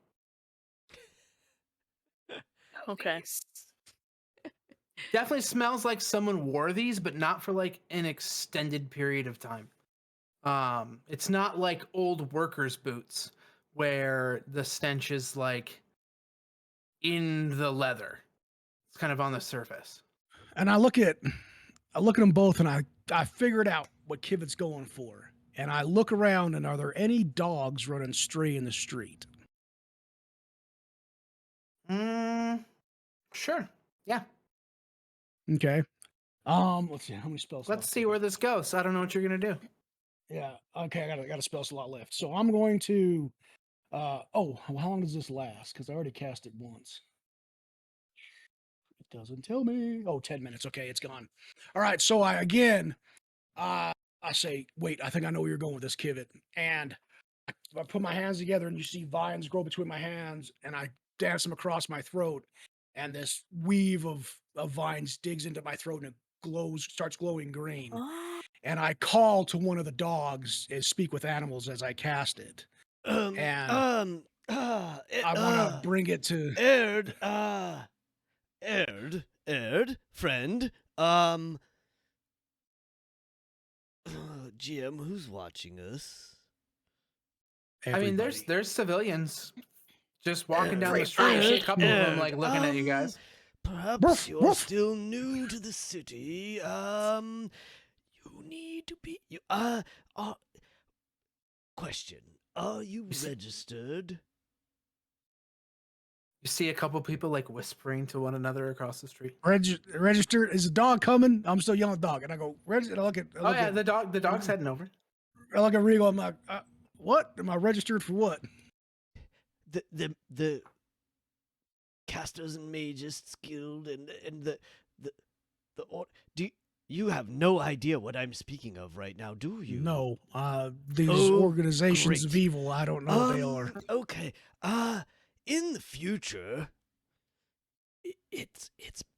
Okay. Definitely smells like someone wore these, but not for like an extended period of time. It's not like old workers' boots where the stench is like in the leather. It's kind of on the surface. And I look at them both, and I figured out what Kivit's going for. And I look around, and are there any dogs running stray in the street? Sure. Yeah. Okay. Let's see how many spells. Let's see where this goes. I don't know what you're gonna do. Yeah. Okay. I got a spell slot left, so I'm going to. Oh, how long does this last? Because I already cast it once. It doesn't tell me. Oh, 10 minutes. Okay, it's gone. All right. So I say, wait, I think I know where you're going with this, Kivit. And I put my hands together, and you see vines grow between my hands, and I dance them across my throat, and this weave of vines digs into my throat, and it starts glowing green. Oh. And I call to one of the dogs and speak with animals as I cast it. I want to bring it to Erd, friend. GM, who's watching us? everybody. I mean, there's civilians just walking down the street. I see a couple of them like looking at you guys. Perhaps you're still new to the city. You need to be. Question: are you registered? You see a couple people like whispering to one another across the street. Registered. Is the dog coming? I'm still yelling at the dog, and I go register. I look at. The dog's heading over. I look at Regal. I'm like, what? Am I registered for what? The casters and mages guild and the do you have no idea what I'm speaking of right now, do you? No. These organizations of great. evil. I don't know what they are. Okay. In the future, it's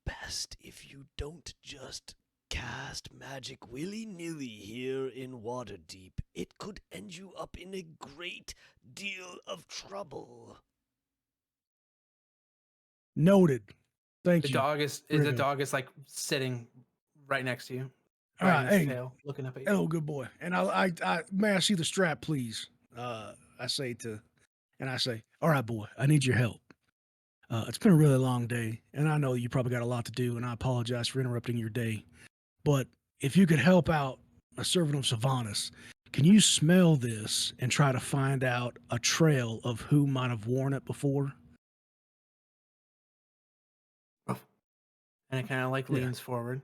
best if you don't just cast magic willy-nilly here in Waterdeep. It could end you up in a great deal of trouble. Noted. Thank The you. dog is like sitting right next to you. All right, his hey, tail, looking up at you. hello, good boy. And I may I see the strap, please? I say, all right, boy, I need your help. It's been a really long day, and I know you probably got a lot to do, and I apologize for interrupting your day. But if you could help out a servant of Sylvanas, can you smell this and try to find out a trail of who might have worn it before? And it kind of like leans forward.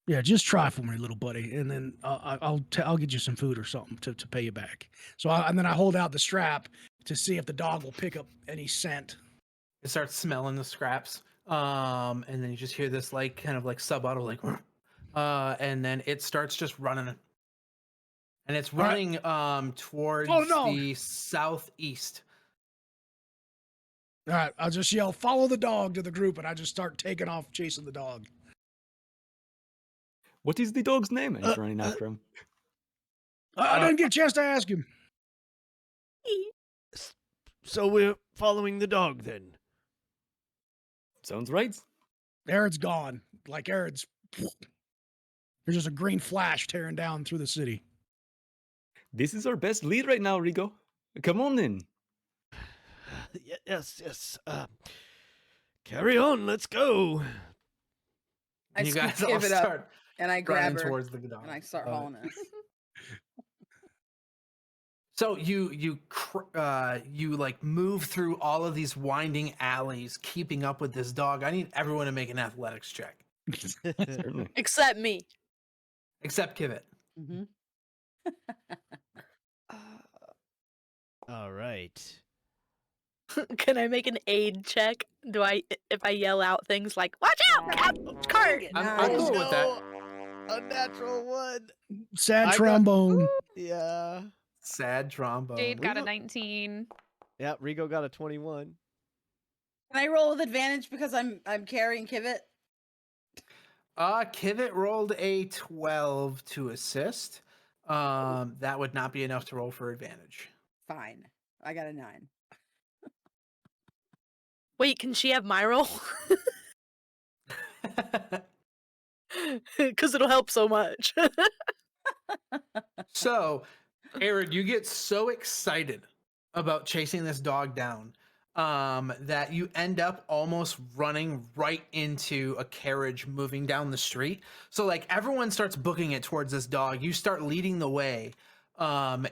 Yeah, just try for me, little buddy, and then I'll get you some food or something to pay you back. And then I hold out the strap to see if the dog will pick up any scent. It starts smelling the scraps, and then you just hear this like kind of like sub-auto like, and then it starts just running, and it's running towards the southeast. All right, I'll just yell, "Follow the dog" to the group, and I just start taking off chasing the dog. What is the dog's name? And he's running after him. I didn't get a chance to ask him. So we're following the dog then. Sounds right. Arid's gone. Like Arid's. There's just a green flash tearing down through the city. This is our best lead right now, Rigo. Come on in. Yes. Carry on. Let's go. I You guys scoop all it up start and I grab her towards the dog. and I start hauling it. So you like move through all of these winding alleys, keeping up with this dog. I need everyone to make an athletics check, Certainly. Except me. except Kivit. Mm-hmm. All right. Can I make an aid check? If I yell out things like "Watch out, cart"? I'm cool with that. A natural one. Sad I got- trombone. Yeah. Sad trombone. Jade got a 19. Yeah, Rigo got a 21. Can I roll with advantage because I'm carrying Kivit? Kivit rolled a 12 to assist. That would not be enough to roll for advantage. Fine. I got a 9. Wait, can she have my roll? Because it'll help so much. So, Aaron, you get so excited about chasing this dog down that you end up almost running right into a carriage moving down the street. So, like, everyone starts booking it towards this dog. You start leading the way, and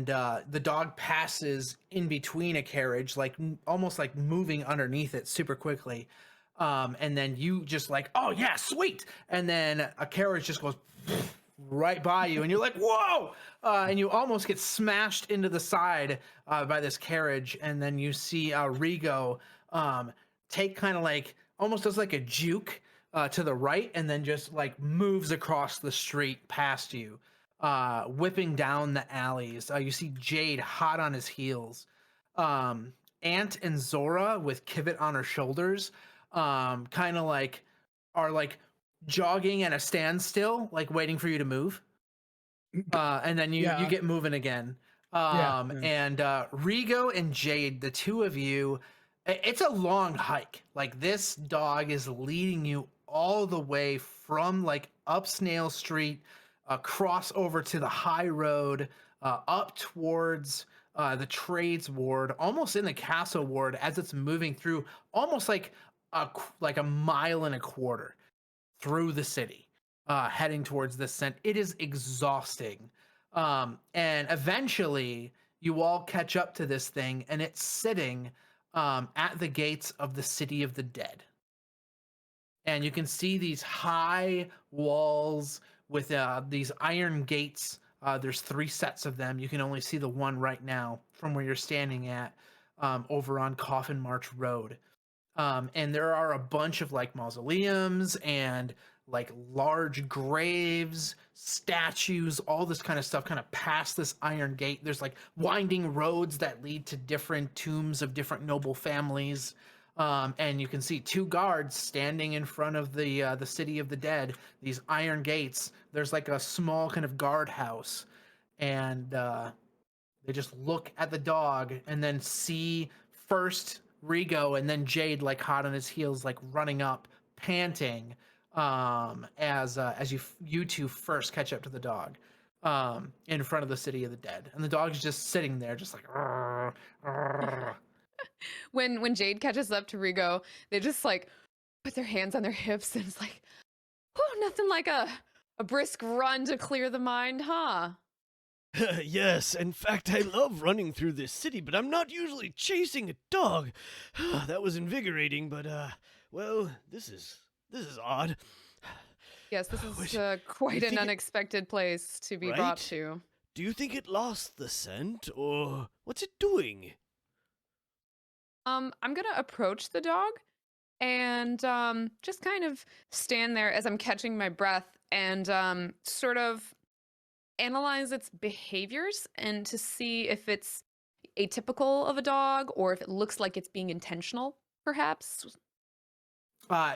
the dog passes in between a carriage, like almost like moving underneath it super quickly. And then you just like, oh yeah, sweet. And then a carriage just goes right by you, and you're like, whoa! And you almost get smashed into the side by this carriage. And then you see Rigo take kind of like almost does like a juke to the right, and then just like moves across the street past you, whipping down the alleys. You see Jade hot on his heels. Ant and Zora with Kivit on her shoulders, kind of like are like jogging at a standstill, like waiting for you to move. And then you get moving again. And Rigo and Jade, the two of you, it's a long hike. Like, this dog is leading you all the way from like up Snail Street, across over to the high road, up towards the trades ward, almost in the castle ward, as it's moving through almost like a mile and a quarter through the city, heading towards this scent. It is exhausting. And eventually you all catch up to this thing, and it's sitting at the gates of the city of the dead. And you can see these high walls with these iron gates. There's 3 sets of them. You can only see the one right now from where you're standing at, over on Coffin March Road. And there are a bunch of like mausoleums and like large graves, statues, all this kind of stuff kind of past this iron gate. There's like winding roads that lead to different tombs of different noble families. And you can see 2 guards standing in front of the city of the dead, these iron gates. There's like a small kind of guardhouse, and they just look at the dog and then see first Rigo and then Jade, like hot on his heels, like running up, panting, as you two first catch up to the dog, in front of the city of the dead, and the dog's just sitting there, just like. "Arr, arr." When Jade catches up to Rigo, they just like put their hands on their hips, and it's like, whew, nothing like a brisk run to clear the mind, huh? Yes, in fact, I love running through this city, but I'm not usually chasing a dog. That was invigorating, but well, this is odd. Yes, this is Which- quite you an think it- unexpected place to be Right? brought to. Do you think it lost the scent, or what's it doing? I'm gonna approach the dog and just kind of stand there as I'm catching my breath and sort of analyze its behaviors and to see if it's atypical of a dog or if it looks like it's being intentional, perhaps.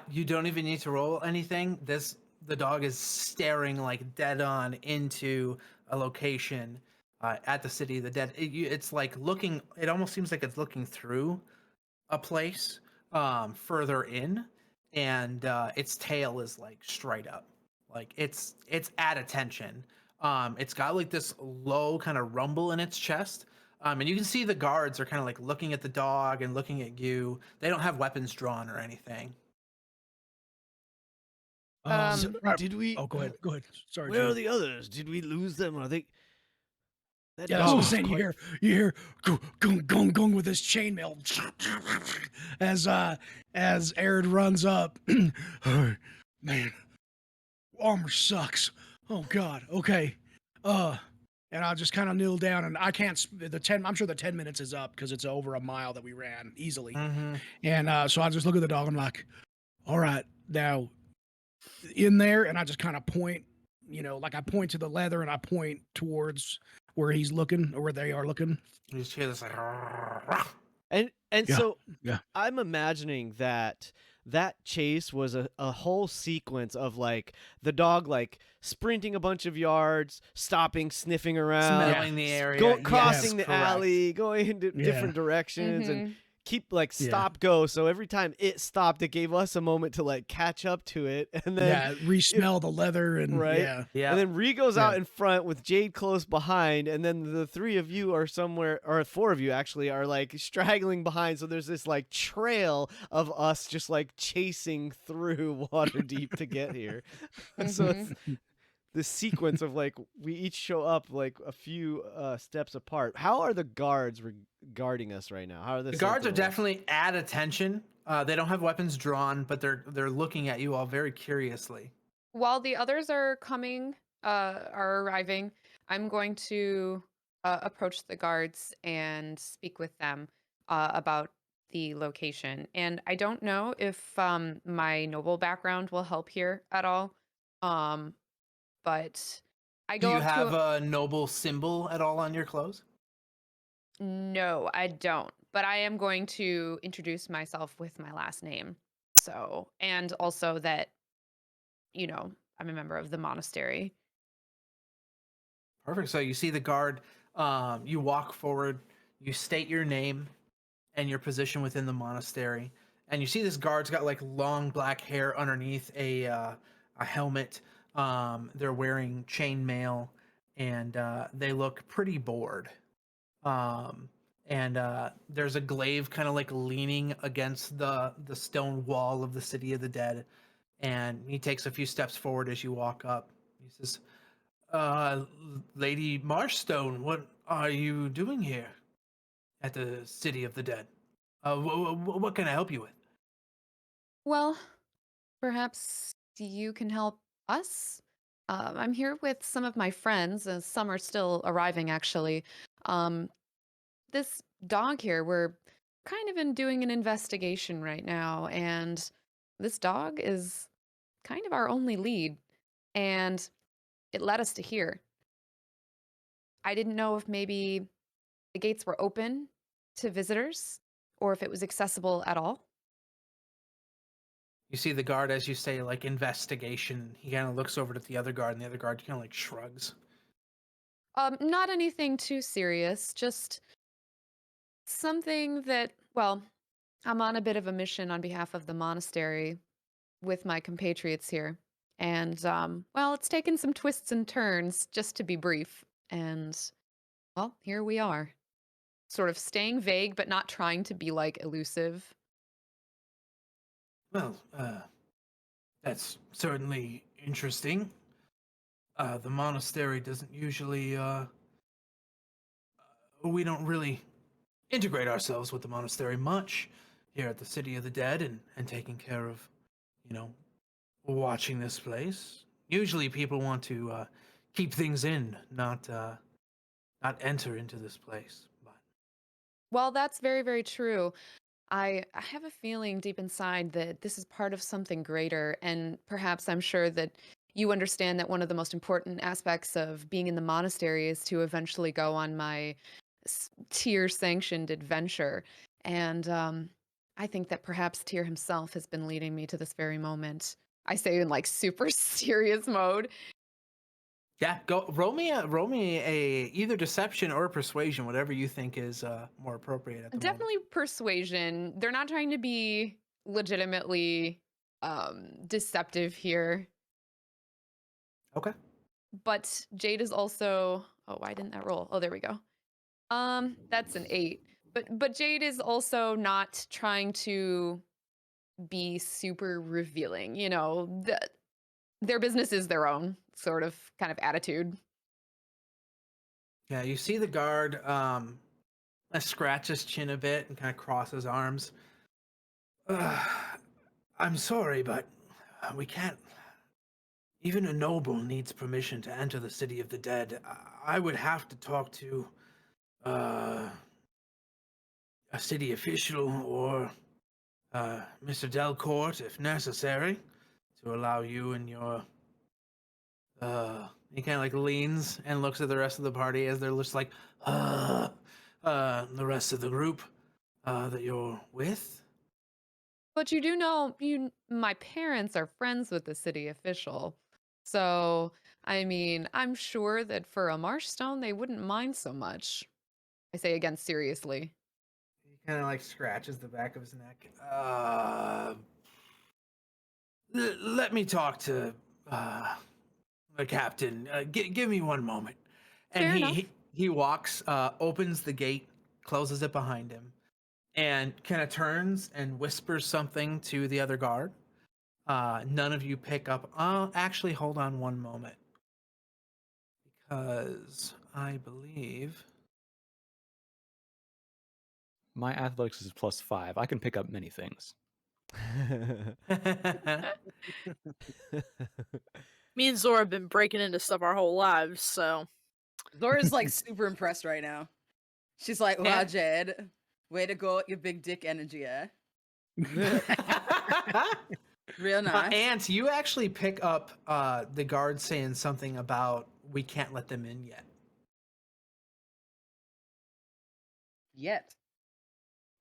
You don't even need to roll anything. The dog is staring like dead on into a location at the city of the dead. It's like looking. It almost seems like it's looking through a place further in, and its tail is like straight up, like it's at attention. It's got like this low kind of rumble in its chest. And you can see the guards are kind of like looking at the dog and looking at you. They don't have weapons drawn or anything. Did we? Oh, go ahead. Go ahead. Sorry. Where are Jade. the others? Did we lose them? Are they? That Yeah, that's what I'm dog's saying. quite- You hear gung gung with his chainmail as Arid runs up. Oh, man, armor sucks. Oh God. Okay. and I'll just kind of kneel down, and I can't. I'm sure the 10 minutes is up because it's over a mile that we ran easily. Mm-hmm. And so I just look at the dog. I'm like, all right, now in there, and I just kind of point. Like I point to the leather, and I point towards where he's looking or where they are looking. You just hear this like, And Yeah, so yeah. I'm imagining that chase was a whole sequence of like the dog like sprinting a bunch of yards, stopping, sniffing around, smelling the area. crossing Yes, the correct. alley, going into Yeah. different directions, and Mhm. keep like stop go. So every time it stopped, it gave us a moment to like catch up to it, and then Yeah, re-smell the leather and right? yeah. Yeah. And then Rigo's out Yeah. in front with Jade close behind, and then the three of you are somewhere, or four of you actually, are like straggling behind. So there's this like trail of us just like chasing through Waterdeep to get here. So it's this sequence of like we each show up like a few steps apart. How are the guards regarding us right now? How are The guards are sentinels? definitely at attention. They don't have weapons drawn, but they're looking at you all very curiously. While the others are arriving, I'm going to approach the guards and speak with them about the location. And I don't know if my noble background will help here at all. Um, but I Do go you up have to a noble symbol at all on your clothes? No, I don't. But I am going to introduce myself with my last name. So, and also that, I'm a member of the monastery. Perfect. So you see the guard. You walk forward. You state your name and your position within the monastery, and you see this guard's got like long black hair underneath a helmet. They're wearing chainmail, and they look pretty bored. And there's a glaive kind of like leaning against the stone wall of the city of the dead, and he takes a few steps forward as you walk up. He says, Lady Marshstone, what are you doing here at the city of the dead? What can I help you with? Well, perhaps you can help us. I'm here with some of my friends, and some are still arriving, actually. Um, this dog here, we're kind of doing an investigation right now, and this dog is kind of our only lead, and it led us to here. I didn't know if maybe the gates were open to visitors or if it was accessible at all. You see the guard as you say like investigation. He kind of looks over to the other guard, and the other guard kind of like shrugs. Not anything too serious, just something that, well, I'm on a bit of a mission on behalf of the monastery with my compatriots here. And, well, it's taken some twists and turns, just to be brief. And, well, here we are. Sort of staying vague, but not trying to be, like, elusive. Well, that's certainly interesting. The monastery doesn't usually, we don't really integrate ourselves with the monastery much here at the City of the Dead and taking care of, watching this place. Usually people want to keep things in, not enter into this place. But Well, that's very, very true. I have a feeling deep inside that this is part of something greater, and perhaps I'm sure that you understand that one of the most important aspects of being in the monastery is to eventually go on my Tyr sanctioned adventure. And I think that perhaps Tyr himself has been leading me to this very moment. I say in like super serious mode. yeah, go roll me a either deception or persuasion, whatever you think is more appropriate at the moment. Definitely persuasion. They're not trying to be legitimately deceptive here. Okay. But Jade is also, oh, why didn't that roll? Oh, there we go. That's an 8. But Jade is also not trying to be super revealing, their business is their own sort of kind of attitude. Yeah, you see the guard scratch his chin a bit and kind of cross his arms. I'm sorry, but we can't even a noble needs permission to enter the city of the dead. I would have to talk to a city official or Mr. Delcourt, if necessary, to allow you and your he kind of like leans and looks at the rest of the party as they're just like the rest of the group that you're with. But you do know my parents are friends with the city official. So, I mean, I'm sure that for a Marshstone they wouldn't mind so much. I say again seriously. He kind of like scratches the back of his neck. Let me talk to the captain. Give me one moment. And Fair enough. he walks, opens the gate, closes it behind him, and kind of turns and whispers something to the other guard. None of you pick up. Actually, hold on one moment, because I believe My athletics is +5. I can pick up many things. Me and Zora have been breaking into stuff our whole lives, so Zora's like super impressed right now. She's like, wow, Jed, way to go with your big dick energy, eh? Real nice. Ant, you actually pick up the guard saying something about we can't let them in yet.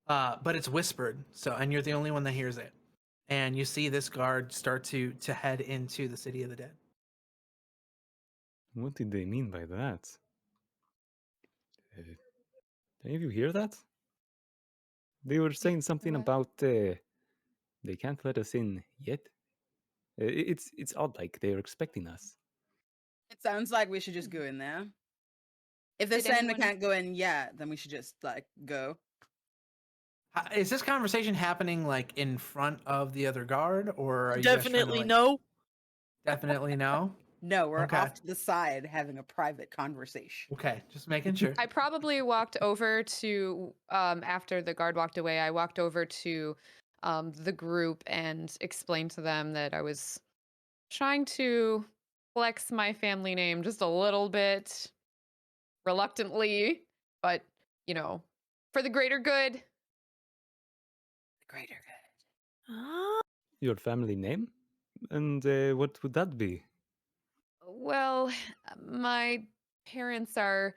But it's whispered, and you're the only one that hears it. And you see this guard start to head into the city of the dead. What did they mean by that? Did any of you hear that? They were saying something What? about they can't let us in yet. It's odd, like they're expecting us. It sounds like we should just go in there. If they're Did saying we anyone- can't go in yet, then we should just like go. Is this conversation happening like in front of the other guard, or are you guys trying to, definitely like- no. Definitely no. No, we're Okay. off to the side having a private conversation. Okay, just making sure. I probably walked over to after the guard walked away, I walked over to the group and explained to them that I was trying to flex my family name just a little bit reluctantly, but for the greater good. Greater good. Ah, Your family name? And what would that be? Well, my parents are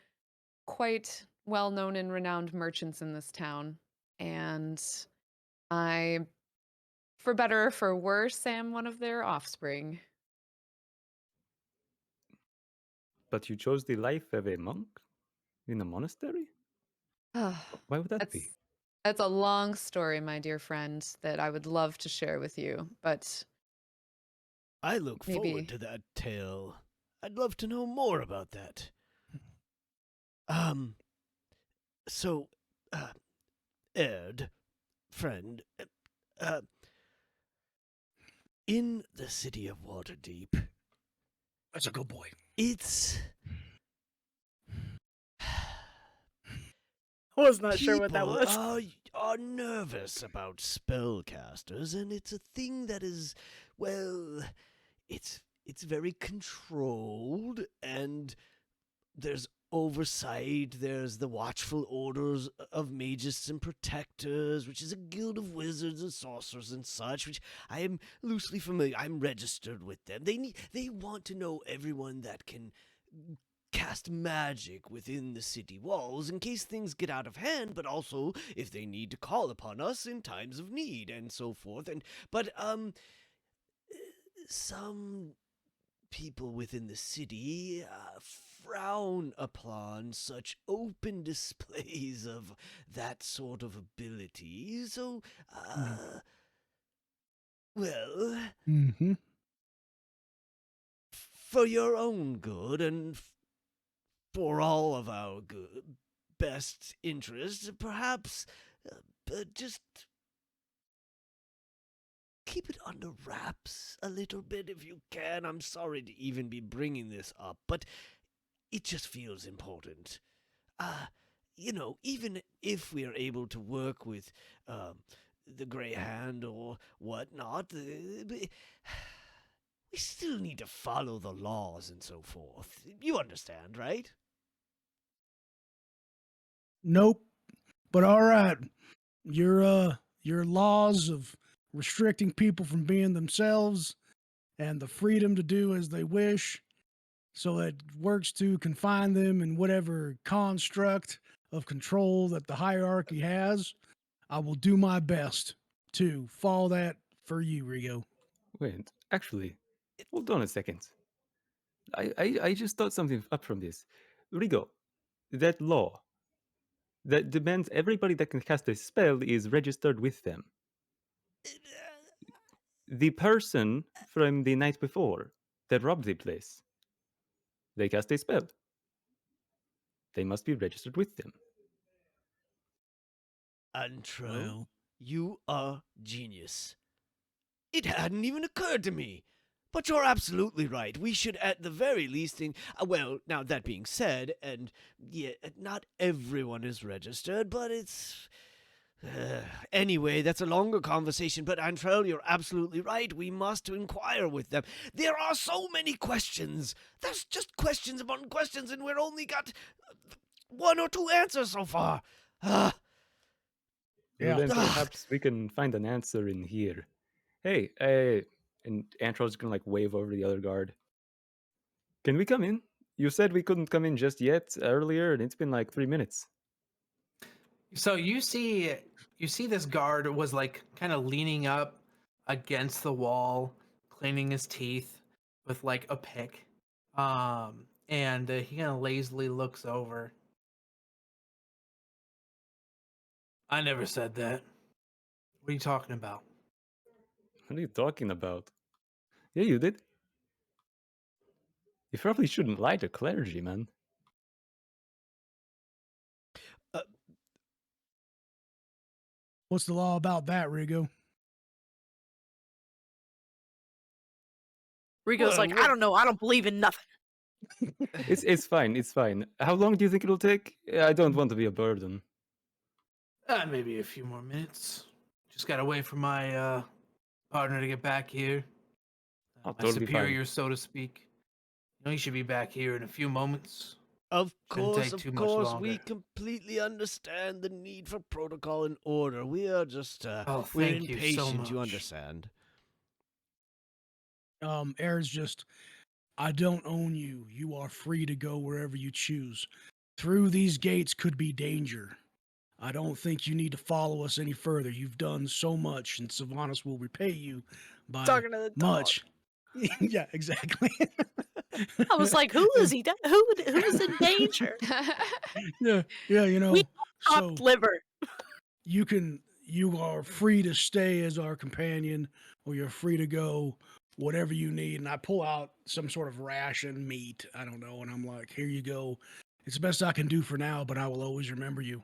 quite well known and renowned merchants in this town, and I, for better or for worse, am one of their offspring. But you chose the life of a monk in a monastery? Why would that be? That's a long story, my dear friend, that I would love to share with you, but I look maybe forward to that tale. I'd love to know more about that. So, Ed, friend, in the city of Waterdeep, That's a good boy. it's I was not sure what that people was. are nervous about spellcasters, and it's a thing that is, well, it's very controlled, and there's oversight. There's the watchful orders of magus and protectors, which is a guild of wizards and sorcerers and such, which I am loosely familiar. I'm registered with them. They want to know everyone that can cast magic within the city walls in case things get out of hand, but also if they need to call upon us in times of need and so forth. But some people within the city frown upon such open displays of that sort of ability. So, well, for your own good and for all of our good, best interests, perhaps just keep it under wraps a little bit if you can. I'm sorry to even be bringing this up, but it just feels important. Even if we're able to work with the Grey Hand or whatnot, we still need to follow the laws and so forth. You understand, right? Nope. But all right, your laws of restricting people from being themselves and the freedom to do as they wish, so it works to confine them in whatever construct of control that the hierarchy has. I will do my best to follow that for you, Rigo. Wait, actually, hold on a second. I just thought something up from this. Rigo, that law that demands everybody that can cast a spell is registered with them. The person from the night before that robbed the place, they cast a spell. They must be registered with them. Antro, Well, you are genius. It hadn't even occurred to me. But you're absolutely right. We should, at the very least, think. Well, now that being said, and yeah, not everyone is registered, but it's. Anyway, that's a longer conversation. But Antrell, you're absolutely right. We must inquire with them. There are so many questions. There's just questions upon questions, and we're only got one or two answers so far. Well, yeah. then perhaps we can find an answer in here. Hey, and Antro's gonna like wave over the other guard. Can we come in? You said we couldn't come in just yet earlier, and it's been like 3 minutes. So you see this guard was like kind of leaning up against the wall, cleaning his teeth with like a pick. And he kind of lazily looks over. I never said that. What are you talking about? What are you talking about? Yeah, you did. You probably shouldn't lie to clergy, man. What's the law about that, Rigo? Rigo's like, I don't know. I don't believe in nothing. It's fine. It's fine. How long do you think it'll take? I don't want to be a burden. Maybe a few more minutes. Just gotta wait for my partner to get back here. Oh, My totally superior, so to speak. You know, he should be back here in a few moments. Of Shouldn't course, take of too much course, longer. we completely understand the need for protocol and order. We are just, Oh, we're thank you so impatient, you much. understand. Air's just, I don't own you. You are free to go wherever you choose. Through these gates could be danger. I don't think you need to follow us any further. You've done so much, and Sylvanas will repay you by Talking to the dog. much. Yeah, exactly. I was like, who is he? Who is in danger? Yeah, you know. We So chopped liver. you are free to stay as our companion, or you're free to go whatever you need. And I pull out some sort of ration meat, I don't know, and I'm like, here you go. It's the best I can do for now, but I will always remember you.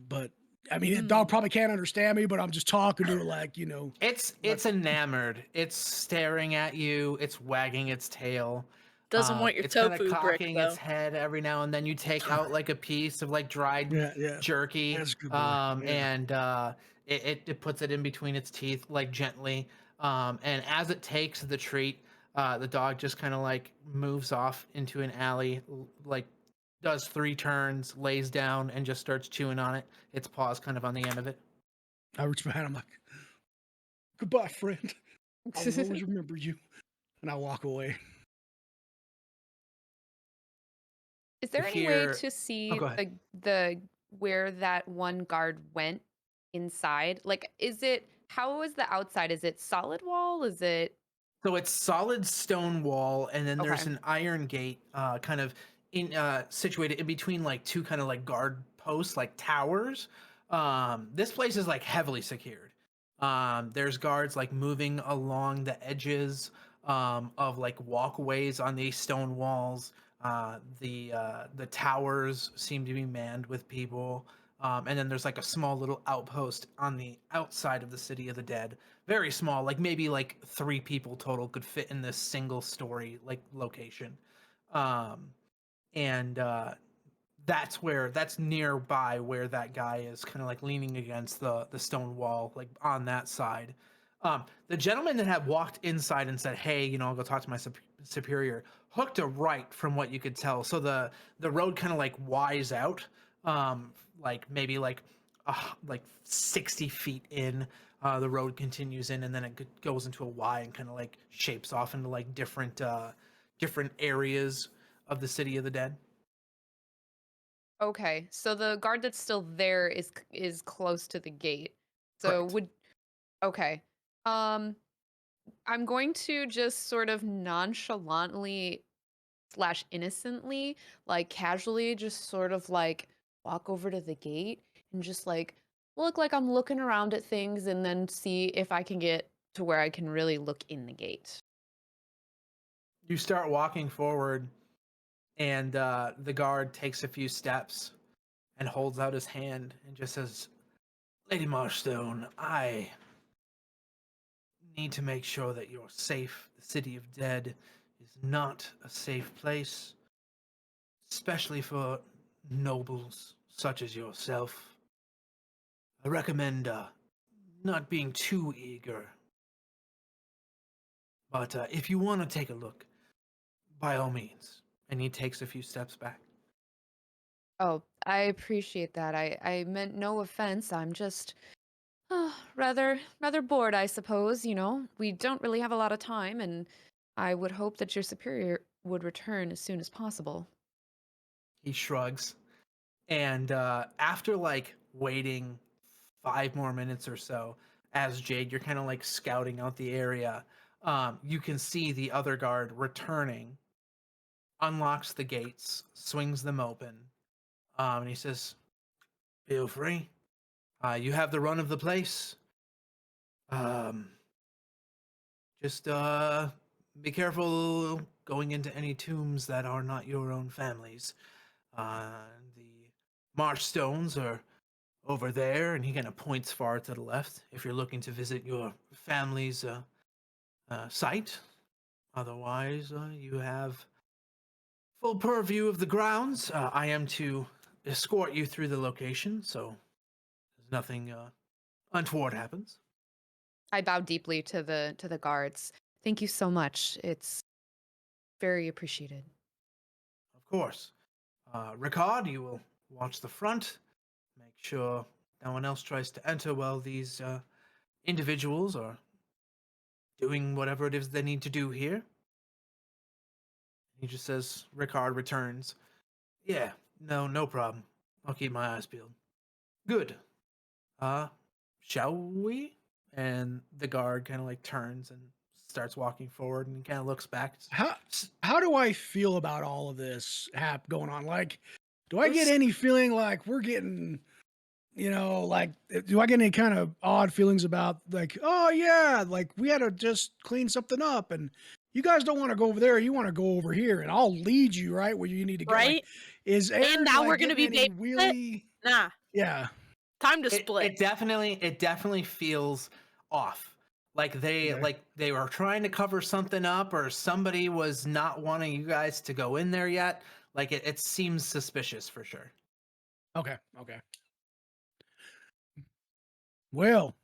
But I mean, the dog probably can't understand me, but I'm just talking to it like, you know. It's enamored. It's staring at you. It's wagging its tail. Doesn't want your it's kind of tofu brick, cocking though. its head every now and then. You take out like a piece of like dried Yeah. jerky, That's a good boy. Yeah. and it puts it in between its teeth like gently. And as it takes the treat, the dog just kind of like moves off into an alley, like does 3 turns, lays down, and just starts chewing on it. Its paws kind of on the end of it. I reach behind, I'm like, goodbye, friend. I will always remember you. And I walk away. Is there any way to see go ahead. the where that one guard went inside? Like, how is the outside? Is it solid wall? Is it So it's solid stone wall, and then there's Okay. an iron gate, kind of situated in between like 2 kind of like guard posts, like towers. This place is like heavily secured. There's guards like moving along the edges of like walkways on these stone walls. The towers seem to be manned with people. And then there's like a small little outpost on the outside of the city of the dead. Very small, like maybe like 3 people total could fit in this single story like location. And that's nearby where that guy is kind of like leaning against the stone wall, like on that side. The gentleman that had walked inside and said, "Hey, I'll go talk to my superior," hooked a right from what you could tell. So the road kind of like Y's out, like maybe like 60 feet in. The road continues in, and then it goes into a Y and kind of like shapes off into like different areas of the city of the dead. Okay, so the guard that's still there is close to the gate. So Correct. okay. I'm going to just sort of nonchalantly slash innocently, like casually, just sort of like walk over to the gate and just like look like I'm looking around at things and then see if I can get to where I can really look in the gate. You start walking forward, and the guard takes a few steps and holds out his hand and just says, "Lady Marstone, I need to make sure that you're safe. The city of dead is not a safe place, especially for nobles such as yourself. I recommend not being too eager. But if you want to take a look, by all means." And he takes a few steps back. Oh, I appreciate that. I meant no offense. I'm just rather bored, I suppose, We don't really have a lot of time, and I would hope that your superior would return as soon as possible. He shrugs. And after like waiting 5 more minutes or so, as Jade, you're kind of like scouting out the area, you can see the other guard returning, unlocks the gates, swings them open, and he says, "Feel free. You have the run of the place. Um, just be careful going into any tombs that are not your own family's. The marchstones are over there," and he kind of points far to the left, if you're looking to visit your family's site. Otherwise, you have full purview of the grounds. I am to escort you through the location, so nothing untoward happens. I bow deeply to the guards. Thank you so much. It's very appreciated. Of course. Ricard, you will watch the front. Make sure no one else tries to enter while these individuals are doing whatever it is they need to do here. He just says, Ricard returns, "Yeah, no problem. I'll keep my eyes peeled." "Good. Shall we?" And the guard kind of like turns and starts walking forward and kind of looks back. How do I feel about all of this going on? Like, do I get any feeling like we're getting, like, do I get any kind of odd feelings about like, oh yeah, like we had to just clean something up and you guys don't want to go over there, you want to go over here and I'll lead you right where you need to go. Right? Like, is Aaron, And now like, we're gonna be getting any babysat? really Nah. Yeah. Time to split. It definitely feels off. Like they were trying to cover something up, or somebody was not wanting you guys to go in there yet. Like it seems suspicious for sure. Okay. Well,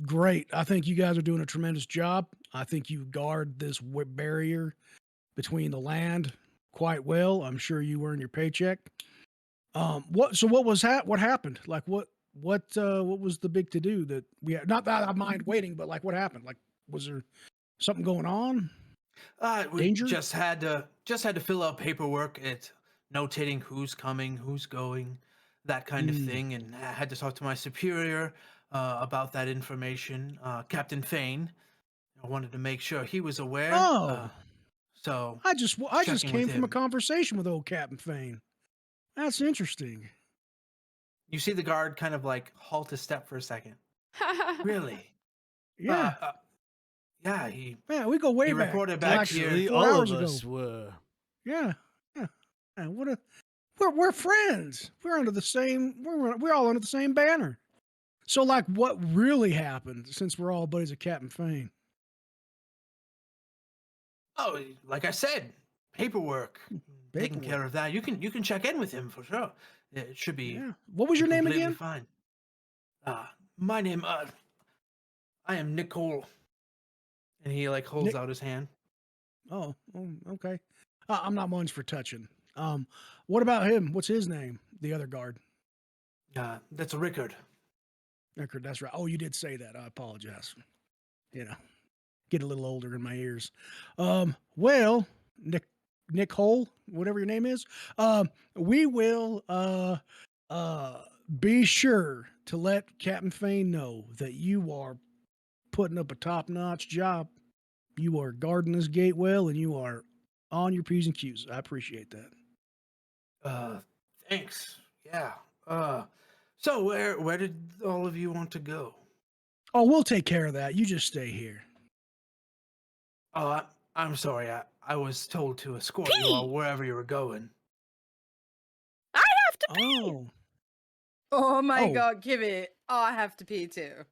great. I think you guys are doing a tremendous job. I think you guard this barrier between the land quite well. I'm sure you earn your paycheck. What happened? Like what was the big to do that we had? Not that I mind waiting, but like what happened? Like was there something going on? We Danger? just had to fill out paperwork, notating who's coming, who's going, that kind of thing, and I had to talk to my superior about that information, Captain Faerûn. I wanted to make sure he was aware. Oh, so I just checking came with from a him. conversation with old Captain Faerûn. That's interesting. You see the guard kind of like halt a step for a second. Really? Yeah. Yeah, he we go way he back. reported back Actually, here. 4 all hours of ago. us were. Yeah. We're friends. We're under the same. We're all under the same banner. So, like, what really happened? Since we're all buddies of Captain Faerûn. Oh, like I said, paperwork. Taking care of that. You can check in with him for sure. It should be. Yeah. What was your name completely again? Fine. My name. I am Nicole. And he like holds Nick. out his hand. Oh, okay. I'm not much for touching. What about him? What's his name? The other guard. That's Rickard. Rickard, that's right. Oh, you did say that. I apologize. You know, get a little older in my ears. Well, Nick Hole, whatever your name is, we will be sure to let Captain Fane know that you are putting up a top-notch job. You are guarding this gate well, and you are on your P's and Q's. I appreciate that. Thanks. Yeah. So where did all of you want to go? Oh, we'll take care of that. You just stay here. Oh, I'm sorry. I was told to escort you all wherever you were going. I have to pee. Oh, Oh my Oh. god, give it. Oh, I have to pee too.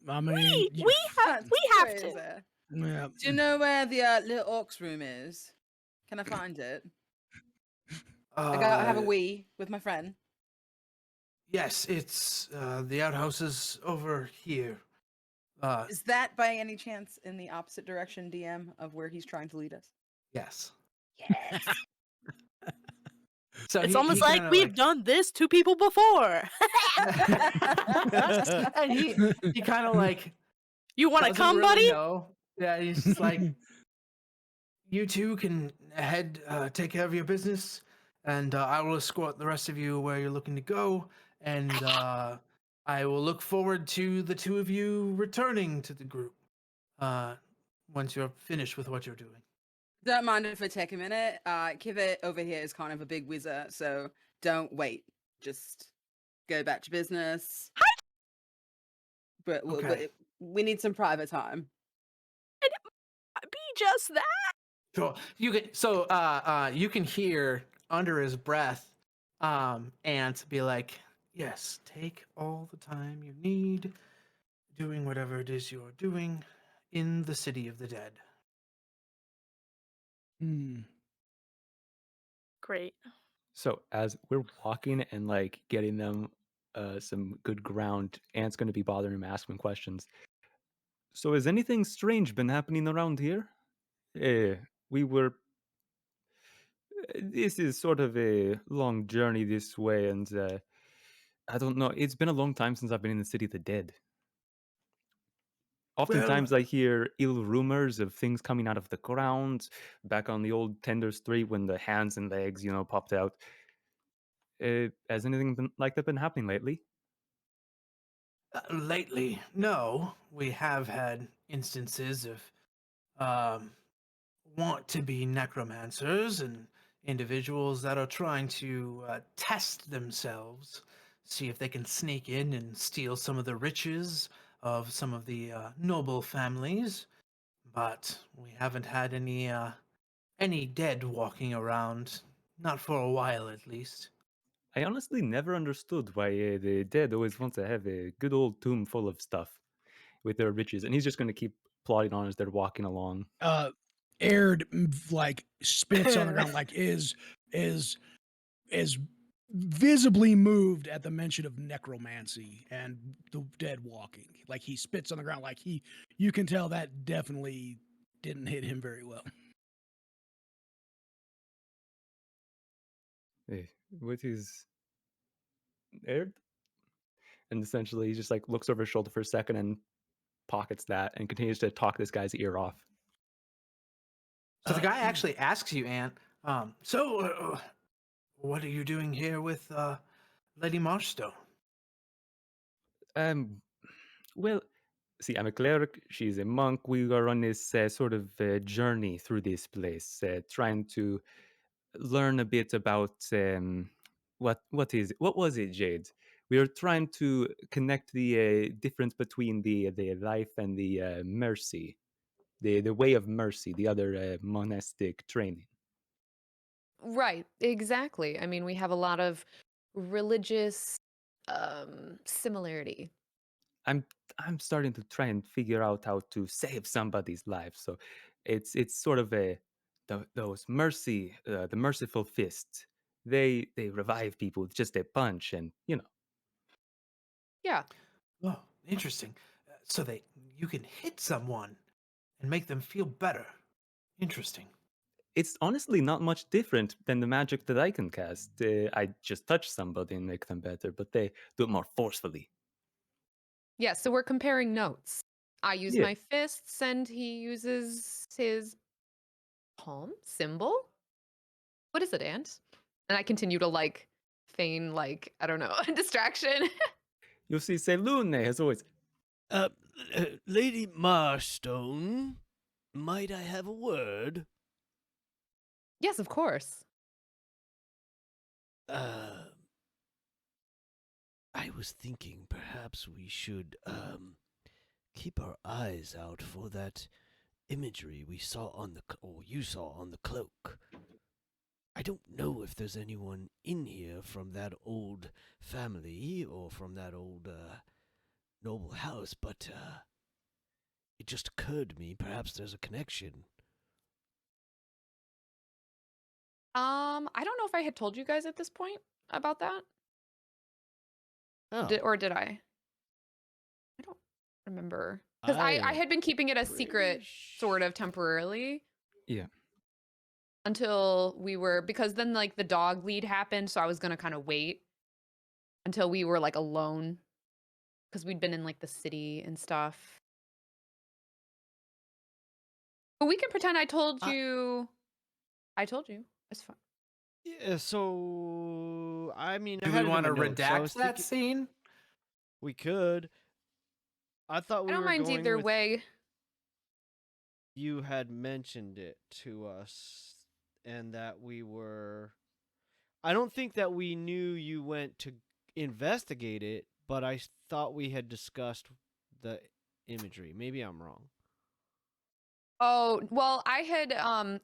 I mean, you- We have Crazy. to. yeah. Do you know where the little orcs room is? Can I find it? I have a wee with my friend. Yes, it's the outhouse is over here. Is that by any chance in the opposite direction, DM, of where he's trying to lead us? Yes. Yes. So It's he almost like kinda, we've done this to people before. and he kind of like You want to doesn't come, really buddy? know. Yeah, he's just like, you two can head, take care of your business, and I will escort the rest of you where you're looking to go, and I will look forward to the two of you returning to the group once you're finished with what you're doing. Don't mind if I take a minute. Kivit over here is kind of a big wizard, so don't wait. Just go back to business. But Okay. we need some private time. Be just that. Sure. You can hear under his breath, Ant be like, "Yes, take all the time you need, doing whatever it is you're doing in the city of the dead." Great. So as we're walking and like getting them some good ground, Ant's going to be bothering him, asking questions. So has anything strange been happening around here? We were. This is sort of a long journey this way, and I don't know. It's been a long time since I've been in the city of the dead. Oftentimes, I hear ill rumors of things coming out of the ground. Back on the old Tender Street, when the hands and legs, popped out. Has anything like that been happening lately? Lately, no. We have had instances of want to be necromancers and individuals that are trying to test themselves, see if they can sneak in and steal some of the riches of some of the noble families. But we haven't had any dead walking around, not for a while at least. I honestly never understood why the dead always want to have a good old tomb full of stuff with their riches, and he's just going to keep plodding on as they're walking along. Aird like spits on the ground, like is visibly moved at the mention of necromancy and the dead walking. Like he spits on the ground, like you can tell that definitely didn't hit him very well. Hey, what is Aird? And essentially, he just like looks over his shoulder for a second and pockets that and continues to talk this guy's ear off. So the guy actually asks you, Ant, what are you doing here with Lady Marshstone? Well, see, I'm a cleric. She's a monk. We are on this sort of journey through this place, trying to learn a bit about what was it, Jade? We are trying to connect the difference between the life and the mercy, the way of mercy, the other monastic training. Right, exactly. I mean, we have a lot of religious similarity. I'm starting to try and figure out how to save somebody's life. So it's sort of those mercy, the merciful fist. They revive people with just a punch, and Yeah. Oh, interesting. so that you can hit someone and make them feel better. Interesting. It's honestly not much different than the magic that I can cast. I just touch somebody and make them better, but they do it more forcefully. Yeah, so we're comparing notes. I use Yeah. my fists and he uses his palm symbol. What is it, Ant? And I continue to like feign like, I don't know, a distraction. You see, Selune has always. Uh, Lady Marstone, might I have a word? Yes, of course. I was thinking perhaps we should, keep our eyes out for that imagery we saw on the, or you saw on the cloak. I don't know if there's anyone in here from that old family or from that old, noble house, but, it just occurred to me perhaps there's a connection. I don't know if I had told you guys at this point about that. Oh, Or did I? I don't remember. Because I had been keeping it a secret sort of temporarily. Yeah. Until we were, because then like the dog lead happened, so I was gonna kind of wait until we were like alone. Because we'd been in like the city and stuff. But we can pretend I told you. I told you. It's fine. Yeah, so I mean, I Do had we it in want to my notes, so I was redact that thinking scene? we could. I thought we I don't were mind going either with way. you had mentioned it to us, and that we were. I don't think that we knew you went to investigate it, but I thought we had discussed the imagery. Maybe I'm wrong. Oh, well, I had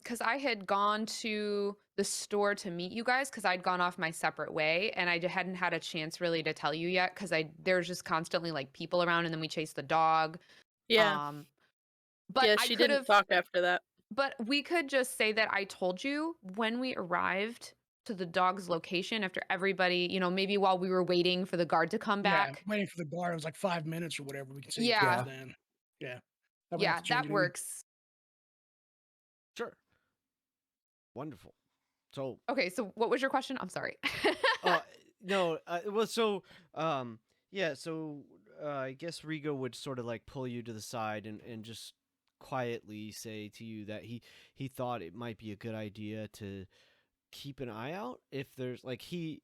because I had gone to the store to meet you guys because I'd gone off my separate way and I hadn't had a chance really to tell you yet because there's just constantly like people around and then we chased the dog. Yeah. But Yeah, I she could didn't have, talk after that. but we could just say that I told you when we arrived to the dog's location after everybody, maybe while we were waiting for the guard to come Yeah, back. waiting for the guard. It was like 5 minutes or whatever. We can see Yeah. then. Yeah. That way I Yeah, have to change that it in. works. Sure. Wonderful. So Okay, so what was your question? I'm sorry. no, well, so yeah, so I guess Rigo would sort of like pull you to the side and just quietly say to you that he thought it might be a good idea to keep an eye out if there's like he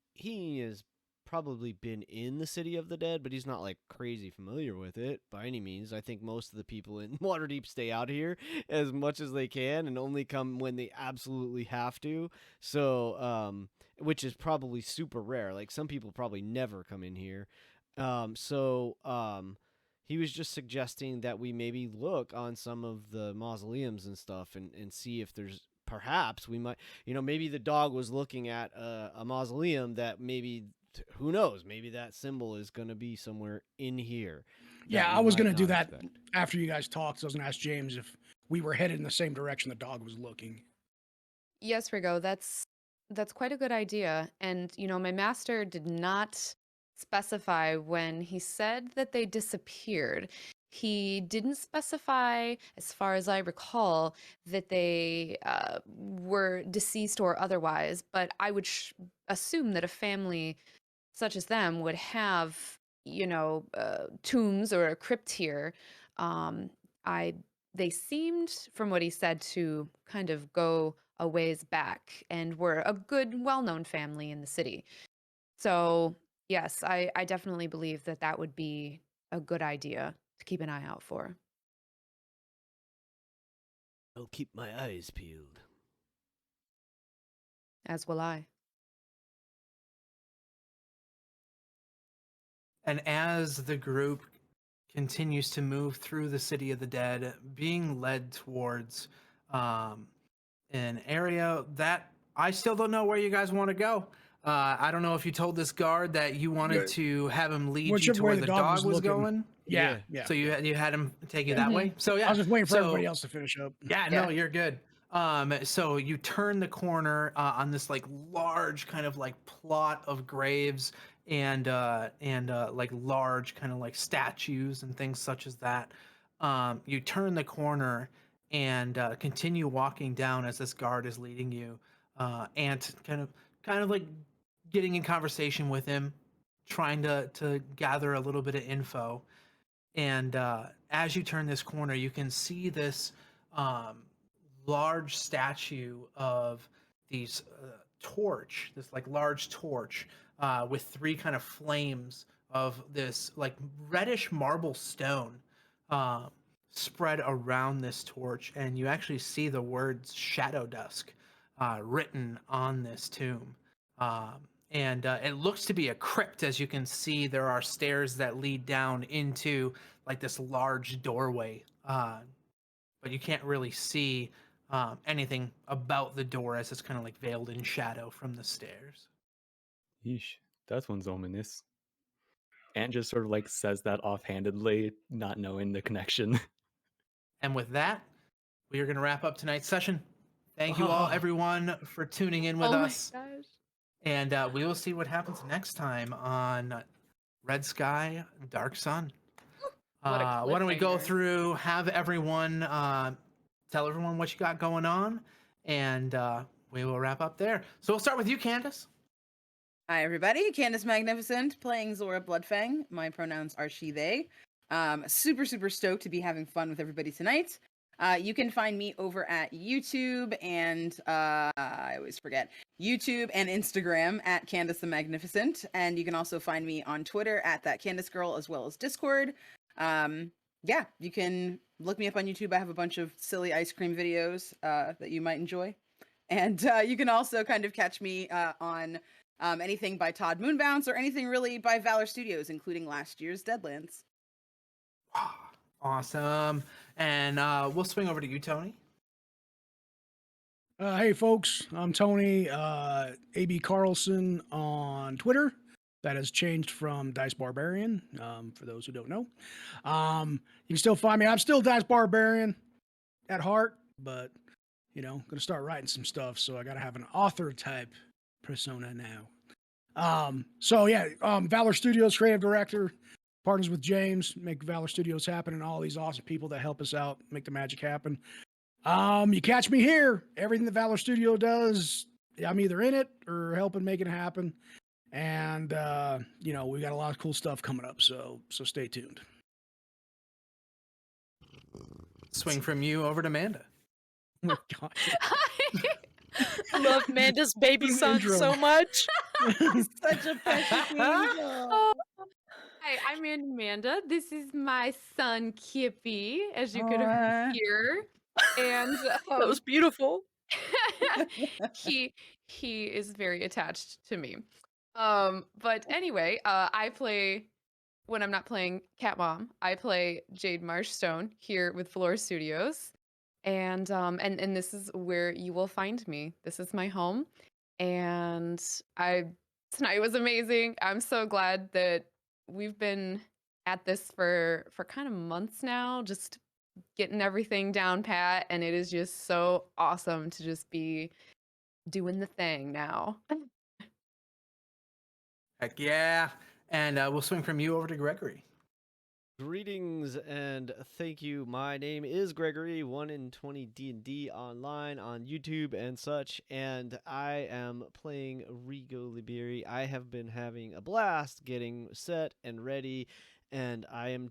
has probably been in the City of the Dead, but he's not like crazy familiar with it by any means. I think most of the people in Waterdeep stay out here as much as they can and only come when they absolutely have to. So, which is probably super rare. Like some people probably never come in here. He was just suggesting that we maybe look on some of the mausoleums and stuff and see if there's perhaps we might, maybe the dog was looking at a mausoleum that maybe, who knows, maybe that symbol is going to be somewhere in here. Yeah, I was going to do that after you guys talked. So I was going to ask James if we were headed in the same direction the dog was looking. Yes, Rigo, that's quite a good idea. And, my master did not specify when he said that they disappeared. He didn't specify, as far as I recall, that they were deceased or otherwise, but I would assume that a family such as them would have, tombs or a crypt here. They seemed, from what he said, to kind of go a ways back and were a good, well-known family in the city. So, yes, I definitely believe that that would be a good idea to keep an eye out for. I'll keep my eyes peeled. As will I. And as the group continues to move through the City of the Dead, being led towards an area that I still don't know where you guys want to go. I don't know if you told this guard that you wanted to have him lead you to where the dog was going. Yeah. So you had him take you that way. So yeah, I was just waiting for everybody else to finish up. Yeah, no, you're good. So you turn the corner on this like large kind of like plot of graves, and like large kind of like statues and things such as that. You turn the corner and continue walking down as this guard is leading you. Ant kind of like getting in conversation with him, trying to gather a little bit of info. And as you turn this corner, you can see this um, large statue of these this like large torch with three kind of flames of this like reddish marble stone uh, spread around this torch, and you actually see the words "shadowdusk" written on this tomb. And it looks to be a crypt. As you can see, there are stairs that lead down into like this large doorway, but you can't really see anything about the door as it's kind of like veiled in shadow from the stairs. Yeesh, that one's ominous. Ant just sort of like says that offhandedly, not knowing the connection. And with that, we are going to wrap up tonight's session. Thank you all, everyone, for tuning in with us. Oh my gosh. And we will see what happens next time on Red Sky, Dark Sun. What a Why don't we go cliffhanger. through, have everyone tell everyone what you got going on, and we will wrap up there. So we'll start with you, Candace. Hi, everybody. Candace Magnificent playing Zora Bloodfang. My pronouns are she, they. Super, super stoked to be having fun with everybody tonight. You can find me over at YouTube and I always forget YouTube and Instagram at Candace the Magnificent, and you can also find me on Twitter at that Candace Girl, as well as Discord. Yeah, you can look me up on YouTube. I have a bunch of silly ice cream videos that you might enjoy, and you can also kind of catch me on anything by Todd Moonbounce or anything really by Valor Studios, including last year's Deadlands. Awesome. And we'll swing over to you, Tony. Hey, folks, I'm Tony, AB Carlson on Twitter. That has changed from Dice Barbarian, for those who don't know. You can still find me. I'm still Dice Barbarian at heart, but, you know, going to start writing some stuff, so I got to have an author-type persona now. So, yeah, Valor Studios creative director, partners with James, make Valor Studios happen, and all these awesome people that help us out, make the magic happen. You catch me here. Everything that Valor Studio does, I'm either in it or helping make it happen. And you know, we got a lot of cool stuff coming up, so stay tuned. Swing from you over to Amanda. Oh, God. I love Amanda's baby son Intro. so much. Such a precious angel. Oh, hi, I'm Amanda. This is my son Kippy, as you could Aw. hear, and That was beautiful. he is very attached to me. But anyway, I play, when I'm not playing Cat Mom, I play Jade Marshstone here with Valore Studios. And this is where you will find me. This is my home. And tonight was amazing. I'm so glad that we've been at this for kind of months now, just getting everything down pat, and it is just so awesome to just be doing the thing now. Heck yeah. And we'll swing from you over to Gregory. Greetings and thank you. My name is Gregory, 1 in 20 D&D online on YouTube and such, and I am playing Rigo Liberi. I have been having a blast getting set and ready, and I'm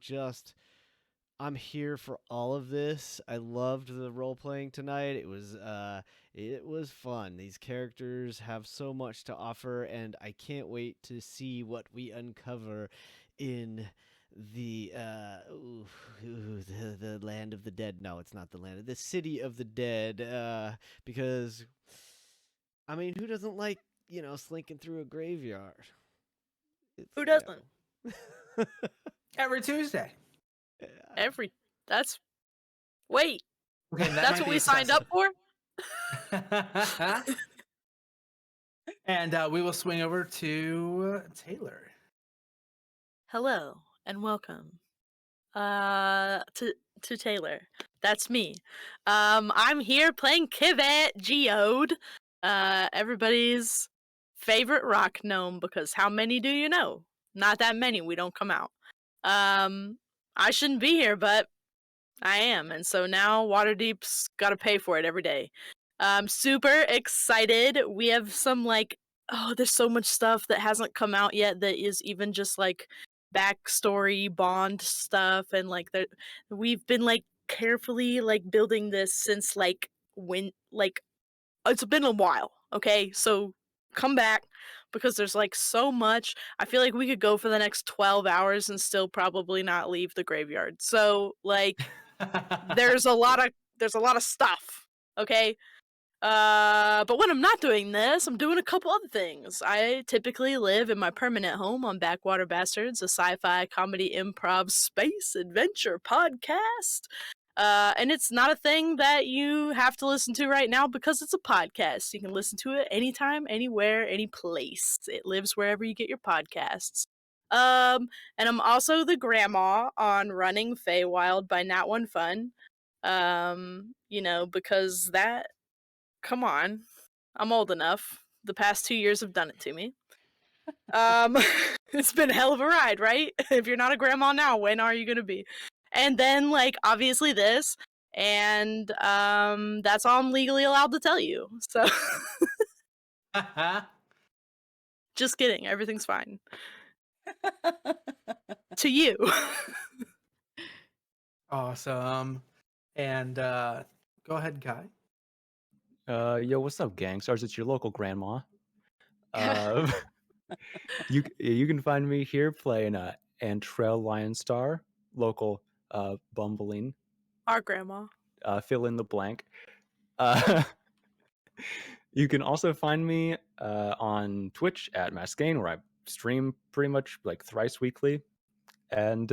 here for all of this. I loved the role playing tonight. It was fun. These characters have so much to offer, and I can't wait to see what we uncover in the land of the dead. No, it's not the land of the city of the dead. Because I mean, who doesn't like, slinking through a graveyard? Who doesn't? Every Tuesday. Wait, Okay, that that's might what be we signed up excessive. for? And we will swing over to Taylor. Hello and welcome to Taylor. That's me. I'm here playing Kivet Geode, everybody's favorite rock gnome, because how many do you know? Not that many. We don't come out. I shouldn't be here, but I am, and so now Waterdeep's got to pay for it every day. I'm super excited. We have some there's so much stuff that hasn't come out yet that is even just like backstory bond stuff, and we've been carefully building this since when it's been a while. Okay, so come back because there's so much. I feel like we could go for the next 12 hours and still probably not leave the graveyard. So there's a lot of stuff. Okay. But when I'm not doing this, I'm doing a couple other things. I typically live in my permanent home on Backwater Bastards, a sci-fi comedy improv space adventure podcast. And it's not a thing that you have to listen to right now because it's a podcast. You can listen to it anytime, anywhere, any place. It lives wherever you get your podcasts. And I'm also the grandma on Running Feywild by Nat One Fun. Because come on, I'm old enough. The past 2 years have done it to me. It's been a hell of a ride, right? If you're not a grandma now, when are you gonna be? And then obviously this, and that's all I'm legally allowed to tell you. So just kidding, everything's fine. To you. Awesome. And go ahead, Kai. Yo, what's up, gangsters? It's your local grandma. You can find me here playing Antrell Lionstar, local bumbling. Our grandma. Fill in the blank. You can also find me on Twitch at Mascane, where I stream pretty much thrice weekly, and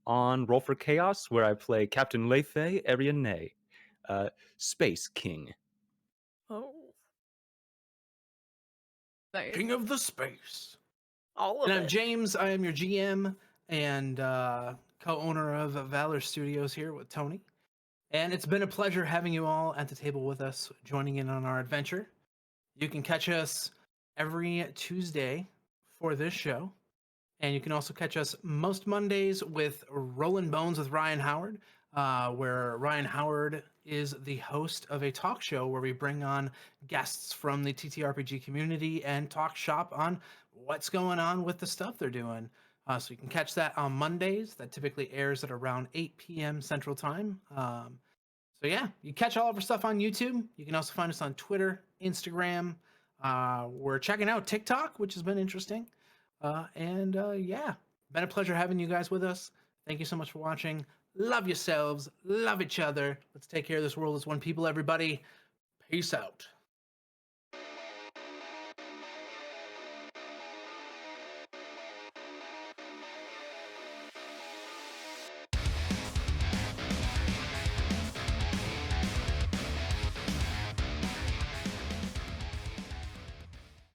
on Roll for Chaos, where I play Captain Lethe Ariane, Space King. Oh. King of the Space. All of And it. I'm James. I am your GM and co-owner of Valor Studios here with Tony. And it's been a pleasure having you all at the table with us, joining in on our adventure. You can catch us every Tuesday for this show. And you can also catch us most Mondays with Rollin' Bones with Ryan Howard, where Ryan Howard is the host of a talk show where we bring on guests from the TTRPG community and talk shop on what's going on with the stuff they're doing. So you can catch that on Mondays. That typically airs at around 8 p.m. Central Time. So yeah, you catch all of our stuff on YouTube. You can also find us on Twitter, Instagram. We're checking out TikTok, which has been interesting. Yeah, been a pleasure having you guys with us. Thank you so much for watching. Love yourselves. Love each other. Let's take care of this world as one people, everybody. Peace out.